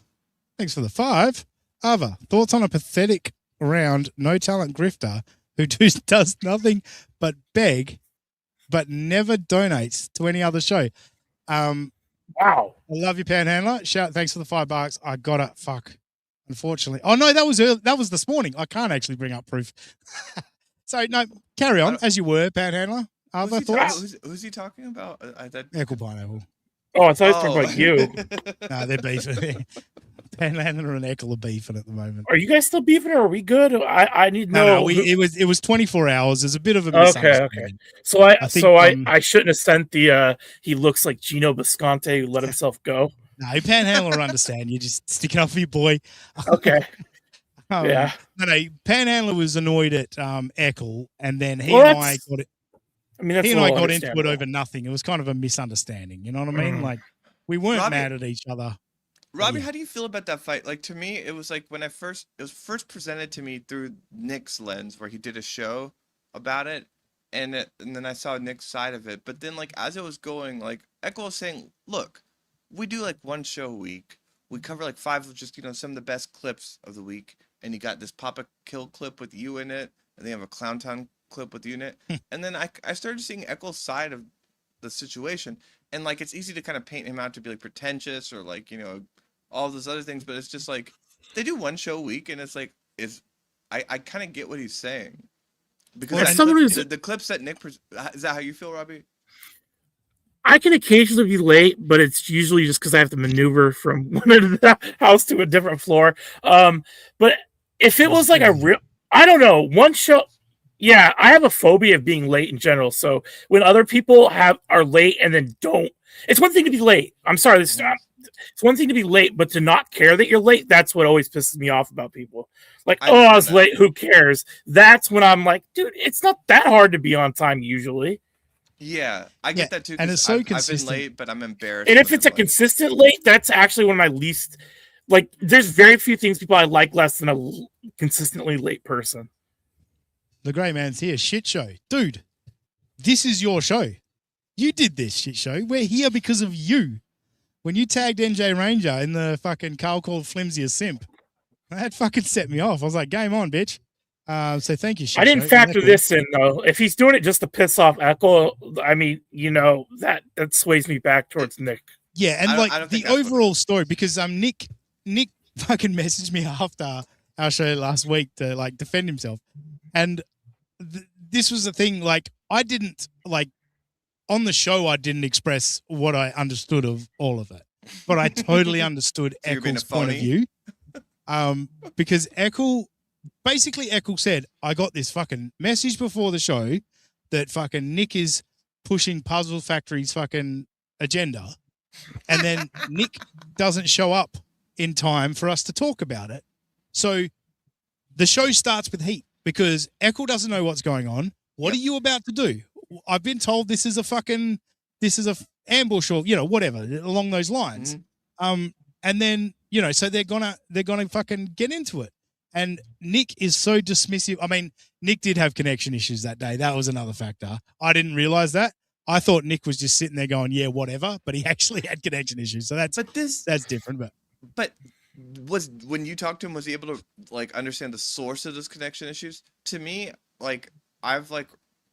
[SPEAKER 2] Thanks for the 5. Ava, thoughts on a pathetic round, no talent grifter who does nothing but beg, but never donates to any other show.
[SPEAKER 4] Wow.
[SPEAKER 2] I love you, Panhandler. Thanks for the $5. I got it. Fuck. Unfortunately. Oh no, that was this morning. I can't actually bring up proof. So no, carry on as you were, Panhandler. Other thoughts?
[SPEAKER 14] Who's he talking about?
[SPEAKER 2] Eckle Pineapple.
[SPEAKER 4] Oh, I thought he was talking about you.
[SPEAKER 2] No, they're beefing. Panhandler and Eckle are beefing at the moment.
[SPEAKER 4] Are you guys still beefing, or are we good? I need to know.
[SPEAKER 2] No, it was 24 hours. There's a bit of a misunderstanding.
[SPEAKER 4] Okay. So I shouldn't have sent the he looks like Gino Bisconte who let himself go.
[SPEAKER 2] No, Panhandler understand. You're just sticking up for your boy.
[SPEAKER 4] Okay.
[SPEAKER 2] No, Panhandler was annoyed at Eckle, and then he and I got it.
[SPEAKER 4] I mean,
[SPEAKER 2] he and I got into it over nothing. It was kind of a misunderstanding. You know what I mean? Like we weren't mad at each other.
[SPEAKER 14] Robbie, how do you feel about that fight? Like, to me, it was like when it was first presented to me through Nick's lens, where he did a show about it, and then I saw Nick's side of it. But then, like, as it was going, like, Echo was saying, look, we do like one show a week. We cover like 5 of just, some of the best clips of the week. And you got this Papa Kill clip with you in it, and they have a Clown Town clip with you in it. And then I started seeing Echo's side of the situation. And, like, it's easy to kind of paint him out to be, like, pretentious or, like, all those other things, but it's just like they do one show a week, and it's like I kind of get what he's saying because the clips that Nick is that how you feel, Robbie?
[SPEAKER 4] I can occasionally be late, but it's usually just because I have to maneuver from one end of the house to a different floor. But if it was like I don't know, one show. Yeah, I have a phobia of being late in general. So when other people are late and then don't, it's one thing to be late. I'm sorry, it's one thing to be late, but to not care that you're late, that's what always pisses me off about people. Like, I was late, who cares? That's when I'm like, dude, it's not that hard to be on time usually.
[SPEAKER 14] Yeah, I get that too.
[SPEAKER 2] And it's so
[SPEAKER 14] consistent. I've been late, but I'm embarrassed.
[SPEAKER 4] And if it's a consistent late, that's actually one of my least, like, there's very few things people I like less than a consistently late person.
[SPEAKER 2] The Grey Man's here. Shit show. Dude, this is your show. You did this shit show. We're here because of you. When you tagged NJ Ranger in the fucking Carl called Flimsy a simp, that fucking set me off. I was like, game on, bitch. So thank you, shit
[SPEAKER 4] I didn't
[SPEAKER 2] show.
[SPEAKER 4] factor this in, though. If he's doing it just to piss off Echo, I mean, that sways me back towards Nick.
[SPEAKER 2] Yeah, and like the overall story, because Nick fucking messaged me after our show last week to like defend himself. And this was the thing, like, I didn't, like, on the show, I didn't express what I understood of all of it, but I totally understood Eccle's point of view. Because Eccles said, I got this fucking message before the show that fucking Nick is pushing Puzzle Factory's fucking agenda. And then Nick doesn't show up in time for us to talk about it. So the show starts with heat because Eccles doesn't know what's going on. What are you about to do? I've been told this is a ambush or, whatever along those lines. Mm-hmm. And then, so they're gonna fucking get into it. And Nick is so dismissive. I mean, Nick did have connection issues that day. That was another factor. I didn't realize that. I thought Nick was just sitting there going, yeah, whatever, but he actually had connection issues. So that's different.
[SPEAKER 14] But when you talked to him, was he able to like understand the source of those connection issues? To me, like I've like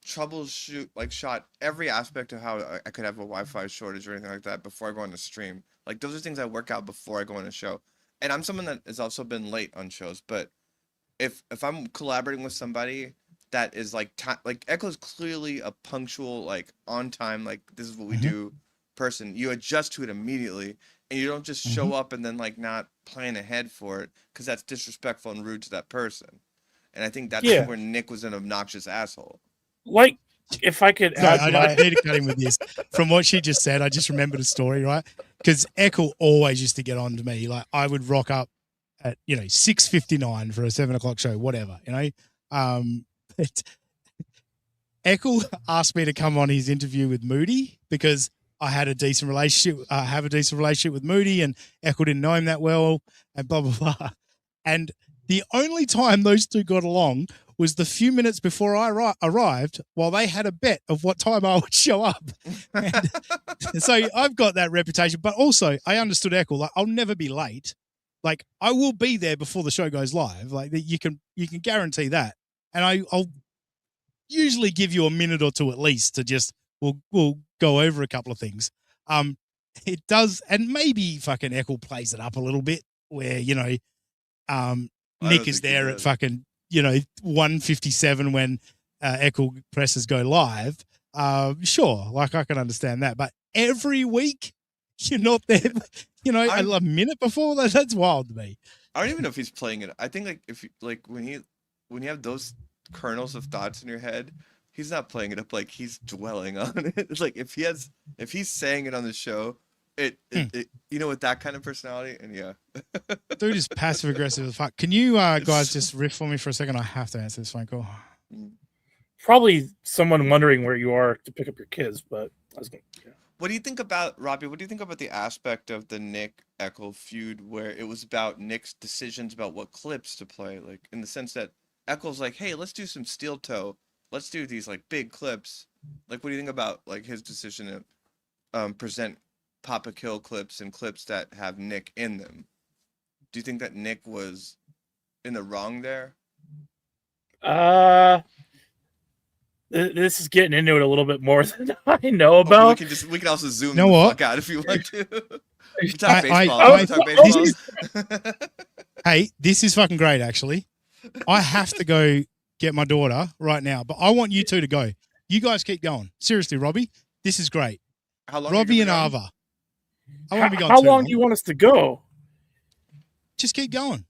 [SPEAKER 14] shot every aspect of how I could have a Wi-Fi shortage or anything like that before I go on the stream. Like those are things I work out before I go on a show. And I'm someone that has also been late on shows, but if I'm collaborating with somebody that is like Echo is clearly a punctual, like on time, like this is what we do person, you adjust to it immediately and you don't just show up and then like not plan ahead for it because that's disrespectful and rude to that person. And I think that's where Nick was an obnoxious asshole.
[SPEAKER 4] Like, if I could
[SPEAKER 2] I need to cut him with this. From what she just said, I just remembered a story, right? Because Echo always used to get on to me. Like, I would rock up at, 6:59 for a 7 o'clock show, whatever, But Eckel asked me to come on his interview with Moody because I had a decent relationship. Have a decent relationship with Moody, and Eckel didn't know him that well, and blah blah blah. And the only time those two got along was the few minutes before I arrived, while they had a bet of what time I would show up. And so I've got that reputation, but also I understood Eckel. Like, I'll never be late. Like, I will be there before the show goes live. Like, you can guarantee that. And I'll usually give you a minute or two at least to just we'll go over a couple of things. It does, and maybe fucking Eckel plays it up a little bit where, you know, Nick is there at fucking, you know, 1:57 when Eckel presses go live. Sure, like I can understand that, but every week you're not there, you know, a minute before that's wild to me.
[SPEAKER 14] I don't even know if he's playing it. I think like if you like when you have those kernels of thoughts in your head, he's not playing it up, like he's dwelling on it. It's like if he's saying it on the show, it you know, with that kind of personality, and yeah.
[SPEAKER 2] Dude is passive aggressive as fuck. Can you guys just riff for me for a second? I have to answer this phone call.
[SPEAKER 4] Probably someone wondering where you are to pick up your kids, but I was gonna. Yeah.
[SPEAKER 14] What do you think about, Robbie? What do you think about the aspect of the Nick Eckel feud where it was about Nick's decisions about what clips to play? Like, in the sense that Eckel's like, hey, let's do some steel toe. Let's do these like big clips. Like, what do you think about like his decision to present Papa Kill clips and clips that have Nick in them? Do you think that Nick was in the wrong there?
[SPEAKER 4] This is getting into it a little bit more than I know about.
[SPEAKER 14] We can also zoom
[SPEAKER 2] the
[SPEAKER 14] fuck out if you want to. Talk
[SPEAKER 2] baseball. Hey, this is fucking great, actually. I have to go get my daughter right now, but I want you two to go. You guys keep going. Seriously, Robbie, this is great.
[SPEAKER 14] How long?
[SPEAKER 2] Robbie and Ava. I won't be going
[SPEAKER 4] How
[SPEAKER 2] too
[SPEAKER 4] long do you want us to go?
[SPEAKER 2] Just keep going.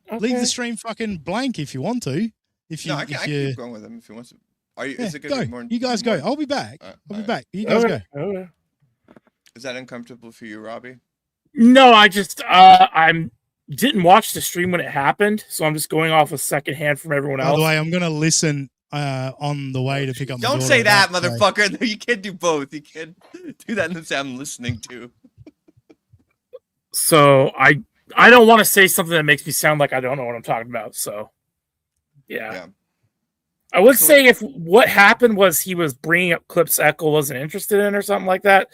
[SPEAKER 4] Okay.
[SPEAKER 2] Leave the stream fucking blank if you want to.
[SPEAKER 14] I can keep going with him if he wants to. Are you? Is it gonna be more?
[SPEAKER 2] You guys go. I'll be back. I'll be back. You guys go.
[SPEAKER 4] Okay.
[SPEAKER 14] Is that uncomfortable for you, Robbie?
[SPEAKER 4] No, I just didn't watch the stream when it happened, so I'm just going off a secondhand from everyone else.
[SPEAKER 2] By the way, I'm gonna listen on the way to pick up my
[SPEAKER 14] Don't
[SPEAKER 2] daughter.
[SPEAKER 14] say that, motherfucker. You can't do both. You can't do that and then say I'm listening to.
[SPEAKER 4] So I don't want to say something that makes me sound like I don't know what I'm talking about. So yeah. I would say if what happened was he was bringing up clips Eckel wasn't interested in or something like that,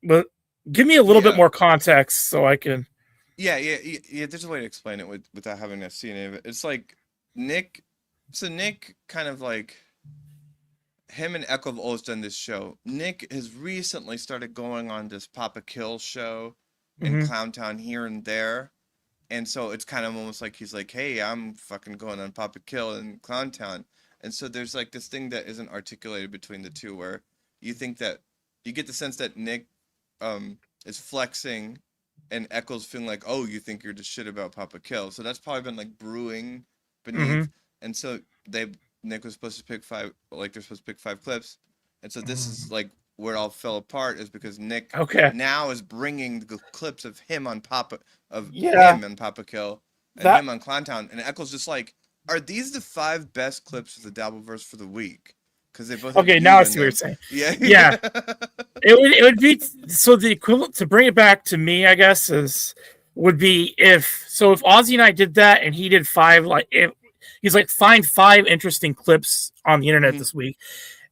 [SPEAKER 4] but give me a little bit more context so I can.
[SPEAKER 14] Yeah. There's a way to explain it without having to see any of it. It's like Nick kind of like him and Eckel have always done this show. Nick has recently started going on this Papa Kill show in Clowntown here and there. And so it's kind of almost like he's like, hey, I'm fucking going on Papa Kill in Clowntown. And so there's like this thing that isn't articulated between the two where you think that you get the sense that Nick is flexing and Eckel's feeling like, oh, you think you're just shit about Papa Kill. So that's probably been like brewing beneath. And so Nick was supposed to pick five, like they're supposed to pick 5 clips. And so this is like where it all fell apart is because Nick now is bringing the clips of him on Papa him and Papa Kill and him on Clowntown, and Eckel's just like, are these the 5 best clips of the Dabbleverse for the week? Because they both
[SPEAKER 4] now I see what you're saying. Yeah. it would be so the equivalent to bring it back to me, I guess, would be if Ozzy and I did that and he did 5 he's like find 5 interesting clips on the internet this week.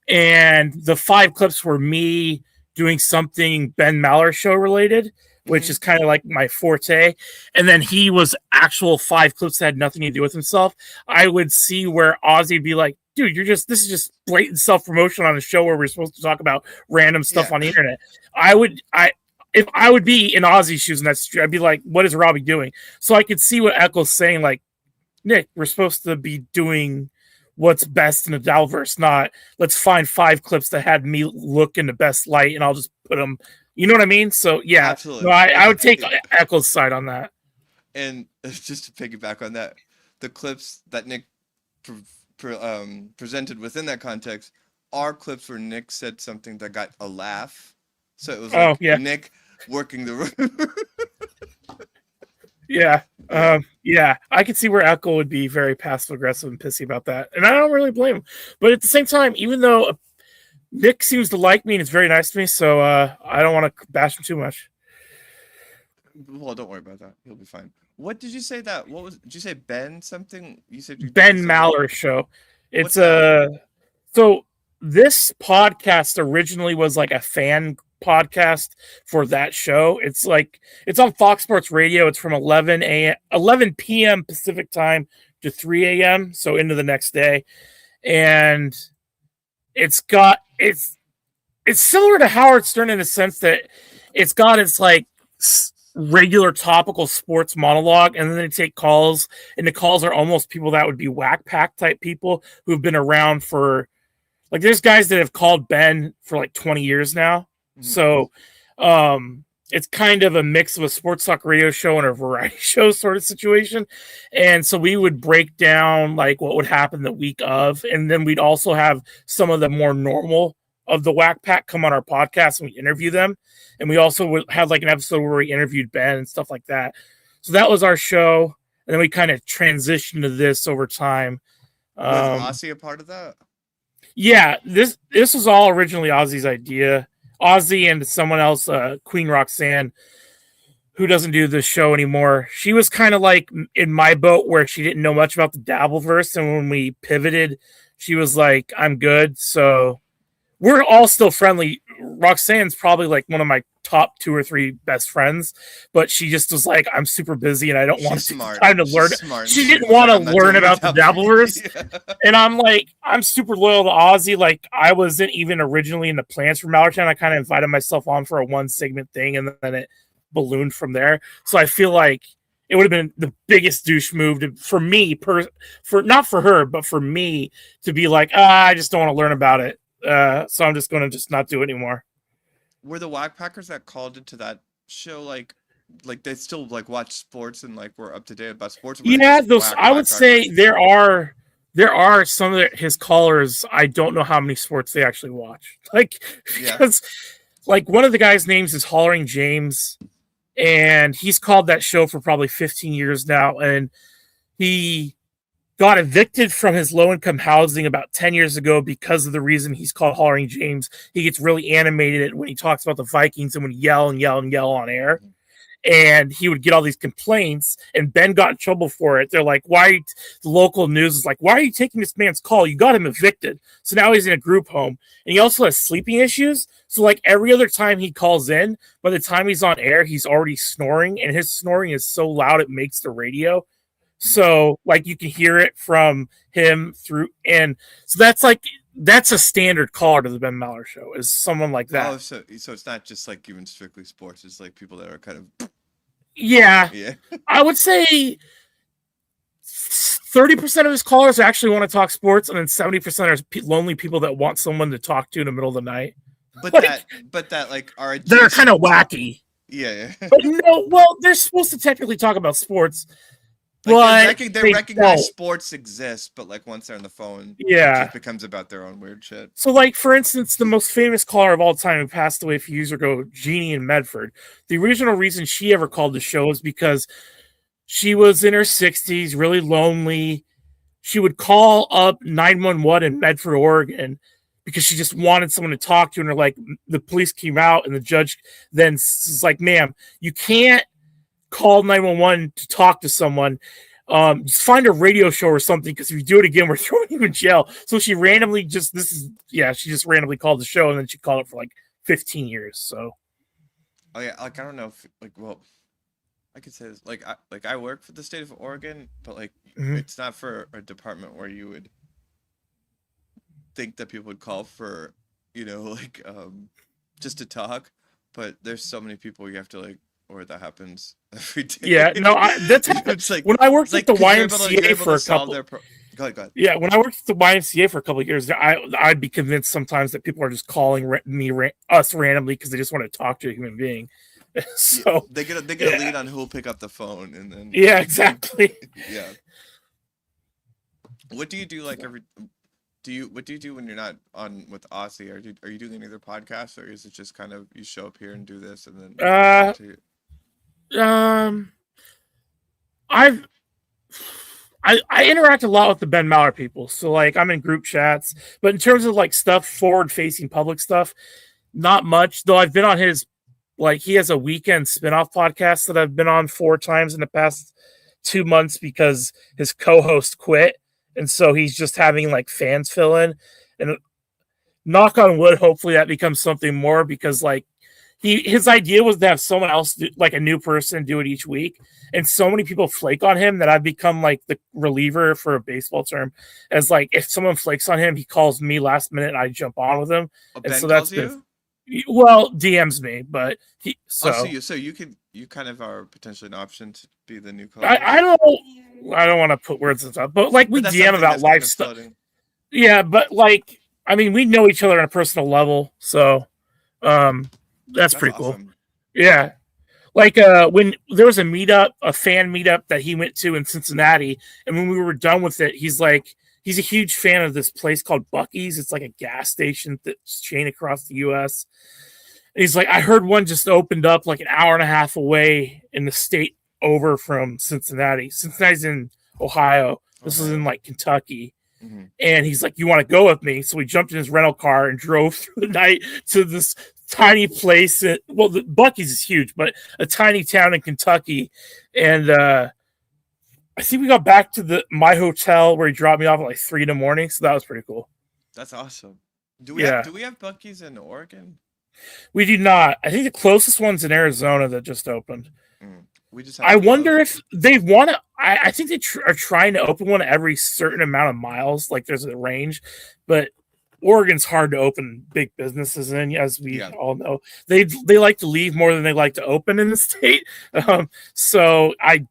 [SPEAKER 4] And the 5 clips were me doing something Ben Maller show related, which is kind of like my forte. And then he was actual 5 clips that had nothing to do with himself. I would see where Ozzy would be like, dude, this is just blatant self-promotion on a show where we're supposed to talk about random stuff on the internet. If I would be in Ozzy's shoes and that's true, I'd be like, what is Robbie doing? So I could see what Eckel's saying, like, Nick, we're supposed to be doing what's best in the Dabbleverse, not let's find 5 clips that had me look in the best light and I'll just put them, you know what I mean? So yeah,
[SPEAKER 14] absolutely.
[SPEAKER 4] No, I would take Eckel's side on that.
[SPEAKER 14] And just to piggyback on that, the clips that Nick presented within that context are clips where Nick said something that got a laugh. So it was like Nick working the room.
[SPEAKER 4] Yeah. Yeah, I could see where Echo would be very passive aggressive and pissy about that, and I don't really blame him. But at the same time, even though Nick seems to like me and is very nice to me, so I don't want to bash him too much.
[SPEAKER 14] Well, don't worry about that. He'll be fine. What did you say that? What was? Did you say Ben something? You said you
[SPEAKER 4] Ben Maller Show. It's
[SPEAKER 14] What's that?
[SPEAKER 4] so this podcast originally was like a fan podcast for that show. It's like it's on Fox Sports Radio. It's from 11 p.m. Pacific time to 3 a.m. so into the next day. And it's similar to Howard Stern in the sense that it's got its like regular topical sports monologue, and then they take calls, and the calls are almost people that would be whack pack type people who've been around for like there's guys that have called Ben for like 20 years now. So it's kind of a mix of a sports talk radio show and a variety show sort of situation. And so we would break down like what would happen the week of, and then we'd also have some of the more normal of the whack pack come on our podcast and we interview them. And we also would have like an episode where we interviewed Ben and stuff like that. So that was our show. And then we kind of transitioned to this over time.
[SPEAKER 14] Was Aussie a part of that?
[SPEAKER 4] Yeah, this was all originally Ozzy's idea. Ozzy and someone else, Queen Roxanne, who doesn't do this show anymore. She was kind of like in my boat where she didn't know much about the Dabbleverse. And when we pivoted, she was like, I'm good. So we're all still friendly. Roxanne's probably like one of my top 2 or 3 best friends, but she just was like, I'm super busy and I don't want time to learn. She didn't want to learn about the Dabbleverse. And I'm like, I'm super loyal to Ozzy. Like I wasn't even originally in the plans for Mallertown. I kind of invited myself on for a 1 segment thing and then it ballooned from there. So I feel like it would have been the biggest douche move for me, for not for her, but for me to be like, I just don't want to learn about it. So I'm just going to just not do it anymore.
[SPEAKER 14] Were the Whack Packers that called into that show like they still like watch sports and like were up to date about sports?
[SPEAKER 4] Yeah, those I would say there are some of his callers. I don't know how many sports they actually watch. Like because like one of the guys' names is Hollering James, and he's called that show for probably 15 years now, and he got evicted from his low-income housing about 10 years ago because of the reason he's called Hollering James. He gets really animated when he talks about the Vikings and would yell and yell and yell on air. And he would get all these complaints, and Ben got in trouble for it. They're like, the local news is like, why are you taking this man's call? You got him evicted. So now he's in a group home. And he also has sleeping issues. So like every other time he calls in, by the time he's on air, he's already snoring, and his snoring is so loud it makes the radio. So like you can hear it from him through, and so that's a standard caller to the Ben Maller Show, is someone like that.
[SPEAKER 14] Oh, so it's not just like even strictly sports. It's like people that are kind of
[SPEAKER 4] yeah. I would say 30% of his callers actually want to talk sports, and then 70% are lonely people that want someone to talk to in the middle of the night.
[SPEAKER 14] But that like are
[SPEAKER 4] they're kind of wacky.
[SPEAKER 14] Yeah.
[SPEAKER 4] But no, well, they're supposed to technically talk about sports.
[SPEAKER 14] Like
[SPEAKER 4] but
[SPEAKER 14] they recognize sports exist, but like once they're on the phone, it just becomes about their own weird shit.
[SPEAKER 4] So, like for instance, the most famous caller of all time who passed away a few years ago, Jeannie in Medford. The original reason she ever called the show is because she was in her 60s, really lonely. She would call up 911 in Medford, Oregon, because she just wanted someone to talk to. And they're like, the police came out, and the judge then is like, "Ma'am, you can't call 911 to talk to someone. Just find a radio show or something, because if you do it again, we're throwing you in jail." So she randomly she just randomly called the show, and then she called it for like 15 years. So
[SPEAKER 14] oh yeah, like I don't know if like, well, I could say this, like I work for the state of Oregon, but like it's not for a department where you would think that people would call for, like just to talk. But there's so many people you have to like, or that happens every day.
[SPEAKER 4] Yeah, no, that's happened. Like, when I worked at the YMCA for a couple.
[SPEAKER 14] Go ahead.
[SPEAKER 4] Yeah, when I worked at the YMCA for a couple of years, I'd be convinced sometimes that people are just calling us randomly because they just want to talk to a human being. So
[SPEAKER 14] they get a lead on who will pick up the phone, and then
[SPEAKER 4] exactly.
[SPEAKER 14] Yeah. What do you do like what do you do when you're not on with Aussie? Are you doing any other podcasts, or is it just kind of you show up here and do this and then
[SPEAKER 4] I interact a lot with the Ben Maller people, so like I'm in group chats. But in terms of like stuff, forward-facing public stuff, not much. Though I've been on his, like he has a weekend spinoff podcast that I've been on 4 times in the past 2 months because his co-host quit, and so he's just having like fans fill in. And knock on wood, hopefully that becomes something more because like his idea was to have someone else do, like a new person do it each week, and so many people flake on him that I've become like the reliever for a baseball term. As like if someone flakes on him, he calls me last minute and I jump on with him. And
[SPEAKER 14] Ben
[SPEAKER 4] so that's
[SPEAKER 14] calls you?
[SPEAKER 4] well, DMs me, but he so,
[SPEAKER 14] so you kind of are potentially an option to be the new coach.
[SPEAKER 4] I don't want to put words in stuff, but like we
[SPEAKER 14] But that's
[SPEAKER 4] DM
[SPEAKER 14] something
[SPEAKER 4] about
[SPEAKER 14] that's kind
[SPEAKER 4] life
[SPEAKER 14] of
[SPEAKER 4] stuff.
[SPEAKER 14] floating.
[SPEAKER 4] Yeah, but like I mean, we know each other on a personal level, so that's pretty cool. Yeah. Like when there was a fan meetup that he went to in Cincinnati, and when we were done with it, he's like he's a huge fan of this place called Buc-ee's. It's like a gas station that's chain across the US. And he's like, I heard one just opened up like an hour and a half away in the state over from Cincinnati. Cincinnati's in Ohio. This is in like Kentucky.
[SPEAKER 14] Mm-hmm.
[SPEAKER 4] And he's like, you want to go with me? So we jumped in his rental car and drove through the night to this tiny place. The Buc-ee's is huge, but a tiny town in Kentucky. And I think we got back to my hotel where he dropped me off at like 3 a.m. So that was pretty cool.
[SPEAKER 14] That's awesome. Do we have Buc-ee's in Oregon?
[SPEAKER 4] We do not. I think the closest one's in Arizona that just opened.
[SPEAKER 14] We just.
[SPEAKER 4] I wonder if they want to. I think they are trying to open one every certain amount of miles. Like there's a range, but Oregon's hard to open big businesses in, as we all know. They like to leave more than they like to open in the state. So I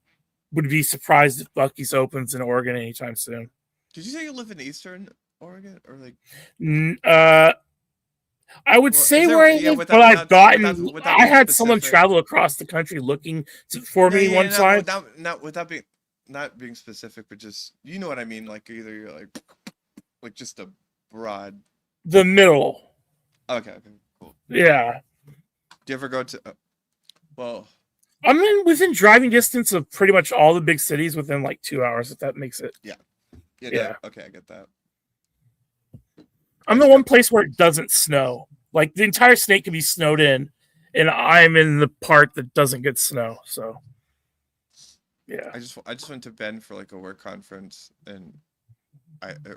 [SPEAKER 4] would be surprised if Buc-ee's opens in Oregon anytime soon.
[SPEAKER 14] Did you say you live in Eastern Oregon or like?
[SPEAKER 4] I would say where I live, but I've gotten. I had someone travel across the country looking for me one time.
[SPEAKER 14] Not being specific, but just you know what I mean. Like either you're like just a broad.
[SPEAKER 4] The middle.
[SPEAKER 14] Okay, cool.
[SPEAKER 4] Yeah.
[SPEAKER 14] Do you ever go to? Well,
[SPEAKER 4] I'm within driving distance of pretty much all the big cities within like 2 hours. If that makes it.
[SPEAKER 14] Yeah. Okay, I get that.
[SPEAKER 4] I'm the one place where it doesn't snow. Like the entire state can be snowed in, and I'm in the part that doesn't get snow. So, yeah.
[SPEAKER 14] I just went to Bend for like a work conference, and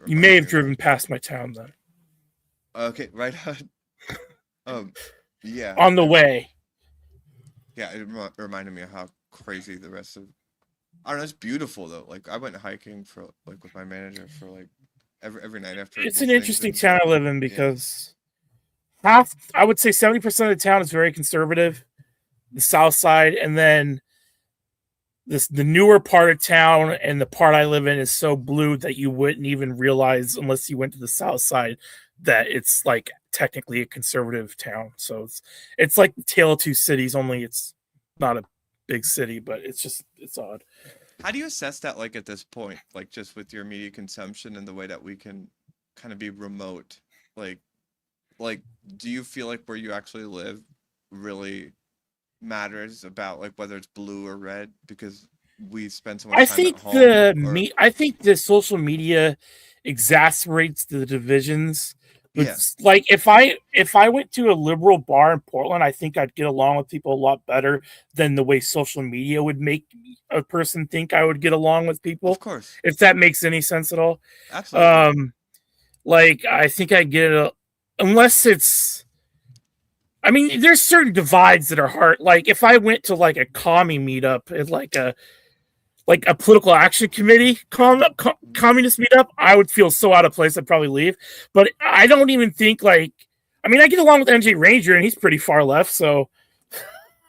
[SPEAKER 4] you may have driven past my town then.
[SPEAKER 14] Okay, right on. Yeah.
[SPEAKER 4] On the way.
[SPEAKER 14] Yeah, it reminded me of how crazy the rest of. I don't know. It's beautiful though. Like I went hiking for like with my manager for like. Every night after.
[SPEAKER 4] It's an interesting town I live in because I would say 70% of the town is very conservative, the south side, and then the newer part of town and the part I live in is so blue that you wouldn't even realize unless you went to the south side that it's like technically a conservative town. So it's like the Tale of Two Cities, only it's not a big city, but it's odd.
[SPEAKER 14] How do you assess that, like, at this point, like, just with your media consumption and the way that we can kind of be remote? Like, do you feel like where you actually live really matters about, like, whether it's blue or red? Because we spend so much time at home.
[SPEAKER 4] I think the social media exacerbates the divisions.
[SPEAKER 14] Yeah.
[SPEAKER 4] Like if I went to a liberal bar in Portland, I think I'd get along with people a lot better than the way social media would make a person think I would get along with people.
[SPEAKER 14] Of course.
[SPEAKER 4] If that makes any sense at all.
[SPEAKER 14] Absolutely.
[SPEAKER 4] Like I think I get unless it's. I mean, there's certain divides that are hard. Like if I went to like a commie meetup at like a political action committee communist meetup, I would feel so out of place I'd probably leave. But I don't even think like. I mean, I get along with NJ Ranger and he's pretty far left. So.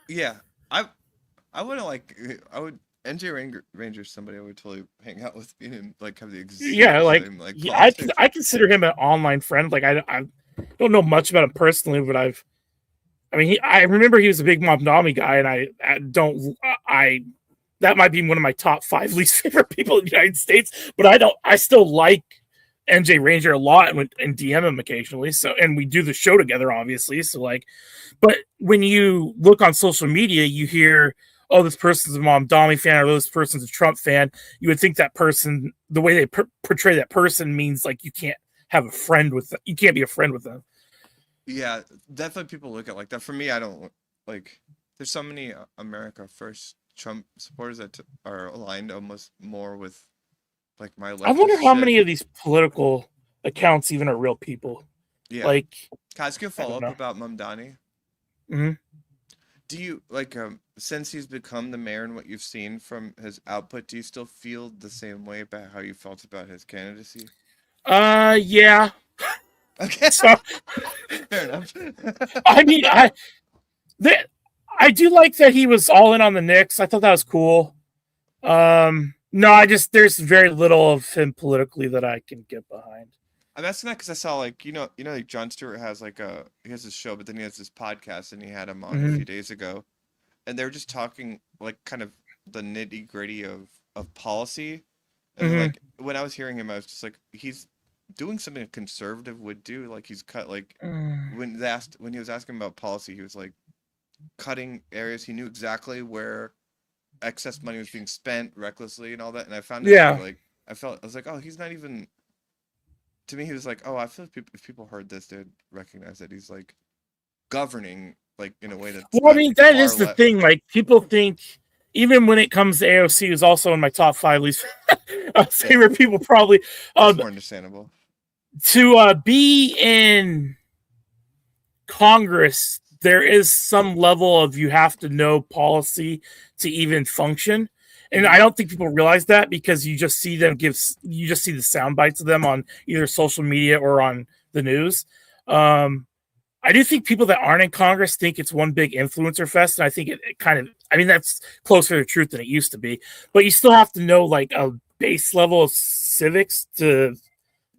[SPEAKER 14] Yeah, I would NJ Ranger's somebody I would totally hang out with and like have the exact same, like
[SPEAKER 4] I consider him an online friend. Like I don't know much about him personally, but I remember he was a big Mamdami guy, and that might be one of my top 5 least favorite people in the United States, but I still like NJ Ranger a lot and DM him occasionally. So, and we do the show together, obviously. So like, but when you look on social media, you hear, oh, this person's a Mamdani fan or this person's a Trump fan, you would think that person, the way they portray that person means like you can't have a friend with them. You can't be a friend with them.
[SPEAKER 14] Yeah, definitely people look at like that. For me, I don't like. There's so many America First Trump supporters that are aligned almost more with like my.
[SPEAKER 4] I wonder how
[SPEAKER 14] shit.
[SPEAKER 4] many of these political accounts even are real people.
[SPEAKER 14] Yeah.
[SPEAKER 4] Like,
[SPEAKER 14] can I ask you a follow up about Mamdani?
[SPEAKER 4] Mm-hmm.
[SPEAKER 14] Do you like since he's become the mayor and what you've seen from his output, do you still feel the same way about how you felt about his candidacy?
[SPEAKER 4] Yeah.
[SPEAKER 14] Okay.
[SPEAKER 4] So,
[SPEAKER 14] fair enough.
[SPEAKER 4] I mean, I do like that he was all in on the Knicks. I thought that was cool. No, there's very little of him politically that I can get behind.
[SPEAKER 14] I'm asking that because I saw like like Jon Stewart has he has his show, but then he has this podcast, and he had him on a few days ago, and they were just talking like kind of the nitty gritty of policy, and like when I was hearing him, I was just like, he's doing something a conservative would do. Like he's cut like when he was asking about policy, he was like cutting areas. He knew exactly where excess money was being spent recklessly and all that, and I found it I was like, oh, he's not even. To me, he was like, "Oh, I feel if people heard this, they'd recognize that he's like governing, like in a way that."
[SPEAKER 4] Well, I mean, that is the thing. Like, people think, even when it comes to AOC, who's also in my top 5 least favorite people, probably.
[SPEAKER 14] That's more understandable.
[SPEAKER 4] To be in Congress, there is some level of you have to know policy to even function. And I don't think people realize that because you just see them you just see the sound bites of them on either social media or on the news. I do think people that aren't in Congress think it's one big influencer fest. And I think it kind of, I mean, that's closer to the truth than it used to be, but you still have to know like a base level of civics to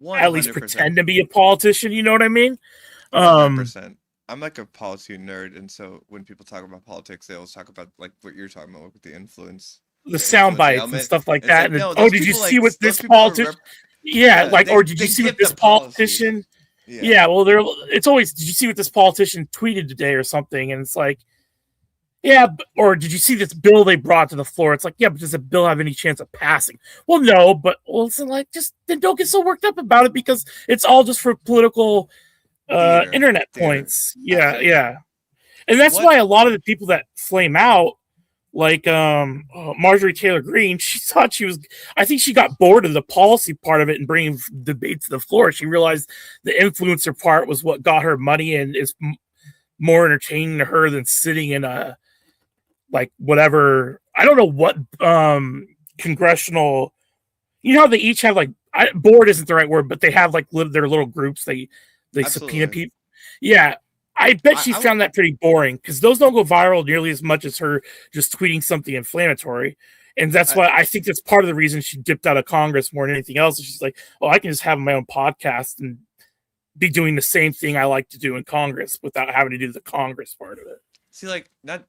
[SPEAKER 4] 100%. At least pretend to be a politician. You know what I mean?
[SPEAKER 14] 100%. I'm like a policy nerd. And so when people talk about politics, they always talk about like what you're talking about with the influence.
[SPEAKER 4] The sound bites and stuff like that. Like, no, did you see what this politician? Or did you see what this politician? Yeah. Well, it's always, did you see what this politician tweeted today or something? And it's like, yeah. Or did you see this bill they brought to the floor? It's like, yeah, but does the bill have any chance of passing? Well, no. But it's like, just then don't get so worked up about it because it's all just for political internet points. Yeah, yeah. And that's why a lot of the people that flame out. Like Marjorie Taylor Greene, I think she got bored of the policy part of it and bringing debate to the floor. She realized the influencer part was what got her money and is more entertaining to her than sitting in a, like, whatever. I don't know what congressional, you know how they each have like, board isn't the right word, but they have like their little groups. They subpoena people. Yeah. I bet she found that pretty boring because those don't go viral nearly as much as her just tweeting something inflammatory. And that's why I think that's part of the reason she dipped out of Congress more than anything else. She's like, oh, I can just have my own podcast and be doing the same thing I like to do in Congress without having to do the Congress part of it.
[SPEAKER 14] See, like, not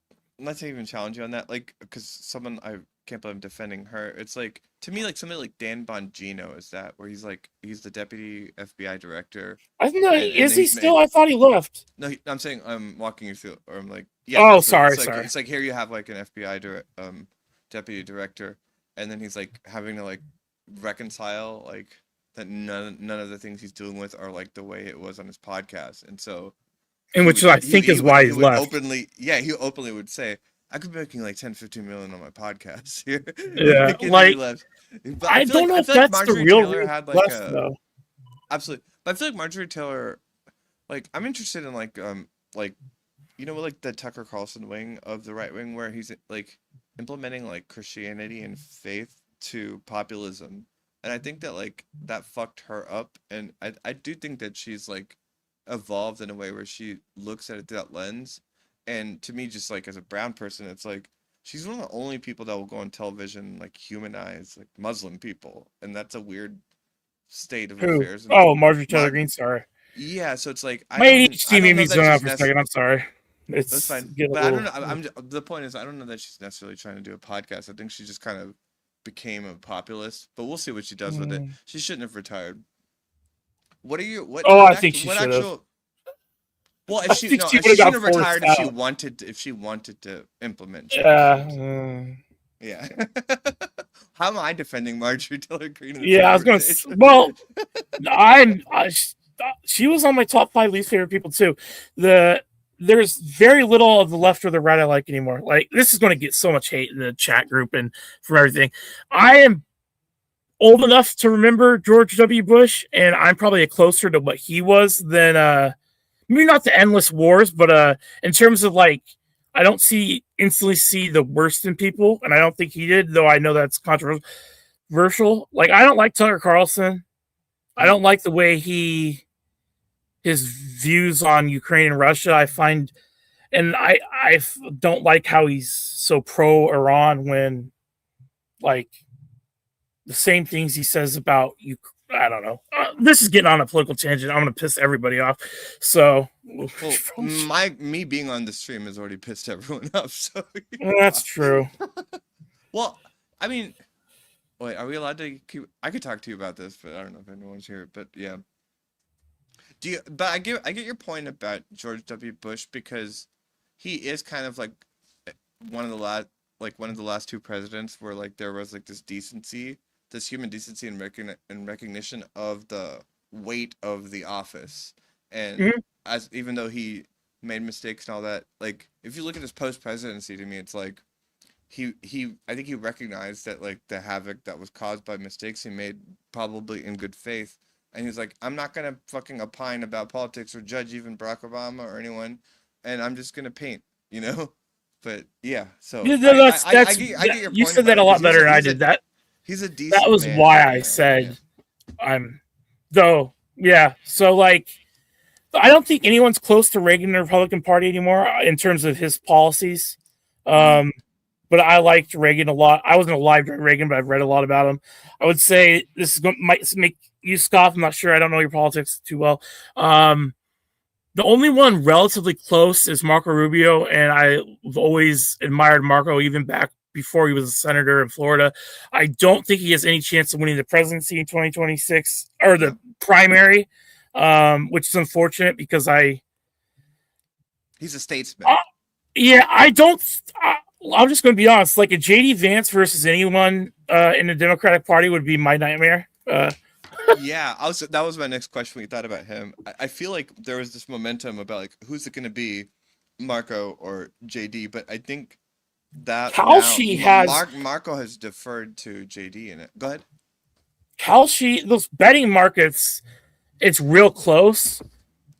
[SPEAKER 14] to even challenge you on that, like, because I can't believe I'm defending her. It's like, to me, like somebody like Dan Bongino is that, where he's the deputy FBI director.
[SPEAKER 4] I think is he still? I thought he left.
[SPEAKER 14] No, I'm saying I'm walking you through, or I'm like, yeah.
[SPEAKER 4] Oh, sorry.
[SPEAKER 14] It's like here you have like an FBI deputy director, and then he's like having to like reconcile like that none of the things he's dealing with are like the way it was on his podcast, and so.
[SPEAKER 4] And which I think is why he's left.
[SPEAKER 14] He openly would say, I could be making like 10-15 million on my podcast here.
[SPEAKER 4] Yeah, like I don't know if that's the real reason though.
[SPEAKER 14] Absolutely, but I feel like Marjorie Taylor, like I'm interested in like like the Tucker Carlson wing of the right wing where he's like implementing like Christianity and faith to populism, and I think that like that fucked her up, and I do think that she's like evolved in a way where she looks at it through that lens. And to me, just like as a brown person, it's like she's one of the only people that will go on television and like humanize like Muslim people, and that's a weird state of affairs.
[SPEAKER 4] Oh, Marjorie Taylor Greene, sorry.
[SPEAKER 14] Yeah, so it's like
[SPEAKER 4] my ADHD made me zone out for a second. I'm sorry.
[SPEAKER 14] That's fine. But I don't know. The point is, I don't know that she's necessarily trying to do a podcast. I think she just kind of became a populist. But we'll see what she does with it. She shouldn't have retired. What are you? What?
[SPEAKER 4] Oh, I think she should have.
[SPEAKER 14] Well, if she
[SPEAKER 4] think
[SPEAKER 14] no,
[SPEAKER 4] she
[SPEAKER 14] if she
[SPEAKER 4] would've got
[SPEAKER 14] shouldn't have retired
[SPEAKER 4] forced
[SPEAKER 14] if she wanted to implement
[SPEAKER 4] Yeah.
[SPEAKER 14] yeah. How am I defending Marjorie Taylor Greene in this
[SPEAKER 4] Yeah, I was gonna.
[SPEAKER 14] conversation?
[SPEAKER 4] Well, she was on my top 5 least favorite people too. There's very little of the left or the right I like anymore. Like this is going to get so much hate in the chat group and from everything. I am old enough to remember George W. Bush, and I'm probably closer to what he was than maybe not the endless wars, but in terms of like I don't instantly see the worst in people, and I don't think he did, though I know that's controversial. Like I don't like Tucker Carlson. I don't like the way his views on Ukraine and Russia. I find, and I don't like how he's so pro Iran when like the same things he says about you. I don't know. This is getting on a political tangent. I'm going to piss everybody off. So,
[SPEAKER 14] Well, me being on the stream has already pissed everyone off. So
[SPEAKER 4] that's true.
[SPEAKER 14] Well, I mean, wait, are we allowed to keep? I could talk to you about this, but I don't know if anyone's here. But yeah, But I get your point about George W. Bush because he is kind of like one of the last two presidents where like there was like this decency. This human decency and recognition of the weight of the office, and as even though he made mistakes and all that, like if you look at his post presidency, to me, it's like I think he recognized that like the havoc that was caused by mistakes he made, probably in good faith, and he's like, I'm not gonna fucking opine about politics or judge even Barack Obama or anyone, and I'm just gonna paint, you know. But yeah, so
[SPEAKER 4] I get your you
[SPEAKER 14] point
[SPEAKER 4] said that a lot better than I did.
[SPEAKER 14] He's a decent
[SPEAKER 4] That was
[SPEAKER 14] man.
[SPEAKER 4] why I said yeah. So like I don't think anyone's close to Reagan in the Republican Party anymore in terms of his policies. But I liked Reagan a lot. I wasn't alive during Reagan, but I've read a lot about him. I would say might make you scoff. I'm not sure. I don't know your politics too well. The only one relatively close is Marco Rubio, and I've always admired Marco even back before he was a senator in Florida. I don't think he has any chance of winning the presidency in 2026 or the primary, which is unfortunate because
[SPEAKER 14] he's a statesman.
[SPEAKER 4] I'm just going to be honest. Like a JD Vance versus anyone in the Democratic Party would be my nightmare.
[SPEAKER 14] Yeah, that was my next question when you thought about him. I feel like there was this momentum about like who's it going to be, Marco or JD, but I think that Marco has deferred to JD in it. Go ahead.
[SPEAKER 4] Those betting markets, it's real close,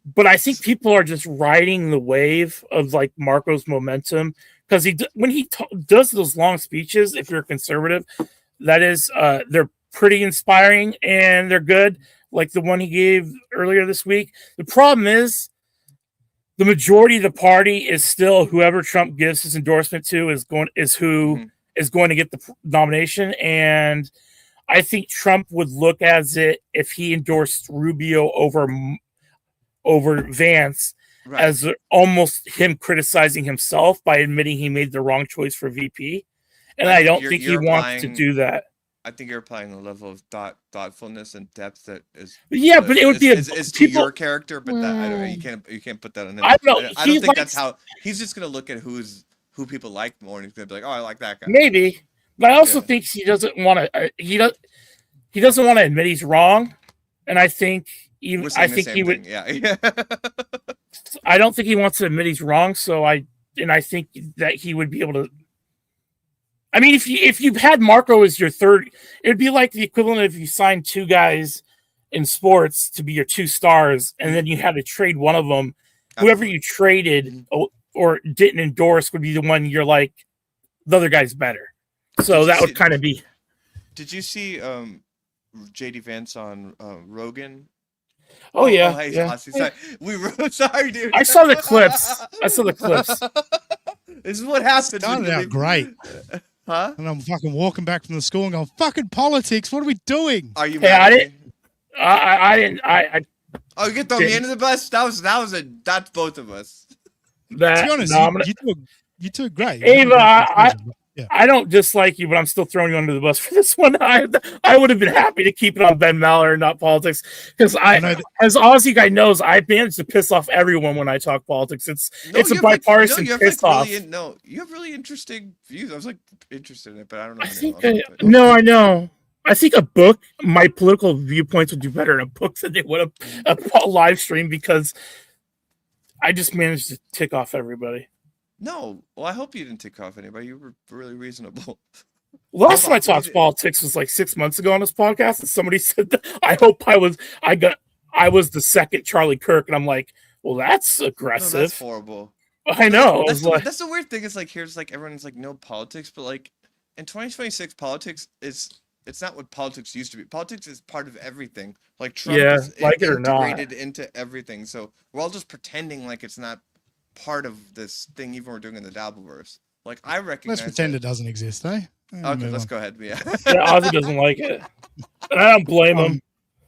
[SPEAKER 4] but I think people are just riding the wave of like Marco's momentum because when he does those long speeches, if you're a conservative, that is they're pretty inspiring and they're good, like the one he gave earlier this week. The problem is the majority of the party is still whoever Trump gives his endorsement to is going to get the nomination. And I think Trump would look as it if he endorsed Rubio over Vance as almost him criticizing himself by admitting he made the wrong choice for VP. And I don't think he wants to do that.
[SPEAKER 14] I think you're applying a level of thoughtfulness and depth that is
[SPEAKER 4] but it would be
[SPEAKER 14] to your character, but that I don't know, you can't put that on him. I don't think that's how he's just gonna look at who people like more, and he's gonna be like, oh, I like that guy.
[SPEAKER 4] Maybe, but I also think he doesn't want to. He doesn't want to admit he's wrong, and I think he would.
[SPEAKER 14] Yeah.
[SPEAKER 4] I don't think he wants to admit he's wrong, so I think that he would be able to. I mean, if you had Marco as your third, it would be like the equivalent of if you signed two guys in sports to be your two stars, and then you had to trade one of them. Whoever you traded or didn't endorse would be the one you're like, the other guy's better. So that would kind of be.
[SPEAKER 14] Did you see JD Vance on Rogan?
[SPEAKER 4] Oh yeah.
[SPEAKER 14] Hey,
[SPEAKER 4] yeah.
[SPEAKER 14] Sorry, dude.
[SPEAKER 4] I saw the clips.
[SPEAKER 14] This is what happens.
[SPEAKER 2] Started out great.
[SPEAKER 14] Huh?
[SPEAKER 2] And I'm fucking walking back from the school and going, fucking politics, what are we doing?
[SPEAKER 14] Are you
[SPEAKER 4] mad? I didn't.
[SPEAKER 14] Oh, you get thrown me into the bus? That's both of us.
[SPEAKER 2] To be honest, you two are great.
[SPEAKER 4] Ava, I don't dislike you, but I'm still throwing you under the bus for this one. I would have been happy to keep it on Ben Maller and not politics, because as Aussie guy knows, I managed to piss off everyone when I talk politics. It's a bipartisan piss off.
[SPEAKER 14] You have really interesting views. I was like interested in it, but I don't know.
[SPEAKER 4] I know. I think my political viewpoints would do better in a book than they would a live stream, because I just managed to tick off everybody.
[SPEAKER 14] No, well, I hope you didn't tick off anybody. You were really reasonable.
[SPEAKER 4] Last time I talked politics was like 6 months ago on this podcast, and somebody said that I hope I was the second Charlie Kirk, and I'm like, well, that's aggressive.
[SPEAKER 14] No, that's horrible.
[SPEAKER 4] I know.
[SPEAKER 14] That's the weird thing. Is like here's like everyone's like no politics, but like in 2026, politics it's not what politics used to be. Politics is part of everything. Like Trump is integrated into everything. So we're all just pretending like it's not part of this thing, even we're doing in the Dabbleverse. Like I recognize.
[SPEAKER 2] Let's pretend it doesn't exist, eh?
[SPEAKER 14] Okay, let's go ahead. Yeah.
[SPEAKER 4] Ozzy doesn't like it. And I don't blame him.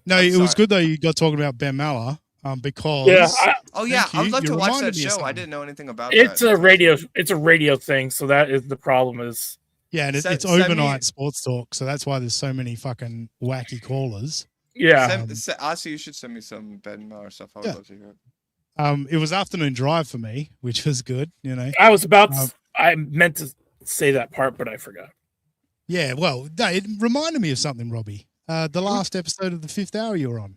[SPEAKER 2] No, it was good though. You got talking about Ben Maller, because
[SPEAKER 14] I would love to watch that show. I didn't know anything about
[SPEAKER 4] it. It's a radio thing, so that is the problem. Is
[SPEAKER 2] and it's overnight sports talk, so that's why there's so many fucking wacky callers.
[SPEAKER 14] Yeah, Ozzy, you should send me some Ben Maller stuff. I would love to hear it.
[SPEAKER 2] It was afternoon drive for me, which was good. You know,
[SPEAKER 4] I meant to say that part, but I forgot.
[SPEAKER 2] Yeah, well, no, it reminded me of something, Robbie. The last episode of the 5th Hour you were on.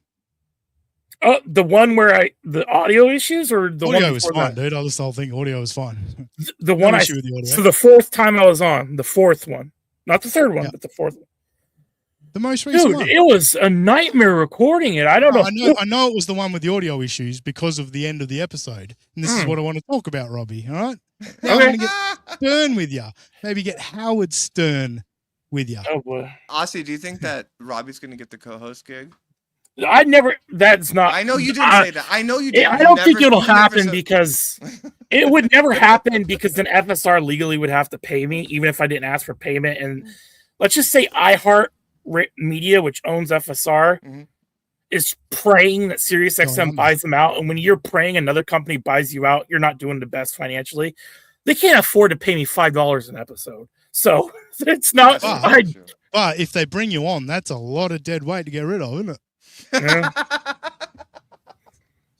[SPEAKER 4] Oh, the one where the audio issues, or the
[SPEAKER 2] audio
[SPEAKER 4] one
[SPEAKER 2] was fine, dude. I was still thinking audio was fine.
[SPEAKER 4] The one so the fourth time I was on, the fourth one, not the third one, but the fourth one.
[SPEAKER 2] The most recent
[SPEAKER 4] one. It was a nightmare recording it. I don't know.
[SPEAKER 2] I know it was the one with the audio issues because of the end of the episode. And this is what I want to talk about, Robbie. All right? Now I'm going to get Stern with you. Maybe get Howard Stern with you.
[SPEAKER 4] Oh, boy.
[SPEAKER 14] Aussie, do you think that Robbie's going to get the co-host gig?
[SPEAKER 4] That's not.
[SPEAKER 14] I know you didn't say that. I know you didn't.
[SPEAKER 4] I don't think it'll happen because it would never happen, because then FSR legally would have to pay me, even if I didn't ask for payment. And let's just say iHeart Media, which owns FSR, is praying that SiriusXM buys them out. And when you're praying another company buys you out, you're not doing the best financially. They can't afford to pay me $5 an episode. So it's not.
[SPEAKER 2] But if they bring you on, that's a lot of dead weight to get rid of, isn't it?
[SPEAKER 4] Yeah.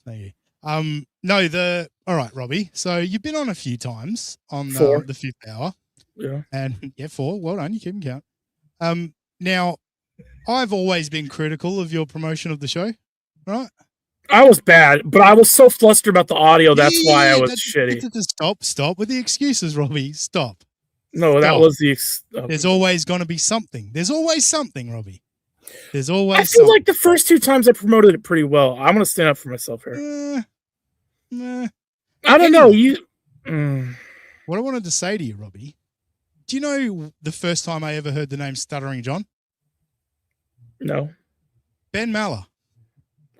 [SPEAKER 2] Thank you. All right, Robbie. So you've been on a few times on the 5th Hour.
[SPEAKER 4] Yeah.
[SPEAKER 2] And 4. Well done. You keep them count. Now, I've always been critical of your promotion of the show, right?
[SPEAKER 4] I was bad, but I was so flustered about the audio. That's why I was shitty.
[SPEAKER 2] Stop with the excuses, Robbie. Stop.
[SPEAKER 4] No, that was the.
[SPEAKER 2] There's always going to be something. There's always something, Robbie. There's always.
[SPEAKER 4] I feel like the first 2 times I promoted it pretty well. I'm going to stand up for myself here. I don't know.
[SPEAKER 2] What I wanted to say to you, Robbie. Do you know the first time I ever heard the name Stuttering John?
[SPEAKER 4] No.
[SPEAKER 2] Ben Maller.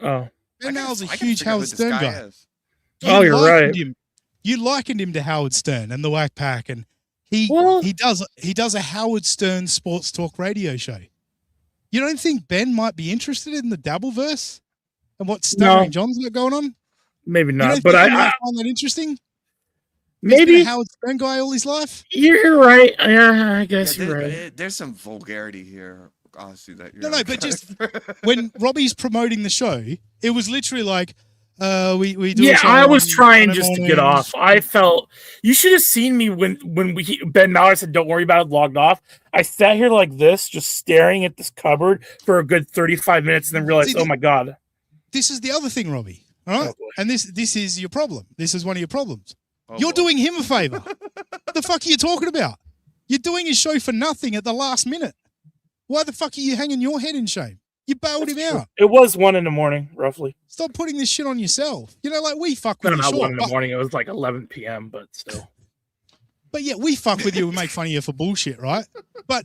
[SPEAKER 4] Oh.
[SPEAKER 2] Ben Maller's a huge Howard Stern guy.
[SPEAKER 4] You're right.
[SPEAKER 2] You likened him to Howard Stern and the Whack Pack, and he does a Howard Stern sports talk radio show. You don't think Ben might be interested in the Dabbleverse and what Stuttering John's got going on?
[SPEAKER 4] Maybe not,
[SPEAKER 2] but I find that interesting.
[SPEAKER 4] Maybe
[SPEAKER 2] he's been a Howard Stern guy all his life.
[SPEAKER 4] You're right. Yeah, I guess you're right.
[SPEAKER 14] There's some vulgarity here. Honestly, that
[SPEAKER 2] no, but just when Robbie's promoting the show, it was literally like, we do.
[SPEAKER 4] Yeah, I was trying just to get off. I felt you should have seen me when Ben Maller said, "Don't worry about it," logged off. I sat here like this, just staring at this cupboard for a good 35 minutes, and then realized, oh my god,
[SPEAKER 2] this is the other thing, Robbie. All right, and this is your problem. This is one of your problems. You're doing him a favor. The fuck are you talking about? You're doing his show for nothing at the last minute. Why the fuck are you hanging your head in shame? You bailed him out.
[SPEAKER 4] It was 1 a.m, roughly.
[SPEAKER 2] Stop putting this shit on yourself. You know, like we fuck with you.
[SPEAKER 4] Not 1 a.m. It was like 11 p.m., but still.
[SPEAKER 2] But yeah, we fuck with you. We make fun of you for bullshit, right? But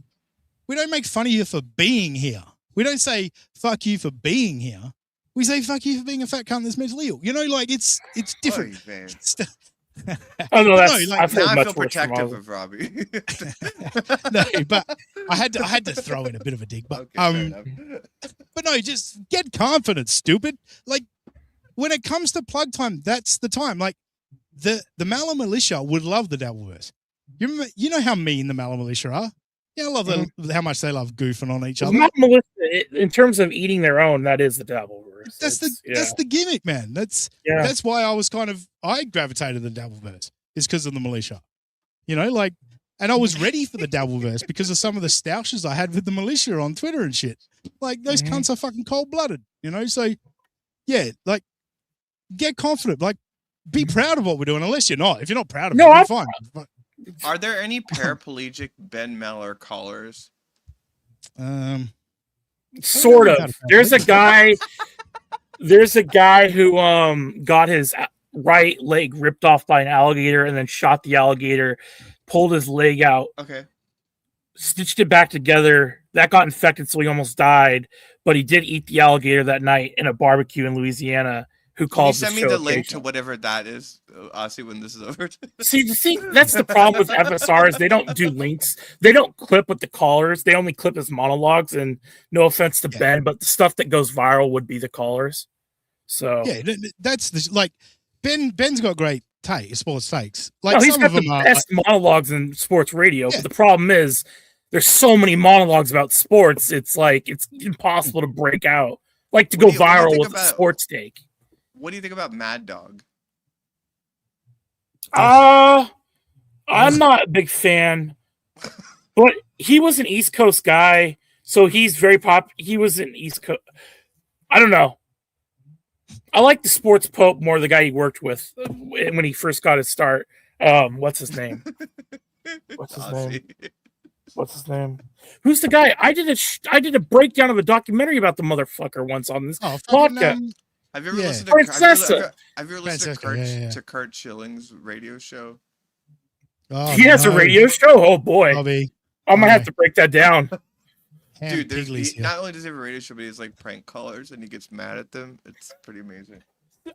[SPEAKER 2] we don't make fun of you for being here. We don't say fuck you for being here. We say fuck you for being a fat cunt that's mentally ill. You know, like it's different.
[SPEAKER 4] Oh no, that's
[SPEAKER 14] I feel protective of Robbie.
[SPEAKER 2] No, but I had to throw in a bit of a dig. But but no, just get confidence, stupid. Like when it comes to plug time, that's the time. Like the Maller militia would love the Dabbleverse. You know how mean the Mallow Militia are. Yeah, I love how much they love goofing on each other.
[SPEAKER 4] Not Melissa, in terms of eating their own, that is the Dabbleverse.
[SPEAKER 2] That's the gimmick, man. That's why I gravitated to the Dabbleverse, is because of the Militia. You know, like, and I was ready for the Dabbleverse because of some of the stoushes I had with the Militia on Twitter and shit. Like, those cunts are fucking cold-blooded, you know? So, yeah, like, get confident. Like, be proud of what we're doing, unless you're not. If you're not proud of it, then fine.
[SPEAKER 14] Are there any paraplegic Ben Meller callers?
[SPEAKER 4] Sort of. There's a guy. There's a guy who got his right leg ripped off by an alligator and then shot the alligator, pulled his leg out.
[SPEAKER 14] Okay.
[SPEAKER 4] Stitched it back together. That got infected, so he almost died. But he did eat the alligator that night in a barbecue in Louisiana. Who calls?
[SPEAKER 14] Can you send me the link to whatever that is, Aussie, when this is over?
[SPEAKER 4] See, that's the problem with FSRs. They don't do links. They don't clip with the callers. They only clip as monologues. And no offense to Ben, but the stuff that goes viral would be the callers. So
[SPEAKER 2] yeah, that's like Ben's got great sports takes. Like
[SPEAKER 4] no, he's
[SPEAKER 2] some
[SPEAKER 4] got
[SPEAKER 2] of them
[SPEAKER 4] the
[SPEAKER 2] are
[SPEAKER 4] best monologues in sports radio. But the problem is there's so many monologues about sports. It's like it's impossible to break out. Like to go viral with a sports take.
[SPEAKER 14] What do you think about Mad Dog?
[SPEAKER 4] I'm not a big fan, but he was an East Coast guy, so he's very He was an East Coast. I don't know. I like the sports pope more. The guy he worked with when he first got his start. What's his name? What's his name? Who's the guy? I did a breakdown of a documentary about the motherfucker once on this podcast.
[SPEAKER 14] Have you ever listened to Kurt Schilling's radio show?
[SPEAKER 4] Oh, he has a radio show? Oh boy. I might have to break that down.
[SPEAKER 14] Dude, not only does he have a radio show, but he has like prank callers and he gets mad at them. It's pretty amazing.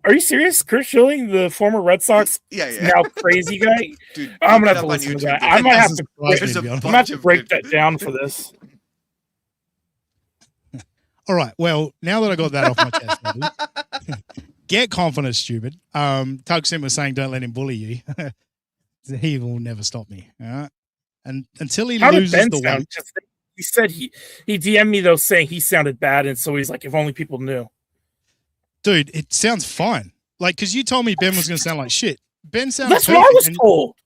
[SPEAKER 4] Are you serious? Kurt Schilling, the former Red Sox now crazy guy?
[SPEAKER 14] Dude,
[SPEAKER 4] I'm gonna have to listen to that. I might have to break that down for this.
[SPEAKER 2] All right. Well, now that I got that off my chest, buddy, get confident, stupid. Tug Sim was saying, "Don't let him bully you." He will never stop me. All right. And until he loses the weight,
[SPEAKER 4] he said he DM'd me though saying he sounded bad, and so he's like, "If only people knew."
[SPEAKER 2] Dude, it sounds fine. Like, because you told me Ben was going to sound like shit. Ben sounded.
[SPEAKER 4] That's what I was told.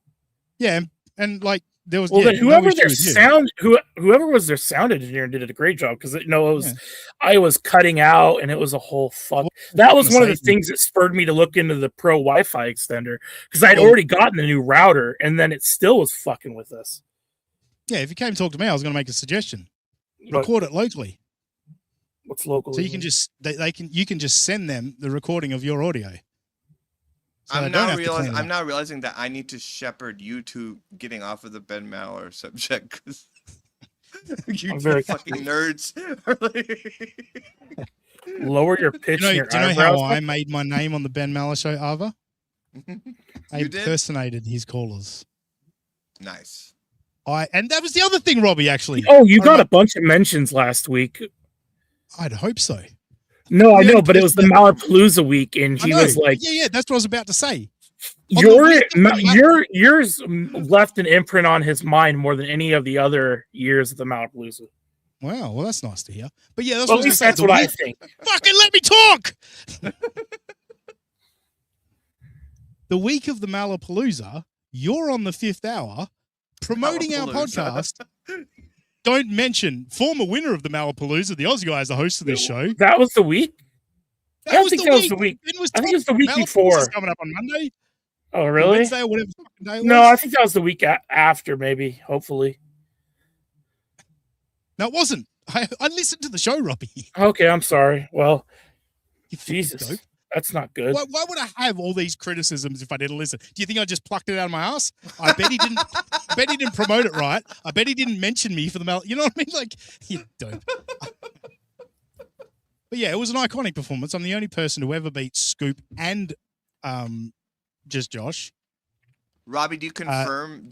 [SPEAKER 2] Yeah, and like. There was,
[SPEAKER 4] then whoever was their sound engineer did a great job because I was cutting out and it was a whole fuck. That was one of the things that spurred me to look into the Pro Wi-Fi extender because I'd already gotten a new router and then it still was fucking with us.
[SPEAKER 2] Yeah, if you came to talk to me, I was going to make a suggestion. Record it locally.
[SPEAKER 4] What's local?
[SPEAKER 2] So you can just you can just send them the recording of your audio. So
[SPEAKER 14] I'm now realizing that I need to shepherd you to getting off of the Ben Maller subject because you fucking nerds.
[SPEAKER 4] Lower your pitch.
[SPEAKER 2] Do you know how I made my name on the Ben Maller show, Ava? I impersonated his callers.
[SPEAKER 14] Nice.
[SPEAKER 2] And that was the other thing, Robbie, actually.
[SPEAKER 4] Oh, you got a bunch of mentions last week.
[SPEAKER 2] I'd hope so.
[SPEAKER 4] No, I know, but it was the Malapalooza week, and he was like,
[SPEAKER 2] "Yeah, that's what I was about to say."
[SPEAKER 4] Yours left an imprint on his mind more than any of the other years of the Malapalooza.
[SPEAKER 2] Wow, well, that's nice to hear. But yeah, that's
[SPEAKER 4] what I think.
[SPEAKER 2] Fucking let me talk. The week of the Malapalooza, you're on the 5th hour promoting our podcast. Don't mention former winner of the Malapalooza, the Aussie guy, is the host of this show.
[SPEAKER 4] That was the week? I don't think that was the week. I think it was the week before.
[SPEAKER 2] Coming up on Monday.
[SPEAKER 4] Oh, really?
[SPEAKER 2] Wednesday or whatever day it was.
[SPEAKER 4] No, I think that was the week after, maybe, hopefully.
[SPEAKER 2] No, it wasn't. I listened to the show, Robbie.
[SPEAKER 4] Okay, I'm sorry. Well, Jesus. That's not good.
[SPEAKER 2] Why would I have all these criticisms if I didn't listen? Do you think I just plucked it out of my ass? I bet he didn't. I bet he didn't promote it right. I bet he didn't mention me for the mail. You know what I mean? Like, you don't. But yeah, it was an iconic performance. I'm the only person to ever beat Scoop and just Josh.
[SPEAKER 14] Robbie, do you confirm?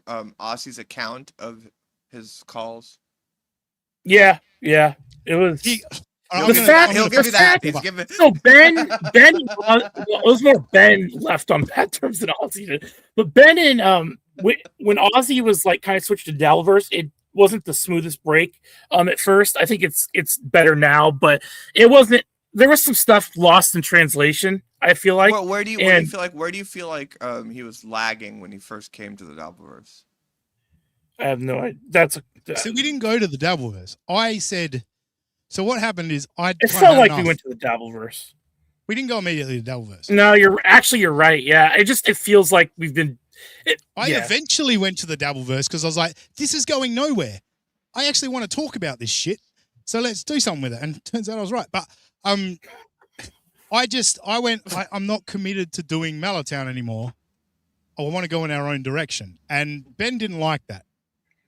[SPEAKER 14] Aussie's account of his calls?
[SPEAKER 4] Yeah. It was.
[SPEAKER 14] He'll give you that. He's giving.
[SPEAKER 4] No, Ben. It was more Ben left on bad terms than Aussie did. But Ben and when Ozzy was like kind of switched to Dabbleverse, it wasn't the smoothest break at first. I think it's better now, but it wasn't. There was some stuff lost in translation. I feel like.
[SPEAKER 14] Well, where do you feel like he was lagging when he first came to the Dabbleverse?
[SPEAKER 4] I have no idea.
[SPEAKER 2] So we didn't go to the Dabbleverse. I said. So what happened is
[SPEAKER 4] It felt like we went to the Dabbleverse.
[SPEAKER 2] We didn't go immediately to Dabbleverse.
[SPEAKER 4] No, you're right. Yeah, it feels like we've been.
[SPEAKER 2] I eventually went to the Dabbleverse because I was like, this is going nowhere. I actually want to talk about this shit. So let's do something with it. And it turns out I was right. But I'm not committed to doing Mallertown anymore. I want to go in our own direction. And Ben didn't like that.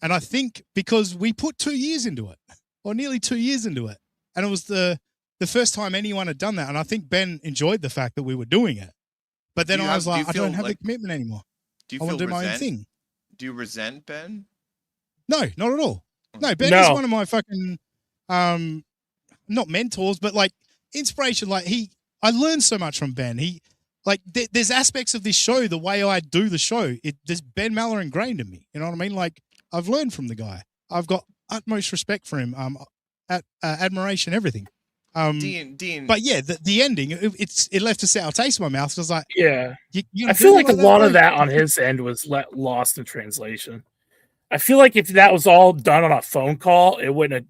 [SPEAKER 2] And I think because we put 2 years into it, or nearly 2 years into it. And it was the first time anyone had done that. And I think Ben enjoyed the fact that we were doing it. But then I was like, I don't have the commitment anymore.
[SPEAKER 14] Do you
[SPEAKER 2] I want to do my own thing.
[SPEAKER 14] Do you resent Ben?
[SPEAKER 2] No, not at all. No, Ben is one of my fucking not mentors, but like inspiration. Like I learned so much from Ben. There's aspects of this show, the way I do the show. There's Ben Maller ingrained in me. You know what I mean? Like I've learned from the guy. I've got utmost respect for him. Admiration, everything.
[SPEAKER 14] Dean.
[SPEAKER 2] But yeah, the ending, it left a sour taste in my mouth. So I was like,
[SPEAKER 4] yeah,
[SPEAKER 2] you
[SPEAKER 4] I feel like a lot of that on his end was lost in translation. I feel like if that was all done on a phone call, it wouldn't have.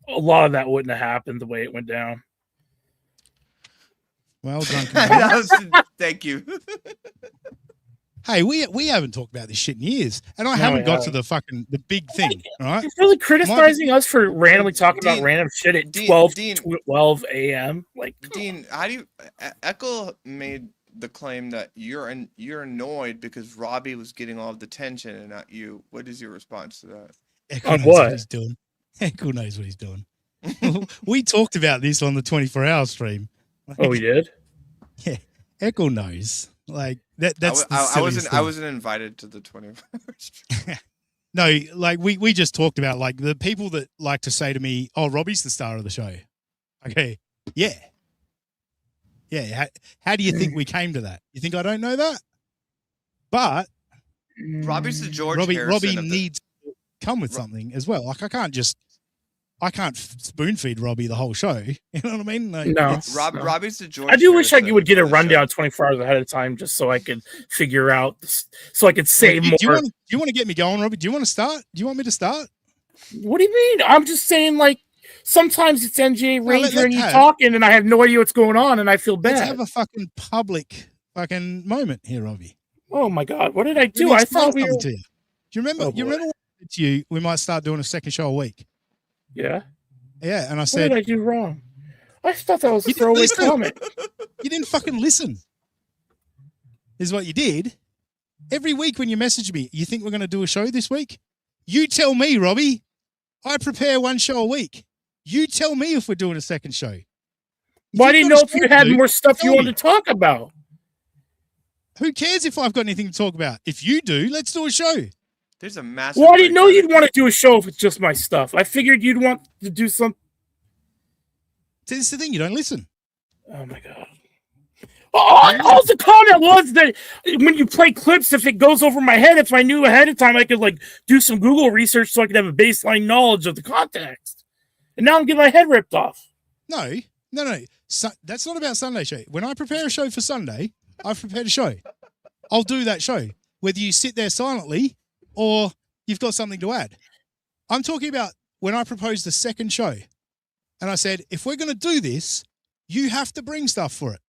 [SPEAKER 4] A lot of that wouldn't have happened the way it went down.
[SPEAKER 2] Well done.
[SPEAKER 14] Thank you.
[SPEAKER 2] Hey, we haven't talked about this shit in years, and I haven't got to the big thing. Right?
[SPEAKER 4] You're really criticizing us for randomly talking about random shit at 12 a.m. Like,
[SPEAKER 14] Dean, how do you? Eckel made the claim that you're annoyed because Robbie was getting all of the attention and not you. What is your response to that?
[SPEAKER 2] Eckel knows what he's doing. Eckel knows what he's doing. We talked about this on the 24-hour stream.
[SPEAKER 4] Oh, we did?
[SPEAKER 2] Yeah, Eckel knows. Like that's
[SPEAKER 14] I wasn't invited to the 24 hours.
[SPEAKER 2] No, like we just talked about like the people that like to say to me, "Oh, Robbie's the star of the show." Okay, yeah. How do you think we came to that? You think I don't know that? But
[SPEAKER 14] Robbie's the George
[SPEAKER 2] Robbie
[SPEAKER 14] Harrison
[SPEAKER 2] needs to come with something as well. Like I can't spoon feed Robbie the whole show. You know what I mean? Like,
[SPEAKER 4] no.
[SPEAKER 14] Robbie's the George.
[SPEAKER 4] I do wish I
[SPEAKER 14] Harrison
[SPEAKER 4] would get a
[SPEAKER 14] of the
[SPEAKER 4] rundown
[SPEAKER 14] show.
[SPEAKER 4] 24 hours ahead of time just so I could figure out, so I could say more.
[SPEAKER 2] Do you want to get me going, Robbie? Do you want to start? Do you want me to start?
[SPEAKER 4] What do you mean? I'm just saying, like, sometimes it's NJ Ranger and you talking and I have no idea what's going on and I feel bad.
[SPEAKER 2] Let's have a fucking public fucking moment here, Robbie.
[SPEAKER 4] Oh my God. What did I do? I thought we were...
[SPEAKER 2] to you. Do you remember? You remember what I said to you? We might start doing a second show a week.
[SPEAKER 4] Yeah.
[SPEAKER 2] Yeah, and I
[SPEAKER 4] What
[SPEAKER 2] said,
[SPEAKER 4] did I do wrong? I thought that was a throwaway comment.
[SPEAKER 2] You didn't fucking listen. Is what you did. Every week when you message me, you think we're going to do a show this week? You tell me, Robbie. I prepare one show a week. You tell me if we're doing a second show.
[SPEAKER 4] Why do you know if you had more stuff you wanted to talk about?
[SPEAKER 2] Who cares if I've got anything to talk about? If you do, let's do a show.
[SPEAKER 14] There's a massive.
[SPEAKER 4] Well, I didn't know you'd want to do a show if it's just my stuff. I figured you'd want to do some.
[SPEAKER 2] See, this is the thing. You don't listen.
[SPEAKER 4] Oh my God. All the comment was that when you play clips, if it goes over my head, if I knew ahead of time, I could like do some Google research so I could have a baseline knowledge of the context. And now I'm getting my head ripped off.
[SPEAKER 2] No. That's not about Sunday show. When I prepare a show for Sunday, I've prepared a show. I'll do that show, whether you sit there silently or you've got something to add. I'm talking about when I proposed the second show, and I said, if we're going to do this, you have to bring stuff for it.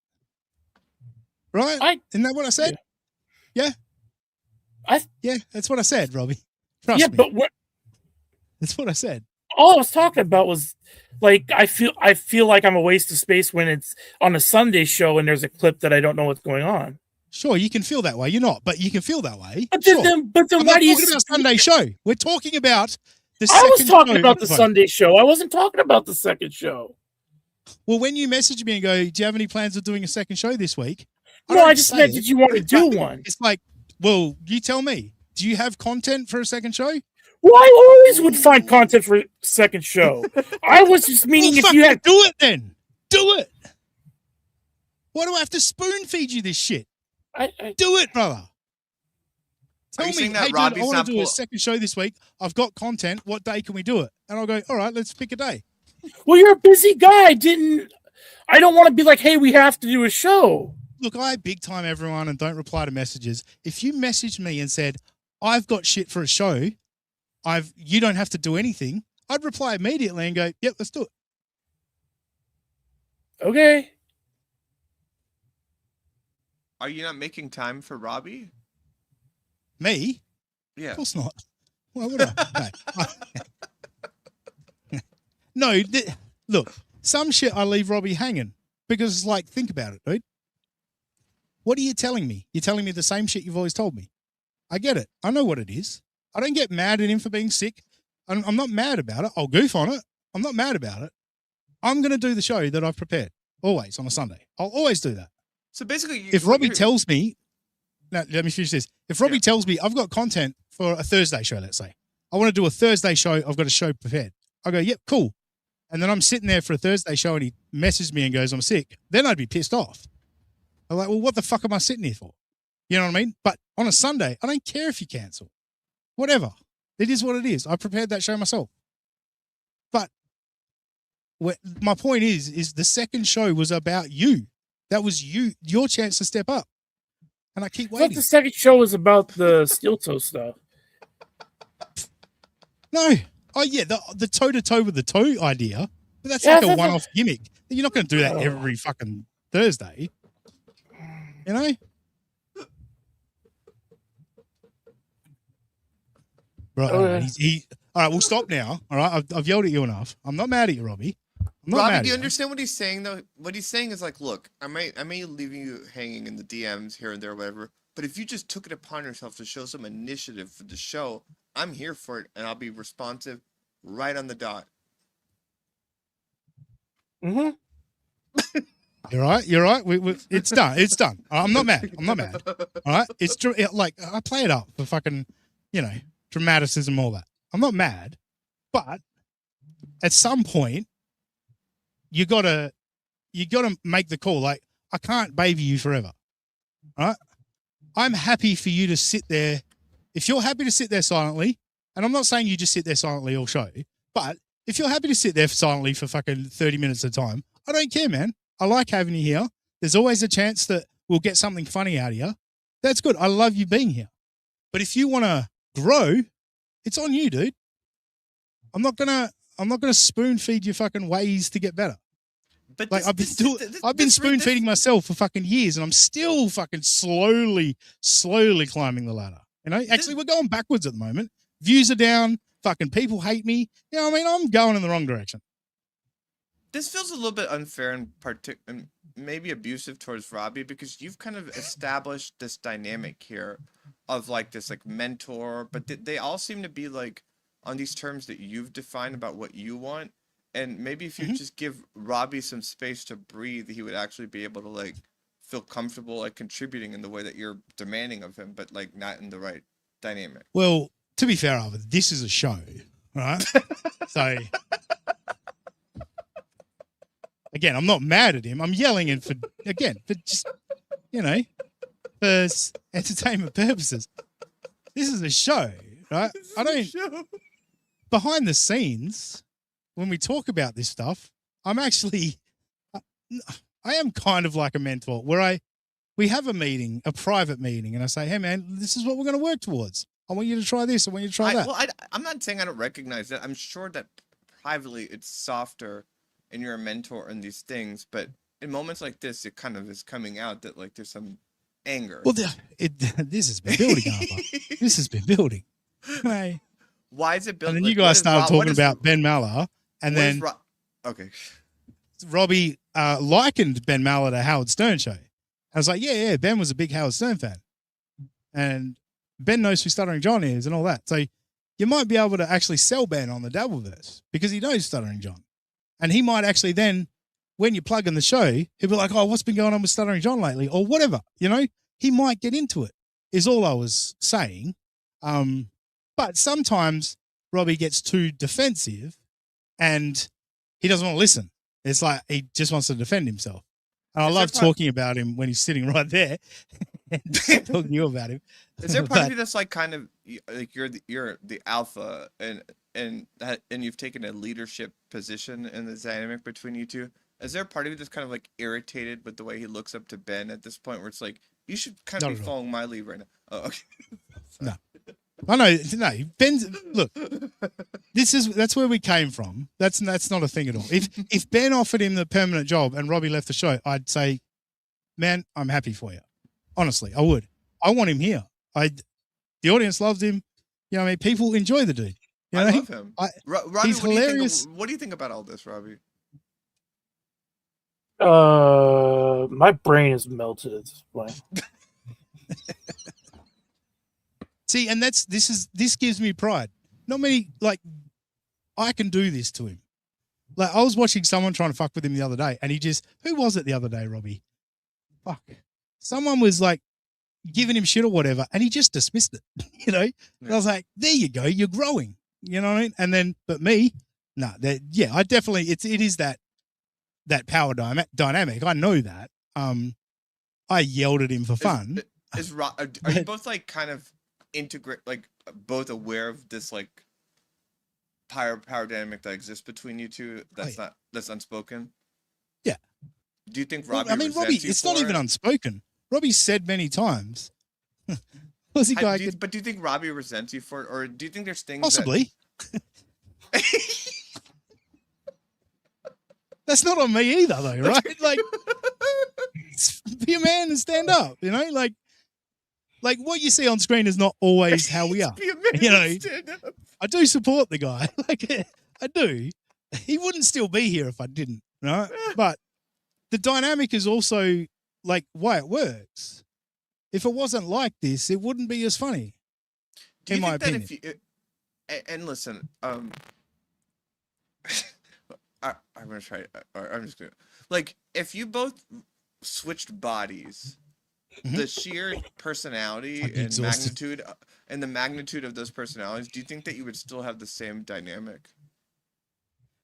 [SPEAKER 2] Right? Isn't that what I said? Yeah. Yeah, that's what I said, Robbie. Trust me.
[SPEAKER 4] But what?
[SPEAKER 2] That's what I said.
[SPEAKER 4] All I was talking about was like I feel like I'm a waste of space when it's on a Sunday show and there's a clip that I don't know what's going on.
[SPEAKER 2] Sure, you can feel that way. You're not, but you can feel that way.
[SPEAKER 4] But
[SPEAKER 2] sure.
[SPEAKER 4] then
[SPEAKER 2] I'm
[SPEAKER 4] why
[SPEAKER 2] not
[SPEAKER 4] do you?
[SPEAKER 2] talking about Sunday show? We're talking about the.
[SPEAKER 4] I was talking
[SPEAKER 2] show.
[SPEAKER 4] about the Sunday show. I wasn't talking about the second show.
[SPEAKER 2] Well, when you message me and go, "Do you have any plans of doing a second show this week?"
[SPEAKER 4] No, I just meant that you want to do one.
[SPEAKER 2] It's like, well, you tell me. Do you have content for a second show?
[SPEAKER 4] Well, I always would find content for a second show. I was just meaning if you had...
[SPEAKER 2] Do it then. Do it. Why do I have to spoon feed you this shit?
[SPEAKER 4] I
[SPEAKER 2] do it, brother. Tell
[SPEAKER 14] you
[SPEAKER 2] me,
[SPEAKER 14] saying that
[SPEAKER 2] hey,
[SPEAKER 14] Robbie's
[SPEAKER 2] dude, I want
[SPEAKER 14] not
[SPEAKER 2] to do a
[SPEAKER 14] pull-
[SPEAKER 2] second show this week. I've got content. What day can we do it? And I'll go, all right, let's pick a day.
[SPEAKER 4] Well, you're a busy guy. I don't want to be like, hey, we have to do a show.
[SPEAKER 2] Look, I big time everyone and don't reply to messages. If you messaged me and said, I've got shit for a show, you don't have to do anything, I'd reply immediately and go, yep, let's do it.
[SPEAKER 4] Okay.
[SPEAKER 14] Are you not making time for Robbie?
[SPEAKER 2] Me?
[SPEAKER 14] Yeah.
[SPEAKER 2] Of course not. Why would I? No, look, some shit I leave Robbie hanging because it's like, think about it, dude. What are you telling me? You're telling me the same shit you've always told me. I get it. I know what it is. I don't get mad at him for being sick. I'm not mad about it. I'll goof on it. I'm not mad about it. I'm going to do the show that I've prepared, always on a Sunday. I'll always do that.
[SPEAKER 14] So basically,
[SPEAKER 2] if Robbie tells me, now let me finish this. If Robbie tells me I've got content for a Thursday show, let's say, I want to do a Thursday show, I've got a show prepared. I go, yep, cool. And then I'm sitting there for a Thursday show and he messages me and goes, I'm sick. Then I'd be pissed off. I'm like, well, what the fuck am I sitting here for? You know what I mean? But on a Sunday, I don't care if you cancel. Whatever. It is what it is. I prepared that show myself. But my point is the second show was about you. That was your chance to step up. And I keep waiting.
[SPEAKER 4] But the second show was about the steel toe stuff.
[SPEAKER 2] No. Oh, yeah, the toe-to-toe with the toe idea. But that's like a one-off gimmick. You're not going to do that every fucking Thursday. You know? Right. All right, we'll stop now. All right, I've yelled at you enough. I'm not mad at you, Robbie.
[SPEAKER 14] Robbie, do you understand what he's saying, though? What he's saying is like, look, I may leave you hanging in the DMs here and there, whatever, but if you just took it upon yourself to show some initiative for the show, I'm here for it, and I'll be responsive right on the dot.
[SPEAKER 4] Mm-hmm.
[SPEAKER 2] You're right. You're right. It's done. It's done. I'm not mad. I'm not mad. All right. It's true. Like I play it up for fucking, dramaticism, all that. I'm not mad, but at some point, you gotta make the call. Like I can't baby you forever. All right. I'm happy for you to sit there. If you're happy to sit there silently, and I'm not saying you just sit there silently all show, but if you're happy to sit there silently for fucking 30 minutes at a time, I don't care, man. I like having you here. There's always a chance that we'll get something funny out of you. That's good. I love you being here. But if you want to grow, it's on you, dude. I'm not gonna spoon feed you fucking ways to get better.
[SPEAKER 14] But
[SPEAKER 2] like I've been spoon feeding myself for fucking years, and I'm still fucking slowly climbing the ladder. Actually, we're going backwards at the moment. Views are down. Fucking people hate me. I'm going in the wrong direction.
[SPEAKER 14] This feels a little bit unfair and maybe abusive towards Robbie because you've kind of established this dynamic here of like this like mentor, but they all seem to be like on these terms that you've defined about what you want. And maybe if you just give Robbie some space to breathe, he would actually be able to like feel comfortable like contributing in the way that you're demanding of him, but like not in the right dynamic.
[SPEAKER 2] Well, to be fair, Arthur, this is a show, right? So again, I'm not mad at him. I'm yelling and for just for entertainment purposes. This is a show, right? Behind the scenes, when we talk about this stuff, I am kind of like a mentor where we have a meeting, a private meeting, and I say, hey man, this is what we're going to work towards. I want you to try this. I want you to try that.
[SPEAKER 14] Well, I'm not saying I don't recognize that. I'm sure that privately it's softer and you're a mentor in these things, but in moments like this, it kind of is coming out that like there's some anger.
[SPEAKER 2] Well, this has been building, Arthur. This has been building. Hey.
[SPEAKER 14] Why is it building?
[SPEAKER 2] And then you guys started talking about Ben Maller, and then
[SPEAKER 14] okay,
[SPEAKER 2] Robbie likened Ben Maller to Howard Stern show. I was like, yeah, Ben was a big Howard Stern fan, and Ben knows who Stuttering John is and all that. So you might be able to actually sell Ben on the Dabbleverse because he knows Stuttering John. And he might actually then, when you plug in the show, he'll be like, oh, what's been going on with Stuttering John lately? Or whatever, he might get into it, is all I was saying. But sometimes Robbie gets too defensive and he doesn't want to listen. It's like he just wants to defend himself. And I love talking about him when he's sitting right there. and talking to you about him.
[SPEAKER 14] Is there part of
[SPEAKER 2] But-
[SPEAKER 14] you that's like kind of like you're the alpha and you've taken a leadership position in the dynamic between you two? Is there a part of you that's kind of like irritated with the way he looks up to Ben at this point, where it's like you should kind of
[SPEAKER 2] Not
[SPEAKER 14] be
[SPEAKER 2] at all.
[SPEAKER 14] following my lead right now? Oh, okay.
[SPEAKER 2] No. I know. No, Ben's look. That's where we came from. That's not a thing at all. If Ben offered him the permanent job and Robbie left the show, I'd say, man, I'm happy for you. Honestly, I would. I want him here. The audience loves him. You know, what I mean, people enjoy the dude. You know,
[SPEAKER 14] I love him. Robbie,
[SPEAKER 2] he's
[SPEAKER 14] what
[SPEAKER 2] hilarious.
[SPEAKER 14] what do you think about all this, Robbie?
[SPEAKER 4] My brain is melted at this point.
[SPEAKER 2] See, and this gives me pride. Not many, like, I can do this to him. Like, I was watching someone trying to fuck with him the other day, and who was it the other day, Robbie? Fuck. Someone was like giving him shit or whatever, and he just dismissed it, you know? And I was like, there you go, you're growing. You know what I mean? And then, but me, no, I definitely, it is that power dynamic. I know that. I yelled at him for fun.
[SPEAKER 14] Are you both like kind of like both aware of this like power dynamic that exists between you two? That's unspoken.
[SPEAKER 2] Yeah.
[SPEAKER 14] Do you think Robbie?
[SPEAKER 2] Well, I mean, Robbie, it's not even unspoken. Robbie's said many times. But
[SPEAKER 14] do you think Robbie resents you for it, or do you think there's things
[SPEAKER 2] possibly? That's not on me either, though, right? Like, be a man and stand up. You know, like what you see on screen is not always how we are. You know, I do support the guy. Like, I do. He wouldn't still be here if I didn't, right? But the dynamic is also like why it works. If it wasn't like this, it wouldn't be as funny.
[SPEAKER 14] Do you
[SPEAKER 2] in my
[SPEAKER 14] think
[SPEAKER 2] opinion.
[SPEAKER 14] that and listen, I'm gonna try. I'm just gonna like if you both switched bodies, the sheer personality and magnitude of those personalities. Do you think that you would still have the same dynamic?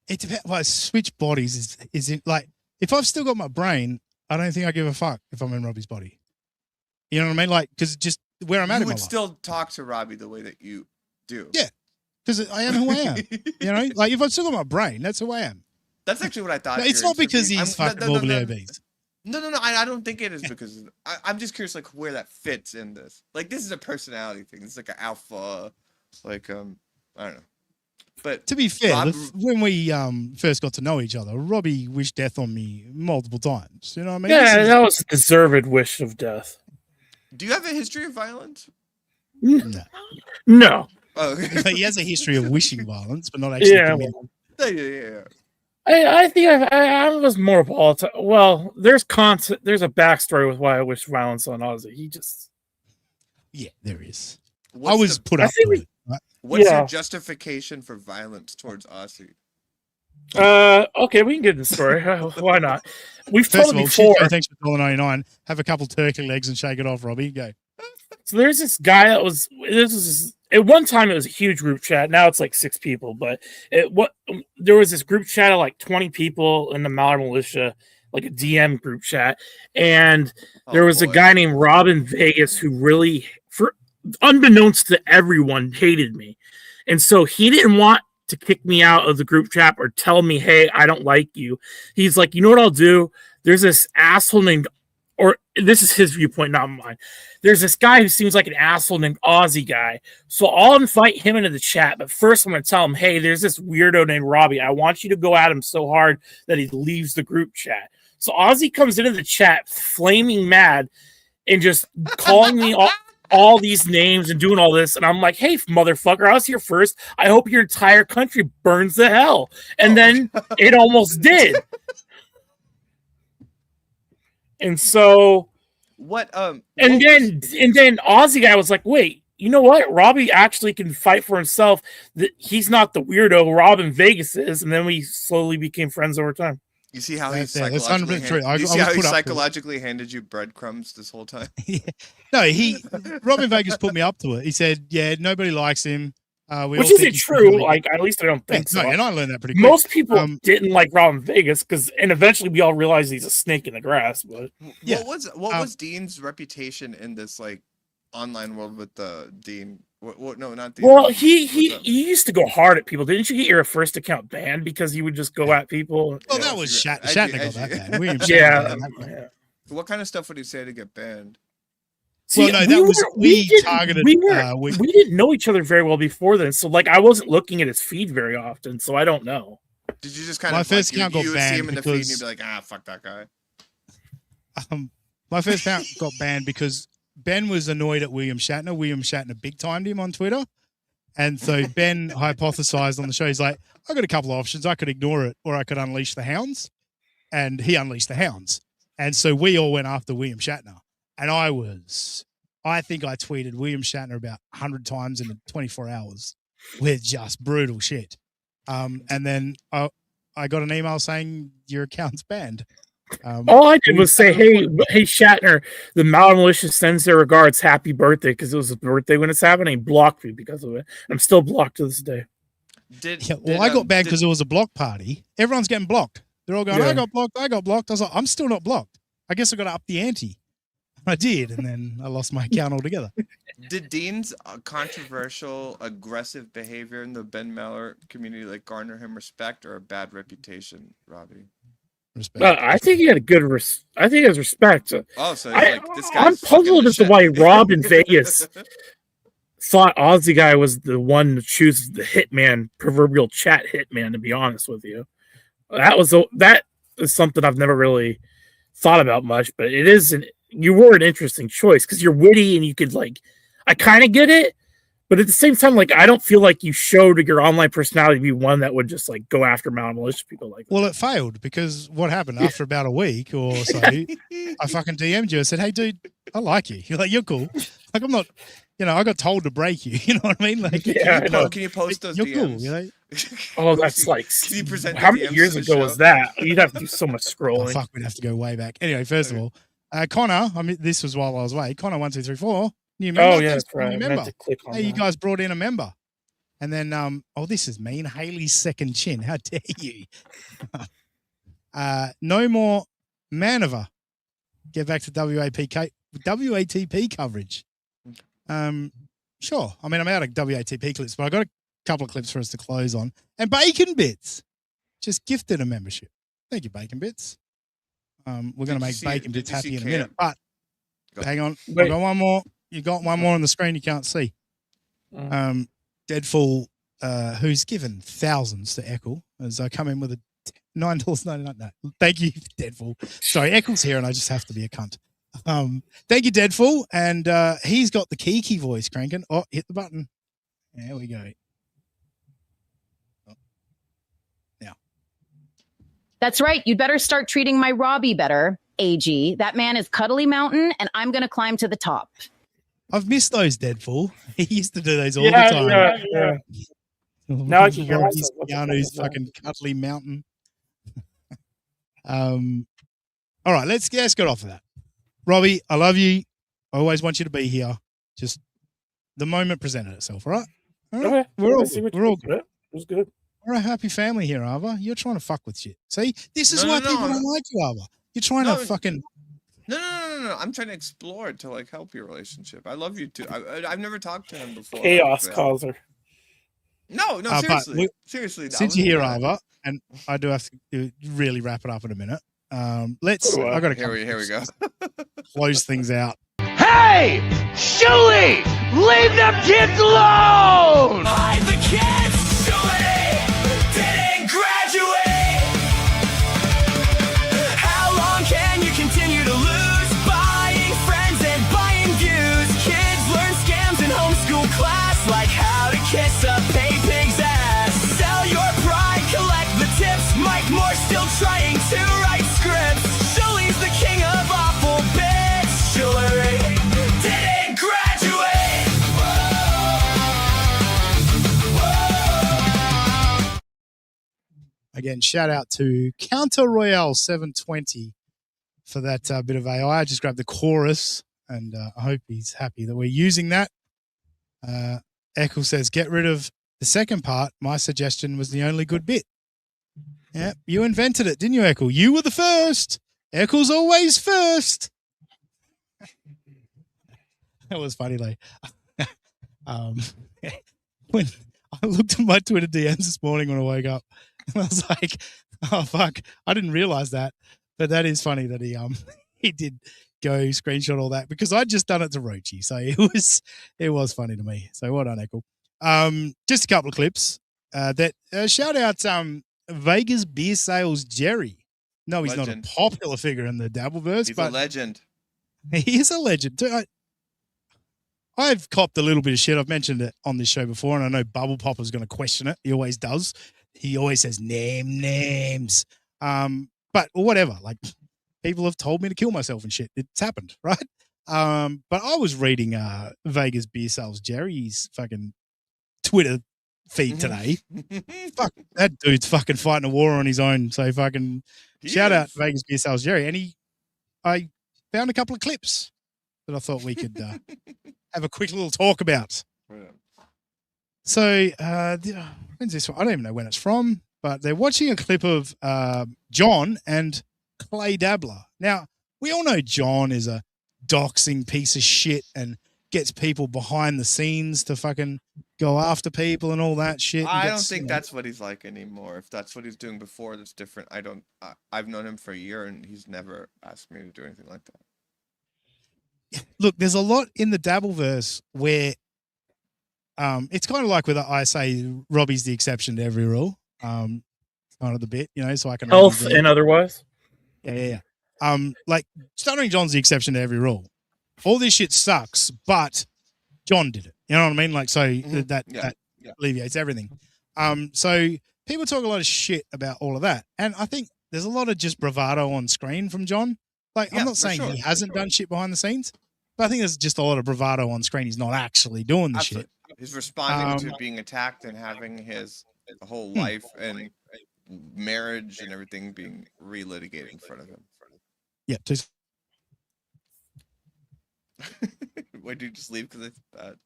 [SPEAKER 2] It depends. Well, switch bodies is in, like if I've still got my brain, I don't think I give a fuck if I'm in Robbie's body. You know what I mean? Like, because just where I'm at
[SPEAKER 14] You
[SPEAKER 2] in my
[SPEAKER 14] would
[SPEAKER 2] life.
[SPEAKER 14] still talk to Robbie the way that you do.
[SPEAKER 2] Yeah, because I am who I am. You know, like if I've still got my brain, that's who I am.
[SPEAKER 14] That's actually what I thought.
[SPEAKER 2] No, it's not because he's fucking morbidly obese.
[SPEAKER 14] No. I don't think it is because I'm just curious, like where that fits in this. Like this is a personality thing. It's like an alpha, like I don't know. But
[SPEAKER 2] to be fair, when we first got to know each other, Robbie wished death on me multiple times. You know what I mean?
[SPEAKER 4] Yeah, that was a deserved wish of death.
[SPEAKER 14] Do you have a history of violence?
[SPEAKER 4] No.
[SPEAKER 14] Oh, okay.
[SPEAKER 2] He has a history of wishing violence, but not actually.
[SPEAKER 14] Yeah.
[SPEAKER 4] I think I was more volatile. Well, there's a backstory with why I wish violence on Ozzy.
[SPEAKER 2] Yeah, there is.
[SPEAKER 14] What's
[SPEAKER 2] I was put up to it. Right?
[SPEAKER 14] What's your justification for violence towards Ozzy?
[SPEAKER 4] Okay, we can get in the story. Why not? We've
[SPEAKER 2] First
[SPEAKER 4] told
[SPEAKER 2] of all,
[SPEAKER 4] it before.
[SPEAKER 2] thanks for $1.99. Have a couple turkey legs and shake it off, Robbie. Go.
[SPEAKER 4] So there's this guy that was. At one time it was a huge group chat. Now it's like 6 people. But there was this group chat of like 20 people in the Mallard Militia, like a DM group chat, and there was a guy named Robin Vegas who really, unbeknownst to everyone, hated me, and so he didn't want to kick me out of the group chat or tell me, hey, I don't like you. He's like, you know what I'll do? There's this asshole named, or this is his viewpoint, not mine. There's this guy who seems like an asshole named Aussie guy. So I'll invite him into the chat. But first I'm going to tell him, hey, there's this weirdo named Robbie. I want you to go at him so hard that he leaves the group chat. So Aussie comes into the chat flaming mad and just calling me all these names and doing all this. And I'm like, hey, motherfucker, I was here first. I hope your entire country burns to hell. And then it almost did. And so then Aussie guy was like, wait, you know what? Robbie actually can fight for himself. He's not the weirdo Robin Vegas is. And then we slowly became friends over time.
[SPEAKER 14] You see how he psychologically handed you breadcrumbs this whole time?
[SPEAKER 2] Yeah. No, Robin Vegas put me up to it. He said, yeah, nobody likes him. We
[SPEAKER 4] Which
[SPEAKER 2] all
[SPEAKER 4] isn't
[SPEAKER 2] think he's
[SPEAKER 4] true.
[SPEAKER 2] really-
[SPEAKER 4] Like, at least I don't think
[SPEAKER 2] no,
[SPEAKER 4] so.
[SPEAKER 2] and I learned that pretty quick.
[SPEAKER 4] Most people didn't like Robin Vegas and eventually we all realized he's a snake in the grass. But
[SPEAKER 14] What was Dean's reputation in this like online world with the Dean? No, not Dean.
[SPEAKER 4] well, he used to go hard at people. Didn't you get your first account banned because he would just go at people?
[SPEAKER 2] Well, that was Shatner got that banned. William Shatner
[SPEAKER 4] Yeah.
[SPEAKER 2] got that banned.
[SPEAKER 14] What kind of stuff would he say to get banned?
[SPEAKER 2] Well, no, that was we targeted.
[SPEAKER 4] We didn't know each other very well before then, so like I wasn't looking at his feed very often, so I don't know.
[SPEAKER 14] Did you just kind
[SPEAKER 2] My
[SPEAKER 14] of
[SPEAKER 2] first
[SPEAKER 14] like,
[SPEAKER 2] account
[SPEAKER 14] you
[SPEAKER 2] got
[SPEAKER 14] would see him
[SPEAKER 2] banned
[SPEAKER 14] in the feed and
[SPEAKER 2] because-
[SPEAKER 14] you'd be like, ah, fuck that guy.
[SPEAKER 2] My first account got banned because Ben was annoyed at William Shatner. William Shatner big timed him on Twitter. And so Ben hypothesized on the show, he's like, I got a couple of options. I could ignore it or I could unleash the hounds. And he unleashed the hounds. And so we all went after William Shatner. And I think I tweeted William Shatner about 100 times in 24 hours with just brutal shit. And then I got an email saying your account's banned.
[SPEAKER 4] All I did was say, hey, Shatner, the Malmalicious sends their regards, happy birthday, because it was his birthday when it's happening. He blocked me because of it. I'm still blocked to this day.
[SPEAKER 2] I got banned because it was a block party. Everyone's getting blocked. They're all going,
[SPEAKER 4] Yeah.
[SPEAKER 2] I got blocked. I was like, I'm still not blocked. I guess I got to up the ante. I did, and then I lost my account altogether.
[SPEAKER 14] Did Dean's controversial, aggressive behavior in the Ben Maller community like garner him respect or a bad reputation, Robbie?
[SPEAKER 2] Respect.
[SPEAKER 4] I think he had a good. I think he has respect.
[SPEAKER 14] Oh, so like this guy.
[SPEAKER 4] I'm puzzled as to why Rob in Vegas thought Aussie guy was the one to choose the hitman, proverbial chat hitman. To be honest with you, that is something I've never really thought about much. But it is you were an interesting choice because you're witty and you could like. I kind of get it, but at the same time, like I don't feel like you showed your online personality to be one that would just like go after malicious people like.
[SPEAKER 2] Well, it failed because what happened after about a week or so, I fucking DM'd you and said, "Hey, dude, I like you. You're like, you're cool. Like, I'm not, I got told to break you. You know what I mean? Like,
[SPEAKER 14] Can you post those
[SPEAKER 2] you're
[SPEAKER 14] DMs?
[SPEAKER 2] cool, you know?
[SPEAKER 4] Oh, that's like.
[SPEAKER 14] Can you present
[SPEAKER 4] How
[SPEAKER 14] the
[SPEAKER 4] many
[SPEAKER 14] DMs
[SPEAKER 4] years
[SPEAKER 14] to the
[SPEAKER 4] ago
[SPEAKER 14] show?
[SPEAKER 4] was that? You'd have to do so much scrolling.
[SPEAKER 2] Oh, fuck, we'd have to go way back. Anyway, first of all, Connor, I mean, this was while I was away. Connor 1234, new member.
[SPEAKER 4] Oh, yeah,
[SPEAKER 2] Thanks
[SPEAKER 4] that's
[SPEAKER 2] for being
[SPEAKER 4] right.
[SPEAKER 2] a
[SPEAKER 4] I meant
[SPEAKER 2] member.
[SPEAKER 4] to click on
[SPEAKER 2] Hey, you
[SPEAKER 4] that.
[SPEAKER 2] guys brought in a member. And then, this is mean. Haley's second chin. How dare you? No more Manova. Get back to WATP coverage. Sure. I mean, I'm out of WATP clips, but I got a couple of clips for us to close on. And Bacon Bits just gifted a membership. Thank you, Bacon Bits. We're going to make Bacon Bits happy in a minute. But hang on. I've got one more. You got one more on the screen you can't see. Deadfall, who's given thousands to Eccles, as I come in with a $9.99. No, thank you, Deadfall. Sorry, Eccles here, and I just have to be a cunt. Thank you, Deadfall, and he's got the Kiki voice cranking. Oh, hit the button. There we go. Now,
[SPEAKER 16] That's right. You'd better start treating my Robbie better, AG. That man is Cuddly Mountain, and I'm going to climb to the top.
[SPEAKER 2] I've missed those, Deadfall. He used to do those all
[SPEAKER 4] Yeah,
[SPEAKER 2] the time.
[SPEAKER 4] yeah. Now I can hear
[SPEAKER 2] Robbie's
[SPEAKER 4] myself. What the fuck
[SPEAKER 2] Keanu's
[SPEAKER 4] is that?
[SPEAKER 2] fucking Cuddly Mountain. All right, let's get off of that. Robbie, I love you. I always want you to be here. Just the moment presented itself, all right? All right.
[SPEAKER 4] Okay.
[SPEAKER 2] We're all
[SPEAKER 4] I see what
[SPEAKER 2] good.
[SPEAKER 4] you
[SPEAKER 2] We're all
[SPEAKER 4] did.
[SPEAKER 2] good.
[SPEAKER 4] It was good.
[SPEAKER 2] We're a happy family here, Ava. You're trying to fuck with shit. See, this is
[SPEAKER 14] No,
[SPEAKER 2] why
[SPEAKER 14] no,
[SPEAKER 2] people
[SPEAKER 14] no.
[SPEAKER 2] don't like you, Ava. You're trying
[SPEAKER 14] No,
[SPEAKER 2] to fucking.
[SPEAKER 14] No. I'm trying to explore to like help your relationship. I love you too. I've never talked to him before.
[SPEAKER 4] Chaos
[SPEAKER 14] like that.
[SPEAKER 4] causer.
[SPEAKER 14] No,
[SPEAKER 2] But
[SPEAKER 14] seriously. Seriously.
[SPEAKER 2] Since you're here, Ava, and I do have to really wrap it up in a minute. Let's. I got to
[SPEAKER 14] Here we go.
[SPEAKER 2] close things out.
[SPEAKER 3] Hey! Shuli! Leave them kids alone! Hide the kids! Shuli didn't graduate! How long can you continue to lose? Buying friends and buying views. Kids learn scams in homeschool class, like how to kiss a pay pig's ass. Sell your pride, collect the tips. Mike Moore still trying to write scripts. Shuli's the king of awful bits. Shuli didn't graduate.
[SPEAKER 2] Again, shout out to Counter Royale 720 for that bit of AI. I just grabbed the chorus, and I hope he's happy that we're using that. Eccles says, get rid of The second part, my suggestion was the only good bit. Yeah, you invented it, didn't you, Eccles? You were the first. Eccles always first. That was funny, though. When I looked at my Twitter DMs this morning when I woke up, and I was like, "Oh fuck!" I didn't realize that, but that is funny that he he did go screenshot all that because I'd just done it to Rochi, so it was funny to me. So well done, Echo. Just a couple of clips. That shout out Vegas beer sales Jerry. No, he's
[SPEAKER 14] Legend.
[SPEAKER 2] not a popular figure in the Dabbleverse,
[SPEAKER 14] He's
[SPEAKER 2] but
[SPEAKER 14] a legend.
[SPEAKER 2] he is a legend too. I've copped a little bit of shit. I've mentioned it on this show before, and I know Bubble Popper's going to question it. He always does. He always says names. But whatever. Like people have told me to kill myself and shit. It's happened, right? But I was reading Vegas Beer Sales Jerry's fucking Twitter feed today. Fuck, that dude's fucking fighting a war on his own. So fucking shout out Vegas Beer Sales Jerry. And I found a couple of clips that I thought we could have a quick little talk about. So, when's this one? I don't even know when it's from, but they're watching a clip of John and Clay Dabbler. Now, we all know John is a doxing piece of shit and gets people behind the scenes to fucking go after people and all that shit.
[SPEAKER 14] I don't think that's what he's like anymore. If that's what he's doing before, that's different. I've known him for a year, and he's never asked me to do anything like that.
[SPEAKER 2] Look, there's a lot in the Dabbleverse where it's kind of like with I say Robbie's the exception to every rule. Kind of the bit, so I can
[SPEAKER 4] health and otherwise.
[SPEAKER 2] Yeah. Like Stuttering John's the exception to every rule. All this shit sucks, but John did it. You know what I mean? Like so that alleviates everything. So people talk a lot of shit about all of that, and I think there's a lot of just bravado on screen from John. Like, I'm not saying he hasn't done shit behind the scenes, but I think there's just a lot of bravado on screen. He's not actually doing the shit.
[SPEAKER 14] He's responding to being attacked and having his whole life and marriage and everything being relitigated in front of him.
[SPEAKER 2] Yeah.
[SPEAKER 14] Why did you just leave? Because it's bad.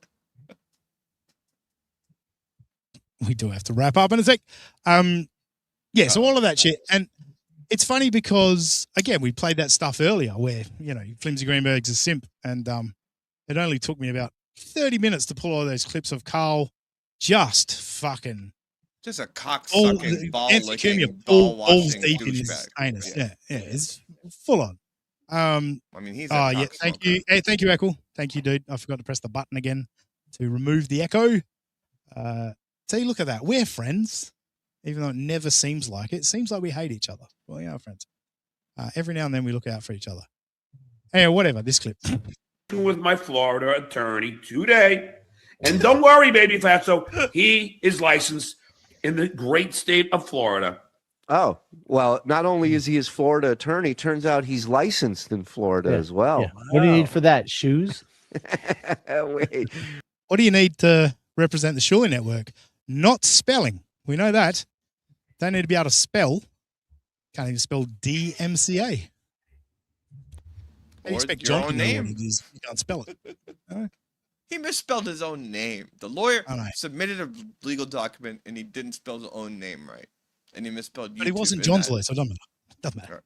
[SPEAKER 2] We do have to wrap up in a sec. So all of that shit. And it's funny because, again, we played that stuff earlier where, Flimsy Greenberg's a simp. And it only took me about 30 minutes to pull all those clips of Carl just fucking...
[SPEAKER 14] Just a cocksucking, ball-licking,
[SPEAKER 2] balls
[SPEAKER 14] ball-washing
[SPEAKER 2] deep in his
[SPEAKER 14] douchebag.
[SPEAKER 2] anus. Yeah, it's full on.
[SPEAKER 14] I mean, he's a
[SPEAKER 2] yeah, thank you. Hey, thank you, Echo. Thank you, dude. I forgot to press the button again to remove the echo. See, look at that. We're friends. Even though it never seems like it. It seems like we hate each other. Well, we are friends. Every now and then we look out for each other. Anyway, whatever, this clip.
[SPEAKER 11] With my Florida attorney today. And don't worry, baby fatso. He is licensed in the great state of Florida.
[SPEAKER 17] Oh, well, not only is he his Florida attorney, turns out he's licensed in Florida as well.
[SPEAKER 18] Yeah. What do you need for that? Shoes?
[SPEAKER 17] Wait.
[SPEAKER 2] What do you need to represent the Shuley Network? Not spelling. We know that. Don't need to be able to spell. Can't even spell DMCA. How do you expect John to know what it is? You can't spell it.
[SPEAKER 14] He misspelled his own name. The lawyer submitted a legal document and he didn't spell his own name right. And he misspelled YouTube.
[SPEAKER 2] But he wasn't John's lawyer, so it doesn't matter.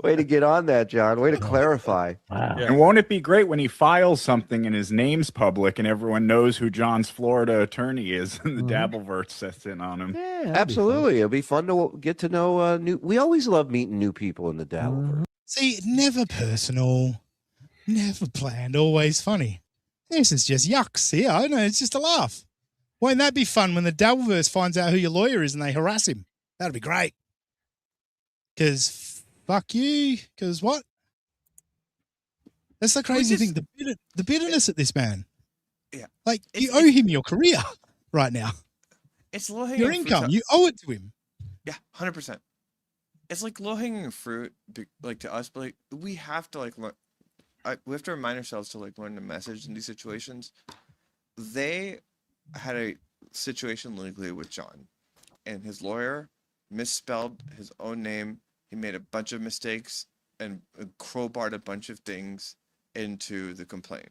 [SPEAKER 17] Way to get on that, John. Way to clarify.
[SPEAKER 19] Wow. And won't it be great when he files something and his name's public and everyone knows who John's Florida attorney is and the Dabbleverse sets in on him?
[SPEAKER 17] Yeah, absolutely. It'll be fun to get to know new. We always love meeting new people in the Dabbleverse.
[SPEAKER 2] See, never personal, never planned, always funny. This is just yucks here. I know, it's just a laugh. Won't that be fun when the Dabbleverse finds out who your lawyer is and they harass him? That'd be great. Because fuck you. Because what? That's the crazy thing. The bitterness at this man.
[SPEAKER 14] Yeah.
[SPEAKER 2] Like, you owe him your career right now.
[SPEAKER 14] It's low-hanging
[SPEAKER 2] your income. You owe it to him.
[SPEAKER 14] Yeah, 100%. It's like low-hanging fruit, like to us, but like we have to like learn. We have to remind ourselves to like learn the message in these situations. They had a situation legally with John, and his lawyer misspelled his own name. He made a bunch of mistakes and crowbarred a bunch of things into the complaint.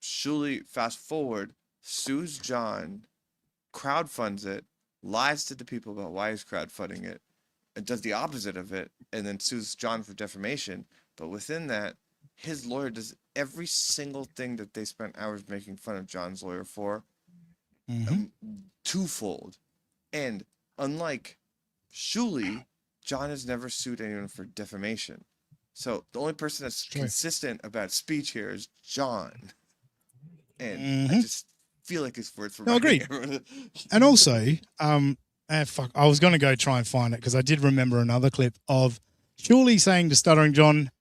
[SPEAKER 14] Shuley, fast forward, sues John, crowdfunds it, lies to the people about why he's crowdfunding it, and does the opposite of it, and then sues John for defamation. But within that, his lawyer does every single thing that they spent hours making fun of John's lawyer for, twofold. And unlike Shuli, John has never sued anyone for defamation. So the only person that's consistent about speech here is John. And I just feel like his words for
[SPEAKER 2] No, agreed. And also, fuck, I was going to go try and find it because I did remember another clip of Shuli saying to Stuttering John,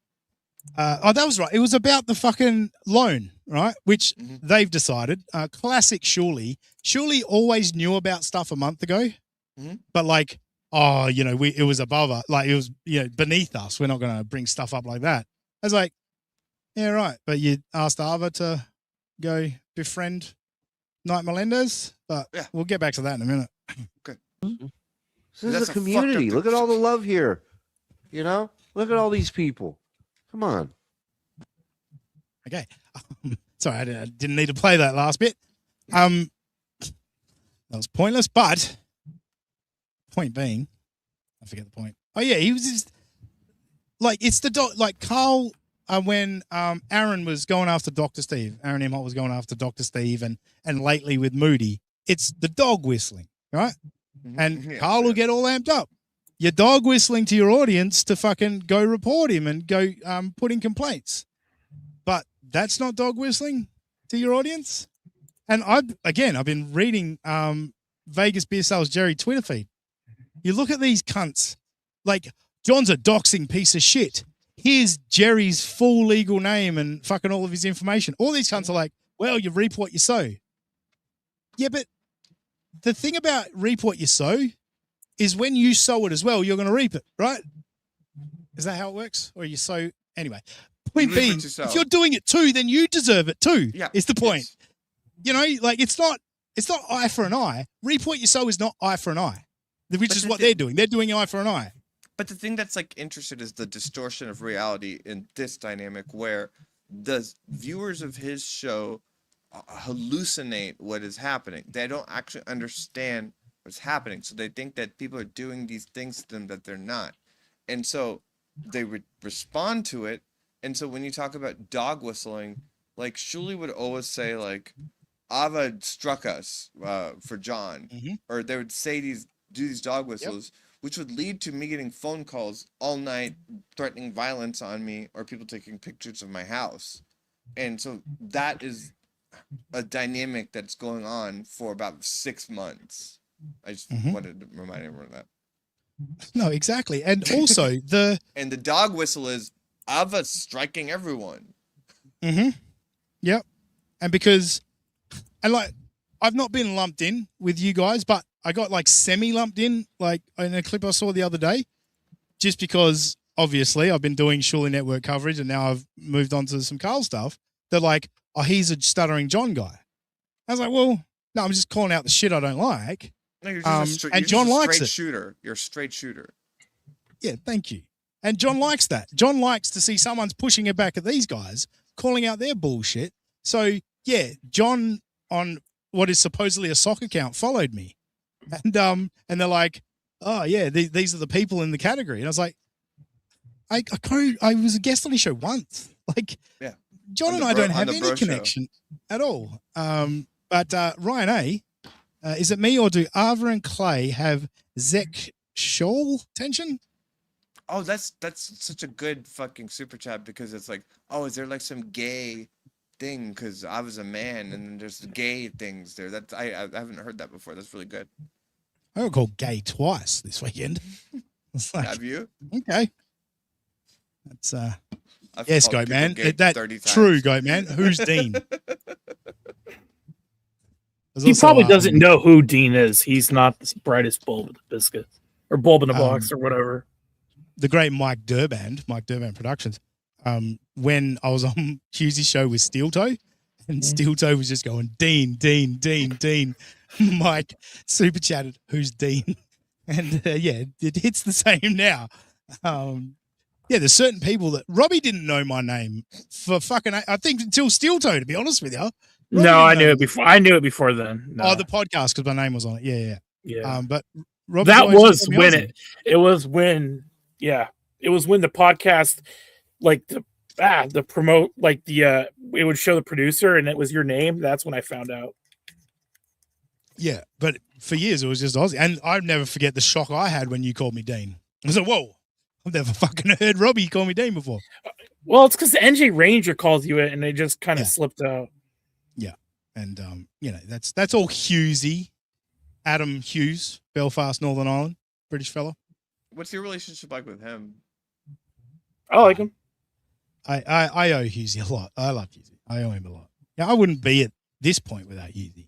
[SPEAKER 2] that was right. It was about the fucking loan, right? Which they've decided. Classic Shuli. Shuli always knew about stuff a month ago, but like, oh, you know, it was above us. Like, it was, you know, beneath us. We're not going to bring stuff up like that. I was like, yeah, right. But you asked Ava to go befriend Knight Melendez, but we'll get back to that in a minute.
[SPEAKER 14] Okay.
[SPEAKER 17] This is a community. Look at all the love here. You know, look at all these people. Come on.
[SPEAKER 2] Okay. Sorry, I didn't need to play that last bit. That was pointless, but point being, I forget the point. Oh yeah, he was just like, it's the dog, like Carl, when Aaron was going after Dr. Steve, Aaron Imholt was going after Dr. Steve, and lately with Moody, it's the dog whistling, right? And Carl will get all amped up. You're dog whistling to your audience to fucking go report him and go put in complaints. But that's not dog whistling to your audience. And I've been reading Vegas Beer Sales Jerry Twitter feed. You look at these cunts, like, John's a doxing piece of shit. Here's Jerry's full legal name and fucking all of his information. All these cunts are like, well, you reap what you sow. Yeah, but the thing about reap what you sow is when you sow it as well, you're going to reap it, right? Is that how it works? Or you sow? Anyway, point being, if you're doing it too, then you deserve it too, is the point. Yes. You know, like, it's not eye for an eye. Reap what you sow is not eye for an eye, which is what they're doing. They're doing eye for an eye.
[SPEAKER 14] But the thing that's like interesting is the distortion of reality in this dynamic where the viewers of his show hallucinate what is happening. They don't actually understand what's happening. So they think that people are doing these things to them that they're not. And so they respond to it. And so when you talk about dog whistling, like Shuli would always say like, Ava struck us for John. Or they would say do these dog whistles, which would lead to me getting phone calls all night threatening violence on me or people taking pictures of my house. And so that is a dynamic that's going on for about 6 months. I just wanted to remind everyone of that.
[SPEAKER 2] No, exactly. And also
[SPEAKER 14] and the dog whistle is Ava striking everyone.
[SPEAKER 2] Yep. And because, and like, I've not been lumped in with you guys, but I got like semi-lumped in, like in a clip I saw the other day, just because obviously I've been doing Shuli Network coverage and now I've moved on to some Carl stuff. They're like, oh, he's a Stuttering John guy. I was like, well, no, I'm just calling out the shit I don't like.
[SPEAKER 14] No, you're just
[SPEAKER 2] and John likes it.
[SPEAKER 14] Shooter. You're a straight shooter.
[SPEAKER 2] Yeah, thank you. And John likes that. John likes to see someone's pushing it back at these guys, calling out their bullshit. So yeah, John on what is supposedly a sock account followed me. And they're like, oh yeah, these are the people in the category. And I was like, I was a guest on his show once. Like, John and I don't have any connection at all. But Ryan A, is it me or do Ava and Clay have sexual tension?
[SPEAKER 14] Oh, that's such a good fucking super chat because it's like, oh, is there like some gay thing because I was a man and then there's gay things there. That's I haven't heard that before. That's really good.
[SPEAKER 2] I got called gay twice this weekend. It's like,
[SPEAKER 14] have you?
[SPEAKER 2] Okay. That's yes, Goat Man. That true, Goat Man. Who's Dean?
[SPEAKER 4] He probably doesn't know who Dean is. He's not the brightest bulb in the biscuit or bulb in the box or whatever.
[SPEAKER 2] The great Mike Durband Productions. When I was on Hughesy's show with Steel Toe, and Steel Toe was just going, Dean. Mike super chatted, who's Dean? And yeah, it hits the same now. Yeah, there's certain people that Robbie didn't know my name for fucking, I think until Steel Toe, to be honest with you.
[SPEAKER 4] No, I knew it before. I knew it before then. No.
[SPEAKER 2] Oh, the podcast because my name was on it. Yeah.
[SPEAKER 4] Yeah.
[SPEAKER 2] But Rob
[SPEAKER 4] that was when
[SPEAKER 2] awesome.
[SPEAKER 4] it was when the podcast like the promote like the it would show the producer and it was your name. That's when I found out.
[SPEAKER 2] Yeah, but for years it was just Aussie, and I'd never forget the shock I had when you called me Dean. I was like, "Whoa, I've never fucking heard Robbie call me Dean before."
[SPEAKER 4] Well, it's because the NJ Ranger calls you it, and it just kind of slipped out.
[SPEAKER 2] Yeah, and that's all Hughesy, Adam Hughes, Belfast, Northern Ireland, British fella.
[SPEAKER 14] What's your relationship like with him?
[SPEAKER 4] I like him.
[SPEAKER 2] I owe Hughesy a lot. I love Hughesy. I owe him a lot. Yeah, I wouldn't be at this point without Hughesy.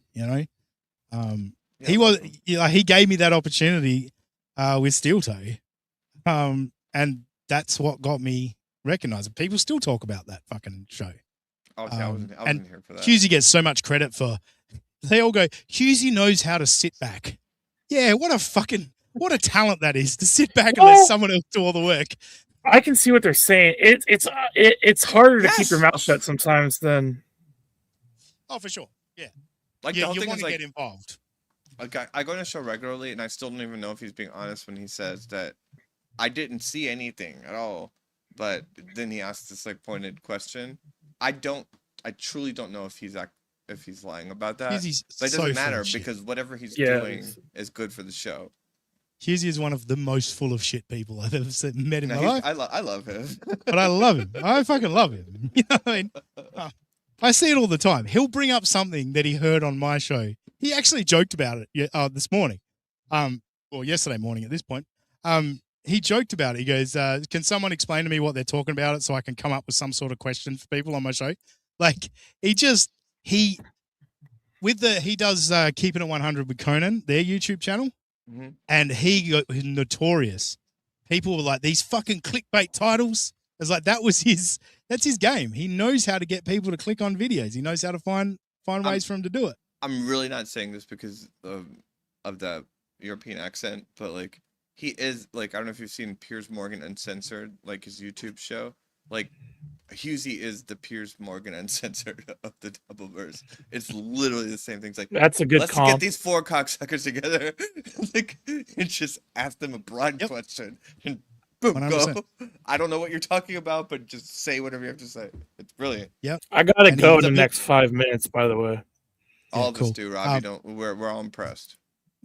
[SPEAKER 2] He gave me that opportunity with Steel Toe, and that's what got me recognized. People still talk about that fucking show.
[SPEAKER 14] Okay, I wasn't here for that.
[SPEAKER 2] Hughesy gets so much credit for. They all go, Hughesy knows how to sit back. Yeah, what a talent that is to sit back and let someone else do all the work.
[SPEAKER 4] I can see what they're saying. It's harder to keep your mouth shut sometimes than.
[SPEAKER 2] Oh, for sure. Yeah.
[SPEAKER 14] Like
[SPEAKER 2] you
[SPEAKER 14] the whole thing
[SPEAKER 2] want
[SPEAKER 14] is
[SPEAKER 2] to
[SPEAKER 14] like
[SPEAKER 2] get involved.
[SPEAKER 14] Like I go on a show regularly, and I still don't even know if he's being honest when he says that I didn't see anything at all. But then he asks this like pointed question. I truly don't know if he's lying about that. But it doesn't matter because whatever he's doing is good for the show.
[SPEAKER 2] Hughesy is one of the most full of shit people I've ever met in my life.
[SPEAKER 14] I love him.
[SPEAKER 2] But I love him. I fucking love him. You know what I mean? I see it all the time. He'll bring up something that he heard on my show. He actually joked about it this morning. Or yesterday morning at this point. He joked about it. He goes, can someone explain to me what they're talking about it so I can come up with some sort of question for people on my show? Like, he does Keeping It 100 with Conan, their YouTube channel.
[SPEAKER 14] Mm-hmm.
[SPEAKER 2] And he got notorious. People were like, these fucking clickbait titles. It's like, that's his game. He knows how to get people to click on videos. He knows how to find ways for him to do it.
[SPEAKER 14] I'm really not saying this because of the European accent, but like he is like, I don't know if you've seen Piers Morgan Uncensored, like his YouTube show. Like Hughesy is the Piers Morgan Uncensored of the Doubleverse. It's literally the same things. Like
[SPEAKER 4] that's a good.
[SPEAKER 14] Let's get these four cocksuckers together, like and just ask them a broad question and boom, 100%. Go. I don't know what you're talking about, but just say whatever you have to say. It's brilliant.
[SPEAKER 2] Yep.
[SPEAKER 4] I gotta go in the next 5 minutes. By the way,
[SPEAKER 14] all of us do, Robbie. We're all impressed.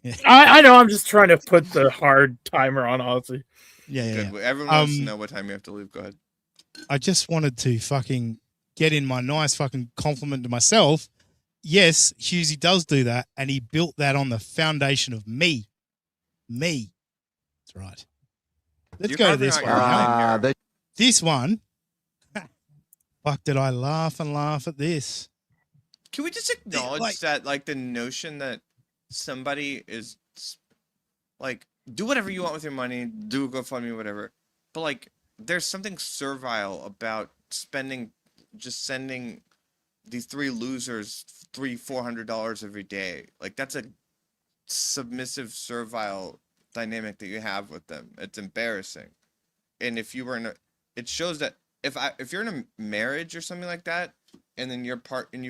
[SPEAKER 2] Yeah.
[SPEAKER 4] I know. I'm just trying to put the hard timer on, honestly.
[SPEAKER 2] Yeah.
[SPEAKER 14] Everyone wants to know what time you have to leave. Go ahead.
[SPEAKER 2] I just wanted to fucking get in my nice fucking compliment to myself. Yes, Hughesy does do that, and he built that on the foundation of me. Me. That's right. Let's go to this one. This one. Fuck, did I laugh at this?
[SPEAKER 14] Can we just acknowledge that, like, the notion that somebody is, like, do whatever you want with your money, do a GoFundMe, whatever, but, like, there's something servile about sending these three losers $400 every day. Like, that's a submissive, servile dynamic that you have with them. It's embarrassing. And if you were it shows that if you're in a marriage or something like that, and then you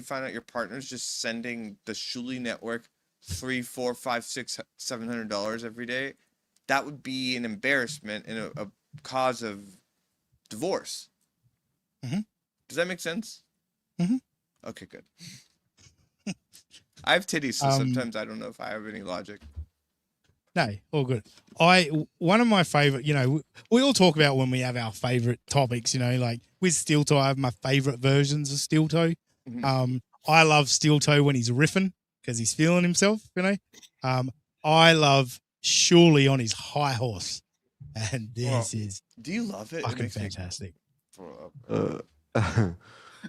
[SPEAKER 14] find out your partner's just sending the Shuli network $300, $400, $500, $600, $700 every day, that would be an embarrassment and a cause of divorce.
[SPEAKER 2] Mm-hmm.
[SPEAKER 14] Does that make sense?
[SPEAKER 2] Mm-hmm.
[SPEAKER 14] Okay, good. I have titties, so sometimes I don't know if I have any logic.
[SPEAKER 2] No, all good. One of my favorite, we all talk about when we have our favorite topics, like with Steel Toe, I have my favorite versions of Steel Toe.
[SPEAKER 14] Mm-hmm.
[SPEAKER 2] I love Steel Toe when he's riffing because he's feeling himself, I love Shuli on his high horse. And this is
[SPEAKER 14] do you love it?
[SPEAKER 2] Fucking fantastic.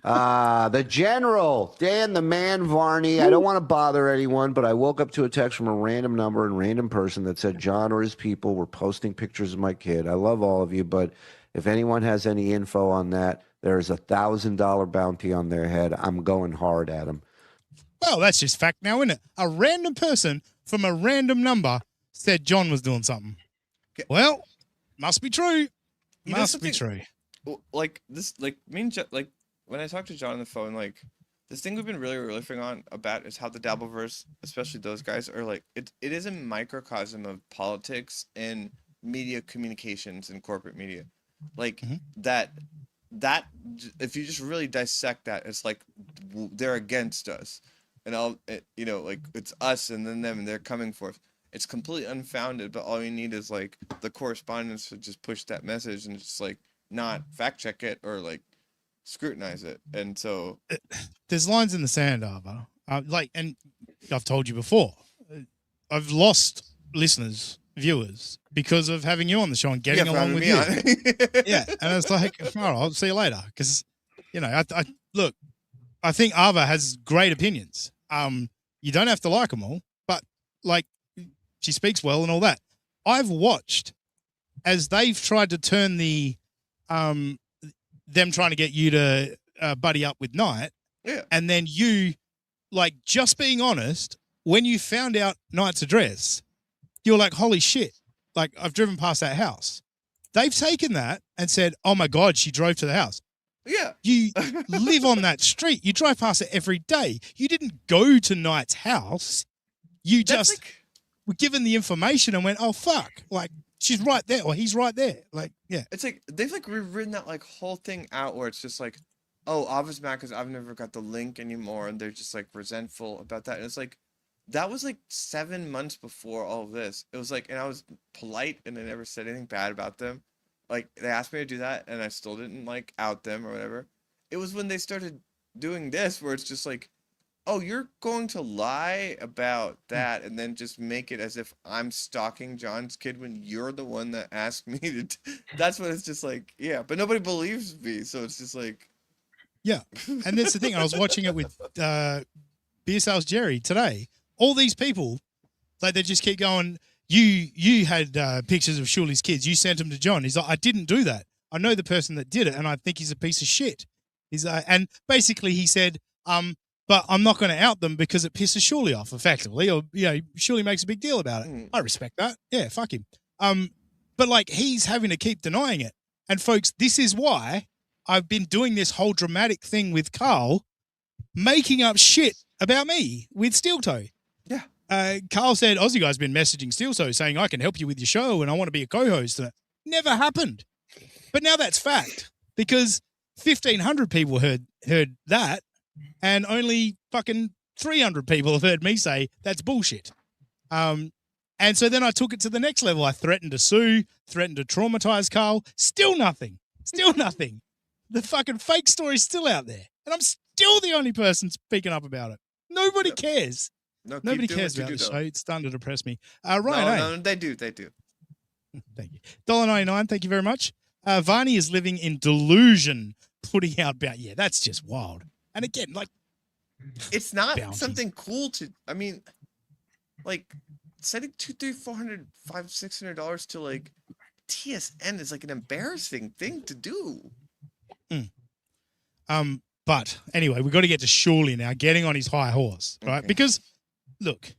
[SPEAKER 17] The General, Dan the Man Varney. I don't want to bother anyone, but I woke up to a text from a random number and random person that said John or his people were posting pictures of my kid. I love all of you, but if anyone has any info on that, there is $1,000 bounty on their head. I'm going hard at them.
[SPEAKER 2] Well, that's just fact now, isn't it? A random person from a random number said John was doing something. Well, must be true. Must be true.
[SPEAKER 14] Like this, like me and like when I talk to John on the phone, like This thing we've been really riffing on about is how the Dabbleverse, especially those guys, are like it is a microcosm of politics and media communications and corporate media. Like that if you just really dissect that, it's like they're against us. And like it's us and then them and they're coming for us. It's completely unfounded, but all you need is like the correspondence to just push that message and just like not fact check it or like scrutinize it. And so
[SPEAKER 2] there's lines in the sand, Arva. And I've told you before, I've lost listeners, viewers, because of having you on the show and getting along with you. Yeah, and it's like, all right, I'll see you later. Because I think Arva has great opinions. You don't have to like them all, but like she speaks well and all that. I've watched as they've tried to turn the them trying to get you to buddy up with Knight.
[SPEAKER 14] Yeah.
[SPEAKER 2] And then you, like, just being honest, when you found out Knight's address, you were like, holy shit. Like, I've driven past that house. They've taken that and said, oh, my God, she drove to the house.
[SPEAKER 14] Yeah.
[SPEAKER 2] You live on that street. You drive past it every day. You didn't go to Knight's house. You just were given the information and went, oh, fuck. Like, she's right there or he's right there. Like, yeah.
[SPEAKER 14] It's like they've like rewritten that like whole thing out where it's just like, oh, Ava's mad because I've never got the link anymore, and they're just like resentful about that. And it's like that was like 7 months before all of this. It was like, and I was polite and I never said anything bad about them. Like they asked me to do that and I still didn't like out them or whatever. It was when they started doing this where it's just like, oh, you're going to lie about that and then just make it as if I'm stalking John's kid when you're the one that asked me to. That's what it's just like, yeah. But nobody believes me, so it's just like,
[SPEAKER 2] yeah. And that's the thing. I was watching it with Beer Sales Jerry today. All these people, like they just keep going. You had pictures of Shuley's kids. You sent them to John. He's like, I didn't do that. I know the person that did it, and I think he's a piece of shit. He's and basically he said, but I'm not going to out them because it pisses Shuley off, effectively. Or, Shuley makes a big deal about it. I respect that. Yeah, fuck him. But, like, he's having to keep denying it. And, folks, this is why I've been doing this whole dramatic thing with Carl, making up shit about me with Steel Toe.
[SPEAKER 14] Yeah.
[SPEAKER 2] Carl said, Aussie guy's been messaging Steel Toe saying, I can help you with your show and I want to be a co-host. And it never happened. But now that's fact because 1,500 people heard that. And only fucking 300 people have heard me say that's bullshit. And so then I took it to the next level. I threatened to sue, threatened to traumatize Carl. Still nothing. Still nothing. The fucking fake story's still out there. And I'm still the only person speaking up about it. Nobody cares.
[SPEAKER 14] No,
[SPEAKER 2] Nobody cares about this show. It's starting to depress me. Ryan,
[SPEAKER 14] no, they do.
[SPEAKER 2] Thank you. $1.99, thank you very much. Varney is living in delusion, putting out about, that's just wild. And again, like,
[SPEAKER 14] it's not
[SPEAKER 2] bounties.
[SPEAKER 14] Something cool to, I mean, like, sending $200, $300, $500, $600 to like TSN is like an embarrassing thing to do.
[SPEAKER 2] But anyway, we've got to get to Shuley now, getting on his high horse, right?
[SPEAKER 14] Okay.
[SPEAKER 2] Because, look,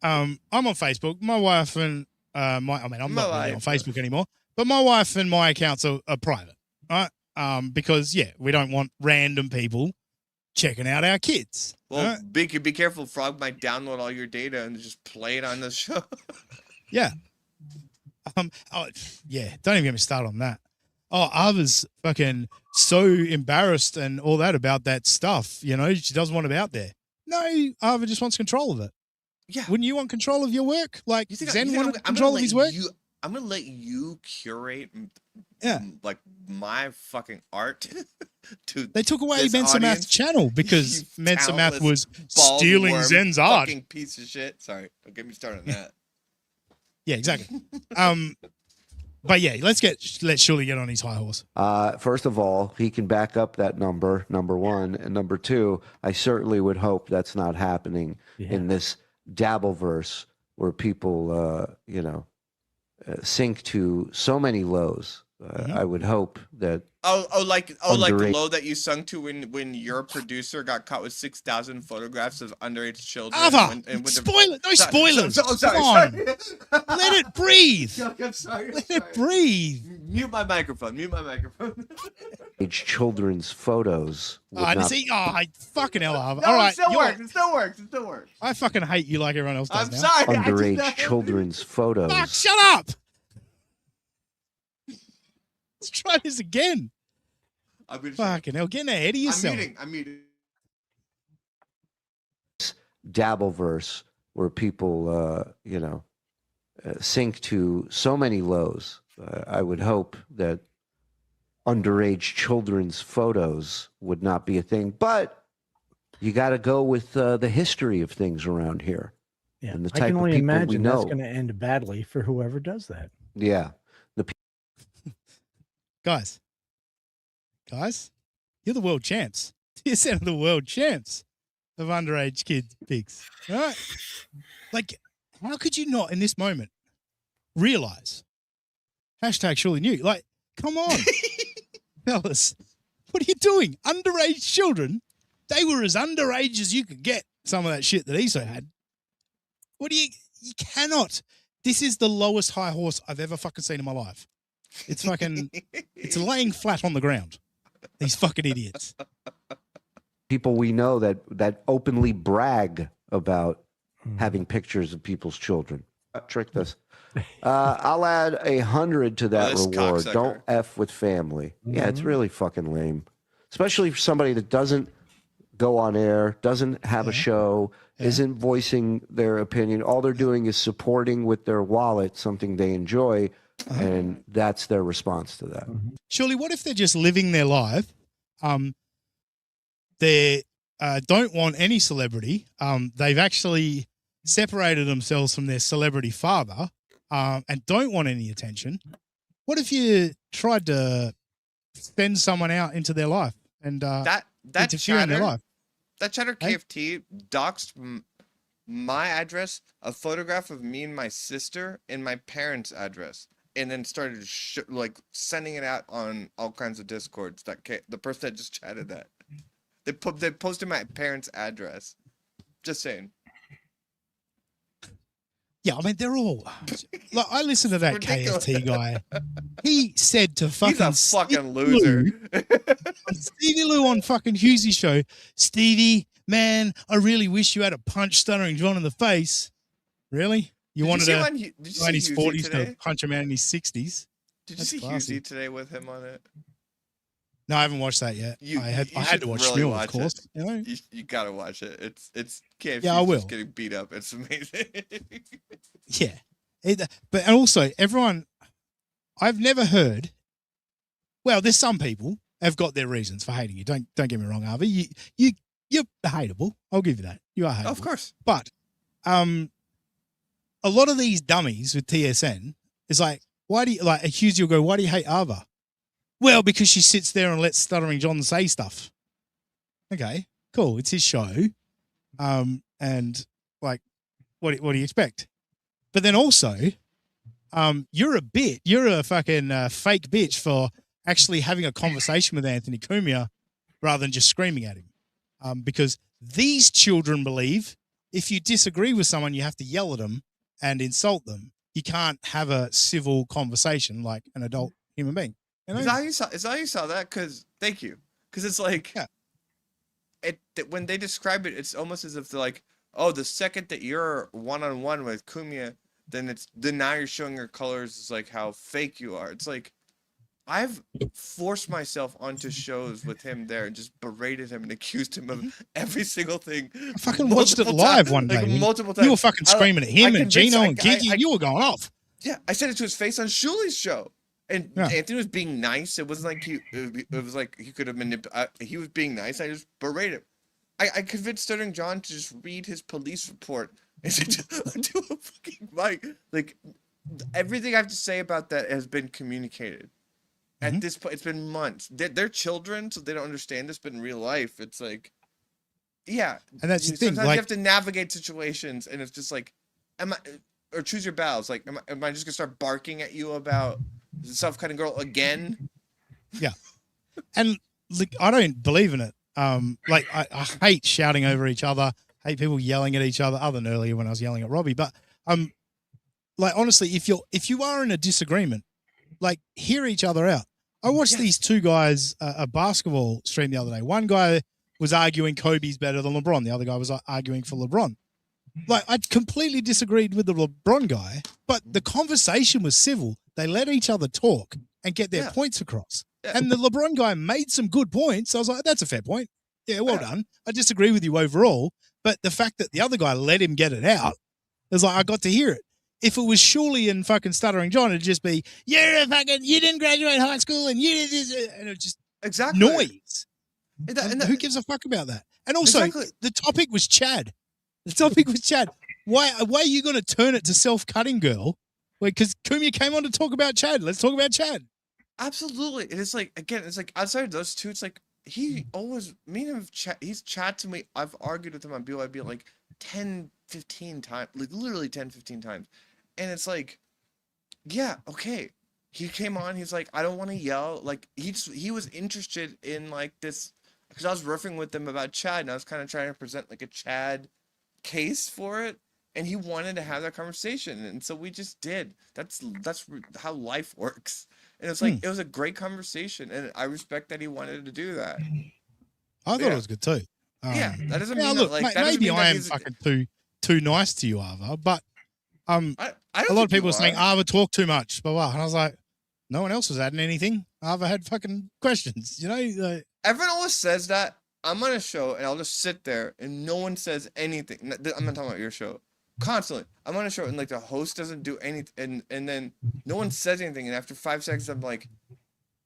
[SPEAKER 2] I'm on Facebook. My wife and I'm not really on Facebook anymore, but my wife and my accounts are private, right? Because we don't want random people checking out our kids.
[SPEAKER 14] Well, be careful. Frog might download all your data and just play it on the show.
[SPEAKER 2] Yeah. Don't even get me started on that. Oh, Ava's fucking so embarrassed and all that about that stuff. She doesn't want it out there. No, Ava just wants control of it.
[SPEAKER 14] Yeah.
[SPEAKER 2] Wouldn't you want control of your work? Like Zen wanted
[SPEAKER 14] I'm
[SPEAKER 2] control of his work?
[SPEAKER 14] I'm going to let you curate like my fucking art.
[SPEAKER 2] They took away Mensa Math's channel because Mensa Math was
[SPEAKER 14] bald
[SPEAKER 2] stealing
[SPEAKER 14] worm,
[SPEAKER 2] Zen's art.
[SPEAKER 14] Fucking piece of shit. Sorry, don't get me started on that.
[SPEAKER 2] Yeah, exactly. But let's let Shuley get on his high horse.
[SPEAKER 17] First of all, he can back up that number one, and number two, I certainly would hope that's not happening in this Dabbleverse where people, sink to so many lows. I would hope that.
[SPEAKER 14] Like the low that you sung to when your producer got caught with 6,000 photographs of underage children.
[SPEAKER 2] Ava, spoiler! No spoilers.
[SPEAKER 14] Sorry.
[SPEAKER 2] Come on. Let it breathe.
[SPEAKER 14] I'm sorry.
[SPEAKER 2] Let it breathe.
[SPEAKER 14] Mute my microphone.
[SPEAKER 17] children's photos. Would not
[SPEAKER 2] fucking hell, Harv.
[SPEAKER 14] No,
[SPEAKER 2] All right,
[SPEAKER 14] it still works. It still works. It still works.
[SPEAKER 2] I fucking hate you like everyone else does
[SPEAKER 14] I'm
[SPEAKER 2] now.
[SPEAKER 14] sorry.
[SPEAKER 17] underage children's photos.
[SPEAKER 2] Fuck, shut up. Let's try this again. Fucking hell, getting ahead of yourself.
[SPEAKER 14] I'm muting.
[SPEAKER 17] Dabbleverse, where people, sink to so many lows. I would hope that underage children's photos would not be a thing, but you got to go with the history of things around here.
[SPEAKER 18] Yeah,
[SPEAKER 17] and the
[SPEAKER 18] I
[SPEAKER 17] type
[SPEAKER 18] can
[SPEAKER 17] of
[SPEAKER 18] only
[SPEAKER 17] people we
[SPEAKER 18] imagine that's
[SPEAKER 17] know.
[SPEAKER 18] going to end badly for whoever does that.
[SPEAKER 17] Yeah.
[SPEAKER 2] Guys, you're the world champs. You're the world champs of underage kids pics, right? Like, how could you not in this moment realize? #surely new. Like, come on, fellas, what are you doing? Underage children, they were as underage as you could get. Some of that shit that Iso had. You cannot. This is the lowest high horse I've ever fucking seen in my life. It's fucking, it's laying flat on the ground. These fucking idiots.
[SPEAKER 17] People we know that openly brag about having pictures of people's children. Trick this. I'll add 100 to that
[SPEAKER 14] this
[SPEAKER 17] reward.
[SPEAKER 14] cocksucker.
[SPEAKER 17] Don't F with family. Yeah, it's really fucking lame. Especially for somebody that doesn't go on air, doesn't have a show, isn't voicing their opinion. All they're doing is supporting with their wallet something they enjoy, and that's their response to that.
[SPEAKER 2] Surely, what if they're just living their life? They don't want any celebrity. They've actually separated themselves from their celebrity father and don't want any attention. What if you tried to send someone out into their life and
[SPEAKER 14] that
[SPEAKER 2] interfere in their life?
[SPEAKER 14] That Cheddar KFT doxed my address, a photograph of me and my sister, and my parents' address, and then started sending it out on all kinds of Discords. The person that just chatted that, they posted my parents' address. Just saying.
[SPEAKER 2] Yeah, I mean they're all. Like, I listened to that KFT guy. He said to fucking.
[SPEAKER 14] He's a fucking loser.
[SPEAKER 2] Stevie Lou on fucking Hughesy's show. Stevie, man, I really wish you had a punch Stuttering John in the face. Really? You wanted to
[SPEAKER 14] did you see
[SPEAKER 2] in his
[SPEAKER 14] Hughes
[SPEAKER 2] 40s
[SPEAKER 14] today?
[SPEAKER 2] to punch a man in his 60s?
[SPEAKER 14] Did you see Hughesy today with him on it?
[SPEAKER 2] No, I haven't watched that yet. I had to watch
[SPEAKER 14] really
[SPEAKER 2] Spiel,
[SPEAKER 14] watch
[SPEAKER 2] of course.
[SPEAKER 14] it.
[SPEAKER 2] You know?
[SPEAKER 14] You gotta watch it. It's KFC
[SPEAKER 2] Yeah, I will.
[SPEAKER 14] just getting beat up. It's amazing.
[SPEAKER 2] Yeah. But also, everyone, I've never heard, well, there's some people have got their reasons for hating you. Don't get me wrong, Harvey. You're hateable. I'll give you that. You are hateable.
[SPEAKER 14] Of course.
[SPEAKER 2] But a lot of these dummies with TSN is like, why do you, like, accuse you go, why do you hate Ava? Well, because she sits there and lets Stuttering John say stuff. Okay, cool. It's his show. And like, what do you expect? But then also, you're a fucking fake bitch for actually having a conversation with Anthony Cumia rather than just screaming at him. Because these children believe if you disagree with someone, you have to yell at them and insult them. You can't have a civil conversation like an adult human being. You know?
[SPEAKER 14] Is that how you saw that? Thank you. Because it's like, when they describe it, it's almost as if they're like, oh, the second that you're one-on-one with Cumia, then now you're showing your colors is like how fake you are. It's like, I've forced myself onto shows with him there and just berated him and accused him of every single thing.
[SPEAKER 2] I fucking watched it live one day.
[SPEAKER 14] Multiple times.
[SPEAKER 2] You were fucking screaming at him and Gino and Gigi. You were going off.
[SPEAKER 14] Yeah, I said it to his face on Shuli's show. And Anthony was being nice. It wasn't like it was like he could have he was being nice. I just berated him. I convinced Stuttering John to just read his police report and do a fucking mic. Like, everything I have to say about that has been communicated. At this point, it's been months. They're children, so they don't understand this. But in real life, it's like, yeah.
[SPEAKER 2] And that's the thing.
[SPEAKER 14] Sometimes
[SPEAKER 2] Like,
[SPEAKER 14] you have to navigate situations, and it's just like, or choose your battles. Like, am I just gonna start barking at you about the self-cutting girl again?
[SPEAKER 2] Yeah. And like, I don't believe in it. Like, I hate shouting over each other, hate people yelling at each other, other than earlier when I was yelling at Robbie. But like, honestly, if you are in a disagreement, like, hear each other out. I watched these two guys a basketball stream the other day. One guy was arguing Kobe's better than LeBron. The other guy was arguing for LeBron. Like, I completely disagreed with the LeBron guy, but the conversation was civil. They let each other talk and get their points across. And the LeBron guy made some good points. I was like, that's a fair point. Yeah, well done. I disagree with you overall, but the fact that the other guy let him get it out, it was like, I got to hear it. If it was Shirley and fucking Stuttering John, it'd just be, you didn't graduate high school and you did this, and it just noise. Who gives a fuck about that? And also, the topic was Chad. The topic was Chad. Why are you going to turn it to self-cutting girl? Because Cumia came on to talk about Chad. Let's talk about Chad.
[SPEAKER 14] Absolutely. And it's like, again, it's like outside of those two, it's like he always, me and him, he's chat to me. I've argued with him on BYB like 10, 15 times, like literally 10, 15 times. And it's like, yeah, okay. He came on, he's like, I don't want to yell. Like, he was interested in like this, because I was riffing with him about Chad, and I was kind of trying to present like a Chad case for it. And he wanted to have that conversation. And so we just did. That's how life works. And it's like, it was a great conversation. And I respect that he wanted to do that.
[SPEAKER 2] I thought it was good too.
[SPEAKER 14] Yeah, that doesn't mean
[SPEAKER 2] look,
[SPEAKER 14] that, like,
[SPEAKER 2] maybe I am fucking too nice to you, Ava, but a lot of people were saying Ava talked too much, blah, blah. And I was like, no one else was adding anything. Ava had fucking questions, you know? Like,
[SPEAKER 14] everyone always says that. I'm on a show and I'll just sit there and no one says anything. I'm not talking about your show. Constantly. I'm on a show and like the host doesn't do anything and then no one says anything. And after 5 seconds, I'm like,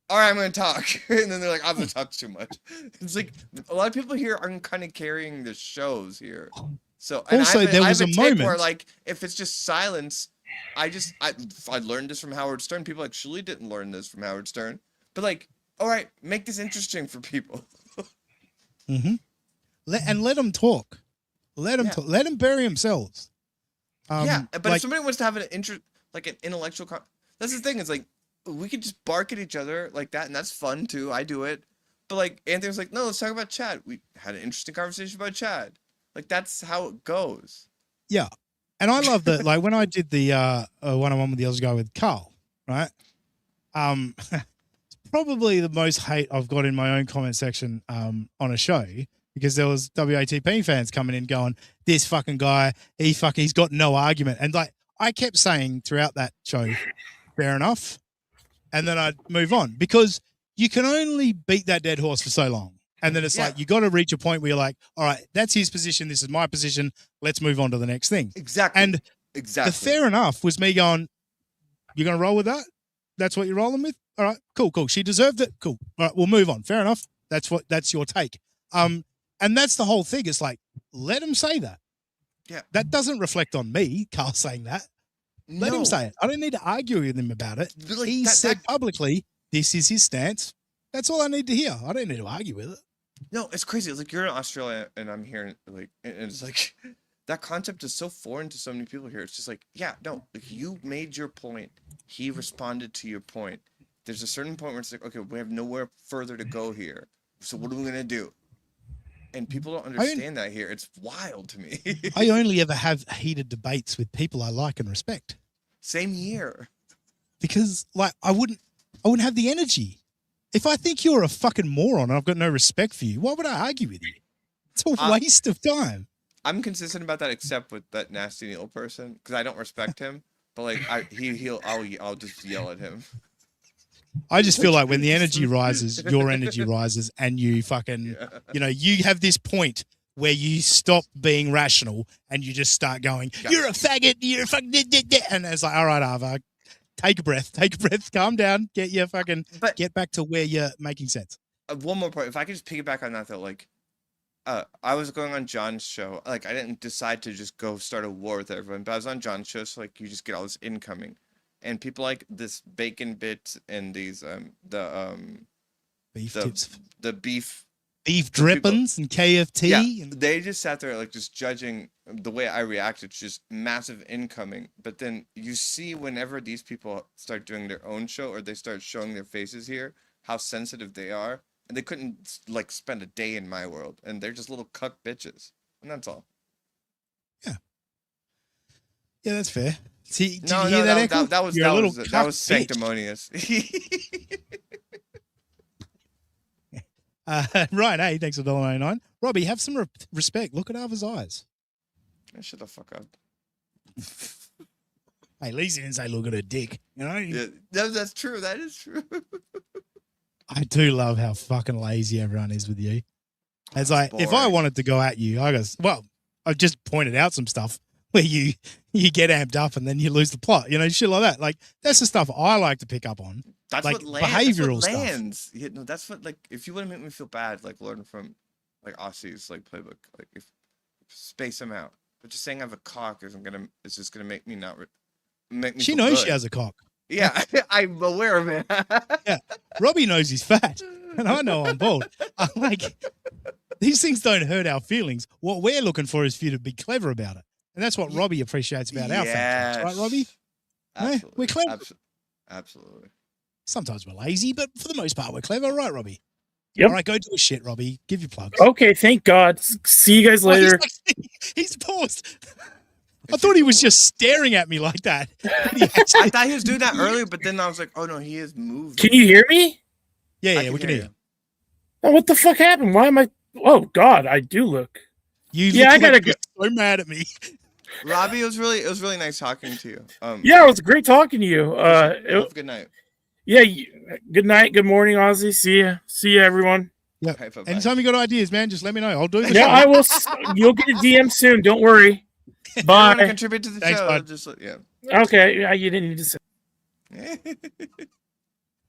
[SPEAKER 14] all right, I'm going to talk. And then they're like, I've talked too much. It's like a lot of people here are kind of carrying the shows here. So and
[SPEAKER 2] also, there was a moment
[SPEAKER 14] where like if it's just silence, I learned this from Howard Stern. People actually didn't learn this from Howard Stern. But like, all right, make this interesting for people.
[SPEAKER 2] Mm-hmm. Let them talk. Let them talk. Let them bury themselves.
[SPEAKER 14] But if somebody wants to have an intellectual, that's the thing. It's like we could just bark at each other like that, and that's fun too. I do it. But like Anthony was like, no, let's talk about Chad. We had an interesting conversation about Chad. Like that's how it goes.
[SPEAKER 2] Yeah, and I love that. Like when I did the one-on-one with the other guy with Carl, right? Probably the most hate I've got in my own comment section on a show, because there was WATP fans coming in going, this fucking guy, he's got no argument. And like I kept saying throughout that show, fair enough. And then I'd move on, because you can only beat that dead horse for so long. And then it's like, you got to reach a point where you're like, all right, that's his position. This is my position. Let's move on to the next thing.
[SPEAKER 14] Exactly.
[SPEAKER 2] And the fair enough was me going, you're going to roll with that? That's what you're rolling with? All right, cool. She deserved it. Cool. All right, we'll move on. Fair enough. That's your take. And that's the whole thing. It's like, let him say that.
[SPEAKER 14] Yeah.
[SPEAKER 2] That doesn't reflect on me, Carl, saying that. Let him say it. I don't need to argue with him about it.
[SPEAKER 14] Like,
[SPEAKER 2] he said publicly, this is his stance. That's all I need to hear. I don't need to argue with it.
[SPEAKER 14] No, it's crazy. It's like you're in Australia and I'm here, like, and it's like that concept is so foreign to so many people here. It's just like, yeah, no, like you made your point. He responded to your point. There's a certain point where it's like, okay, we have nowhere further to go here. So what are we gonna do? And people don't understand that here. It's wild to me.
[SPEAKER 2] I only ever have heated debates with people I like and respect.
[SPEAKER 14] Same here.
[SPEAKER 2] Because like I wouldn't have the energy. If I think you're a fucking moron and I've got no respect for you, why would I argue with you? It's a waste of time.
[SPEAKER 14] I'm consistent about that, except with that nasty Neil person, because I don't respect him. But like I'll just yell at him.
[SPEAKER 2] I just feel like when the energy rises, your energy rises, and you fucking, you have this point where you stop being rational and you just start going, you're a faggot, you're a fucking, and it's like, all right, Ava, take a breath, calm down, get back to where you're making sense.
[SPEAKER 14] One more point, if I could just piggyback on that though, like, I was going on John's show, like I didn't decide to just go start a war with everyone, but I was on John's show, so like you just get all this incoming. And people like this bacon bit and these
[SPEAKER 2] beef tips,
[SPEAKER 14] the beef
[SPEAKER 2] drippings and KFT.
[SPEAKER 14] Yeah, they just sat there like just judging the way I reacted. It's just massive incoming. But then you see whenever these people start doing their own show or they start showing their faces here, how sensitive they are, and they couldn't like spend a day in my world, and they're just little cuck bitches, and that's all.
[SPEAKER 2] Yeah, that's fair. See, did you hear that echo?
[SPEAKER 14] That was sanctimonious.
[SPEAKER 2] Right, hey, thanks for $1.99. Robbie, have some respect. Look at Ava's eyes.
[SPEAKER 14] Shut the fuck up.
[SPEAKER 2] Hey, Lisa didn't say look at her dick. You know?
[SPEAKER 14] Yeah, that's true. That is true.
[SPEAKER 2] I do love how fucking lazy everyone is with you. It's like, if I wanted to go at you, I just pointed out some stuff where you get amped up and then you lose the plot, shit like that. Like, that's the stuff I like to pick up on.
[SPEAKER 14] That's
[SPEAKER 2] like
[SPEAKER 14] what lands.
[SPEAKER 2] behavioral
[SPEAKER 14] That's what
[SPEAKER 2] stuff.
[SPEAKER 14] lands. Yeah, no, that's what, like, if you want to make me feel bad, like learn from like Aussie's like playbook, like if space them out. But just saying I have a cock it's just gonna make me not make me.
[SPEAKER 2] She
[SPEAKER 14] feel
[SPEAKER 2] knows
[SPEAKER 14] good.
[SPEAKER 2] she has a cock.
[SPEAKER 14] Yeah, I'm aware of it.
[SPEAKER 2] Yeah, Robbie knows he's fat, and I know I'm bald. I'm like, these things don't hurt our feelings. What we're looking for is for you to be clever about it, and that's what Robbie appreciates about our fat jokes, right, Robbie?
[SPEAKER 14] Absolutely.
[SPEAKER 2] We're clever.
[SPEAKER 14] Absolutely.
[SPEAKER 2] Sometimes we're lazy, but for the most part, we're clever, right, Robbie?
[SPEAKER 4] Yep.
[SPEAKER 2] All right, go do a shit, Robbie. Give your plugs.
[SPEAKER 4] Okay, thank God. See you guys later.
[SPEAKER 2] He's paused. I thought he was just staring at me like that.
[SPEAKER 14] I thought he was doing that earlier, but then I was like, oh no, he is moving.
[SPEAKER 4] Can you hear me?
[SPEAKER 2] Yeah, we can hear you.
[SPEAKER 4] Oh, what the fuck happened? Why am I? Oh God, I do look. I gotta go.
[SPEAKER 2] So mad at me.
[SPEAKER 14] Robbie, it was really nice talking to you.
[SPEAKER 4] Yeah, it was great talking to you.
[SPEAKER 14] Have a good night.
[SPEAKER 4] Yeah, good night, good morning, Ozzy. See you, everyone.
[SPEAKER 2] Yeah. Anytime you got ideas, man, just let me know. I'll do it.
[SPEAKER 4] Yeah, I will. You'll get a DM soon. Don't worry. Bye.
[SPEAKER 14] Want to contribute to the show?
[SPEAKER 2] bud.
[SPEAKER 14] Just yeah.
[SPEAKER 4] Okay. Yeah, you didn't need to say.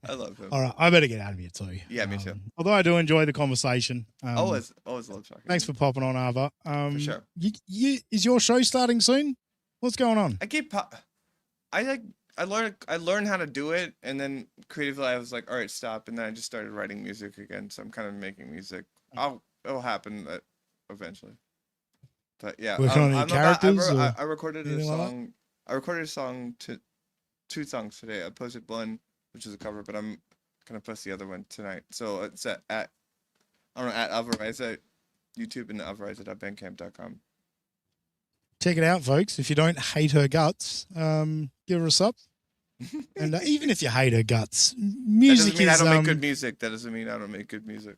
[SPEAKER 14] I love him.
[SPEAKER 2] All right, I better get out of here too.
[SPEAKER 14] Yeah, me too.
[SPEAKER 2] Although I do enjoy the conversation.
[SPEAKER 14] Always love talking.
[SPEAKER 2] Thanks for popping on, Ava.
[SPEAKER 14] For sure.
[SPEAKER 2] Is your show starting soon? What's going on?
[SPEAKER 14] I learned how to do it, and then creatively I was like, all right, stop, and then I just started writing music again. So I'm kind of making music. It'll happen eventually. But yeah, I recorded a song. I recorded a song two songs today. I posted one, which is a cover, but I'm gonna post the other one tonight. So it's at Alvareza, YouTube, and alvareza.bandcamp.com.
[SPEAKER 2] Check it out, folks. If you don't hate her guts, give her a sub. And even if you hate her guts, music
[SPEAKER 14] that doesn't mean I don't make good music. That doesn't mean I don't make good music.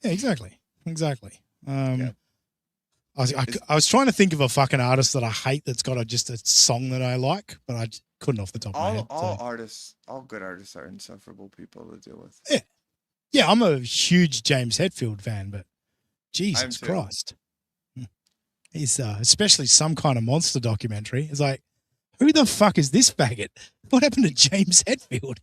[SPEAKER 2] Yeah, exactly. I was trying to think of a fucking artist that I hate that's got just a song that I like, but I couldn't off the top of my head.
[SPEAKER 14] All good artists are insufferable people to deal with.
[SPEAKER 2] Yeah. Yeah, I'm a huge James Hetfield fan, but Jesus Christ. He's especially some kind of monster documentary. It's like, who the fuck is this faggot? What happened to James Hetfield?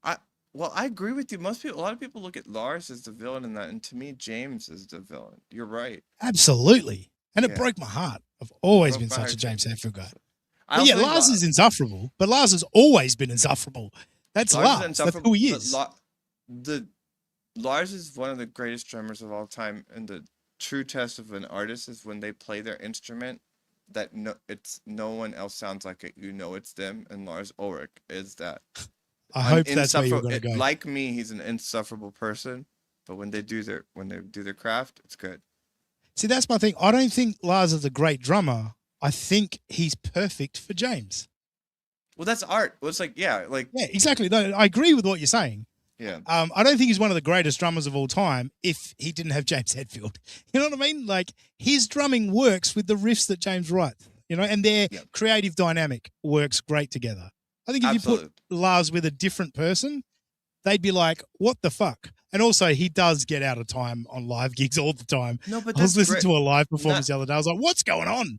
[SPEAKER 14] I agree with you. A lot of people look at Lars as the villain in that, and to me, James is the villain. You're right.
[SPEAKER 2] Absolutely. And it broke my heart. I've always been such a James Hetfield guy. But yeah, Lars is insufferable, but Lars has always been insufferable. That's Lars. That's who he is.
[SPEAKER 14] Lars is one of the greatest drummers of all time, and the true test of an artist is when they play their instrument that no one else sounds like it. It's them, and Lars Ulrich is that.
[SPEAKER 2] I hope that's where you're going to go.
[SPEAKER 14] Like me, he's an insufferable person, but when they do their craft, it's good.
[SPEAKER 2] See, that's my thing. I don't think Lars is a great drummer. I think he's perfect for James.
[SPEAKER 14] Well, that's art. Well, it's yeah,
[SPEAKER 2] exactly. No, I agree with what you're saying.
[SPEAKER 14] Yeah.
[SPEAKER 2] I don't think he's one of the greatest drummers of all time if he didn't have James Hetfield. You know what I mean? Like, his drumming works with the riffs that James writes, and their creative dynamic works great together. I think if you put Lars with a different person, they'd be like, what the fuck? And also, he does get out of time on live gigs all the time.
[SPEAKER 14] No, but
[SPEAKER 2] I was listening to a live performance the other day. I was like, what's going on?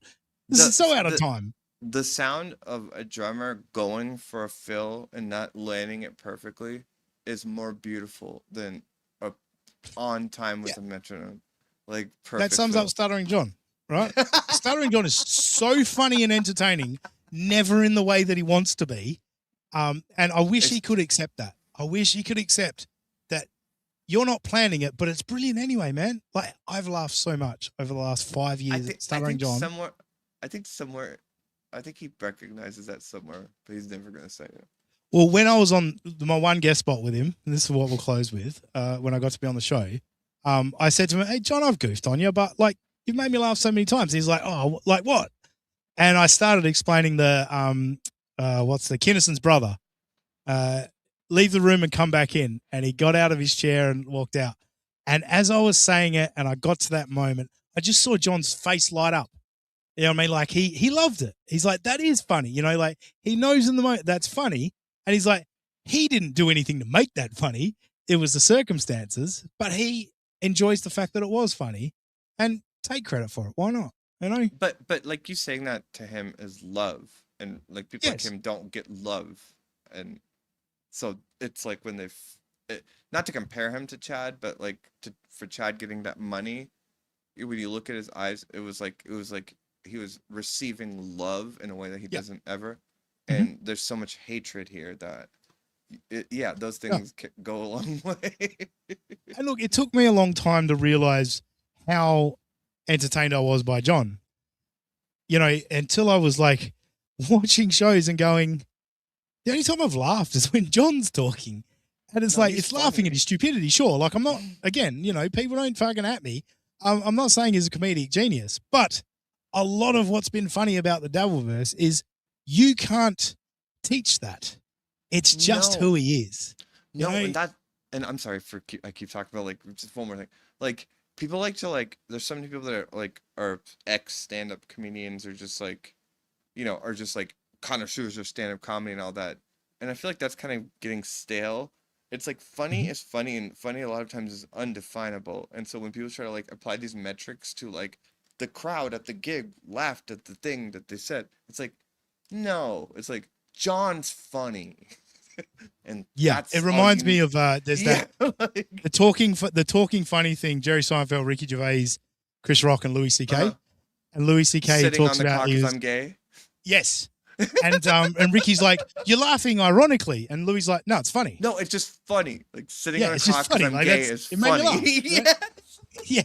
[SPEAKER 2] This is so out of time.
[SPEAKER 14] The sound of a drummer going for a fill and not landing it perfectly is more beautiful than on time with a metronome. Like, perfect.
[SPEAKER 2] That sums up Stuttering John, right? Stuttering John is so funny and entertaining, never in the way that he wants to be. And I wish he could accept that. I wish he could accept that you're not planning it, but it's brilliant anyway, man. Like, I've laughed so much over the last 5 years at Stuttering John.
[SPEAKER 14] I think he recognizes that somewhere, but he's never going to say it.
[SPEAKER 2] Well, when I was on my one guest spot with him, and this is what we'll close with, when I got to be on the show, I said to him, hey, John, I've goofed on you, but you've made me laugh so many times. He's like, oh, like what? And I started explaining the Kinnison's brother, leave the room and come back in. And he got out of his chair and walked out. And as I was saying it and I got to that moment, I just saw John's face light up. You know what I mean? Like he loved it. He's like, that is funny. You know, like he knows in the moment that's funny. And he's like, he didn't do anything to make that funny. It was the circumstances, but he enjoys the fact that it was funny and take credit for it. Why not? You know?
[SPEAKER 14] But like you saying that to him is love. And like people like him don't get love. And so it's like when not to compare him to Chad, but like for Chad getting that money, when you look at his eyes, it was like he was receiving love in a way that he doesn't ever. And there's so much hatred here that those things go a long way.
[SPEAKER 2] And look, it took me a long time to realize how entertained I was by John. You know, until I was like watching shows and going, the only time I've laughed is when John's talking. And it's it's funny. Laughing at his stupidity, sure. Like I'm not, again, you know, people don't fucking at me. I'm not saying he's a comedic genius, but a lot of what's been funny about the Dabbleverse is you can't teach that. It's just who he is.
[SPEAKER 14] No, and I'm sorry I keep talking about like just one more thing. Like people like to there's so many people that are ex stand-up comedians or just like, you know, are just like connoisseurs of stand-up comedy and all that. And I feel like that's kind of getting stale. It's like funny is funny, and funny a lot of times is undefinable. And so when people try to like apply these metrics to like the crowd at the gig laughed at the thing that they said, it's like, no, it's like John's funny. And
[SPEAKER 2] it reminds me of there's that the talking funny thing. Jerry Seinfeld, Ricky Gervais, Chris Rock, and Louis C.K. And Louis C.K.
[SPEAKER 14] Sitting
[SPEAKER 2] talks
[SPEAKER 14] on the
[SPEAKER 2] about
[SPEAKER 14] clock 'cause I'm gay.
[SPEAKER 2] Yes. And Ricky's like, you're laughing ironically, and Louis like, no, it's funny.
[SPEAKER 14] No, it's just funny. Like sitting on a
[SPEAKER 2] it's
[SPEAKER 14] clock
[SPEAKER 2] just funny.
[SPEAKER 14] because I'm
[SPEAKER 2] Like,
[SPEAKER 14] gay is
[SPEAKER 2] it made me
[SPEAKER 14] funny.
[SPEAKER 2] laugh, right? Yeah.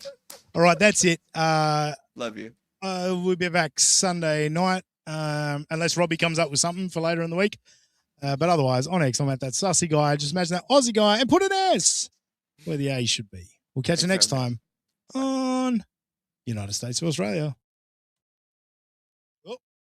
[SPEAKER 2] All right, that's it.
[SPEAKER 14] Love you.
[SPEAKER 2] We'll be back Sunday night, unless Robbie comes up with something for later in the week. But otherwise, on X, I'm at that sussy guy. Just imagine that Aussie guy and put an S where the A should be. We'll catch you next time on United States of Australia.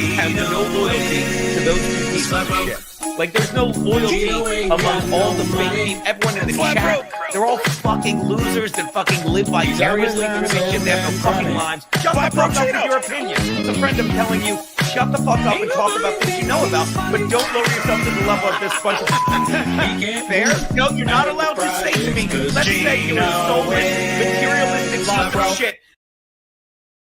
[SPEAKER 20] Have no loyalty to those two pieces of shit. Like, there's no loyalty among all the fake people. Everyone in the chat, they're all fucking losers that fucking live vicariously through this shit. They have no fucking lives. Shut the fuck up with your opinion. It's a friend of telling you, shut the fuck up and talk about things you know about, but don't lower yourself to the level of this bunch of fair? No, you're not allowed to say to me, let's say you were stolen materialistic shit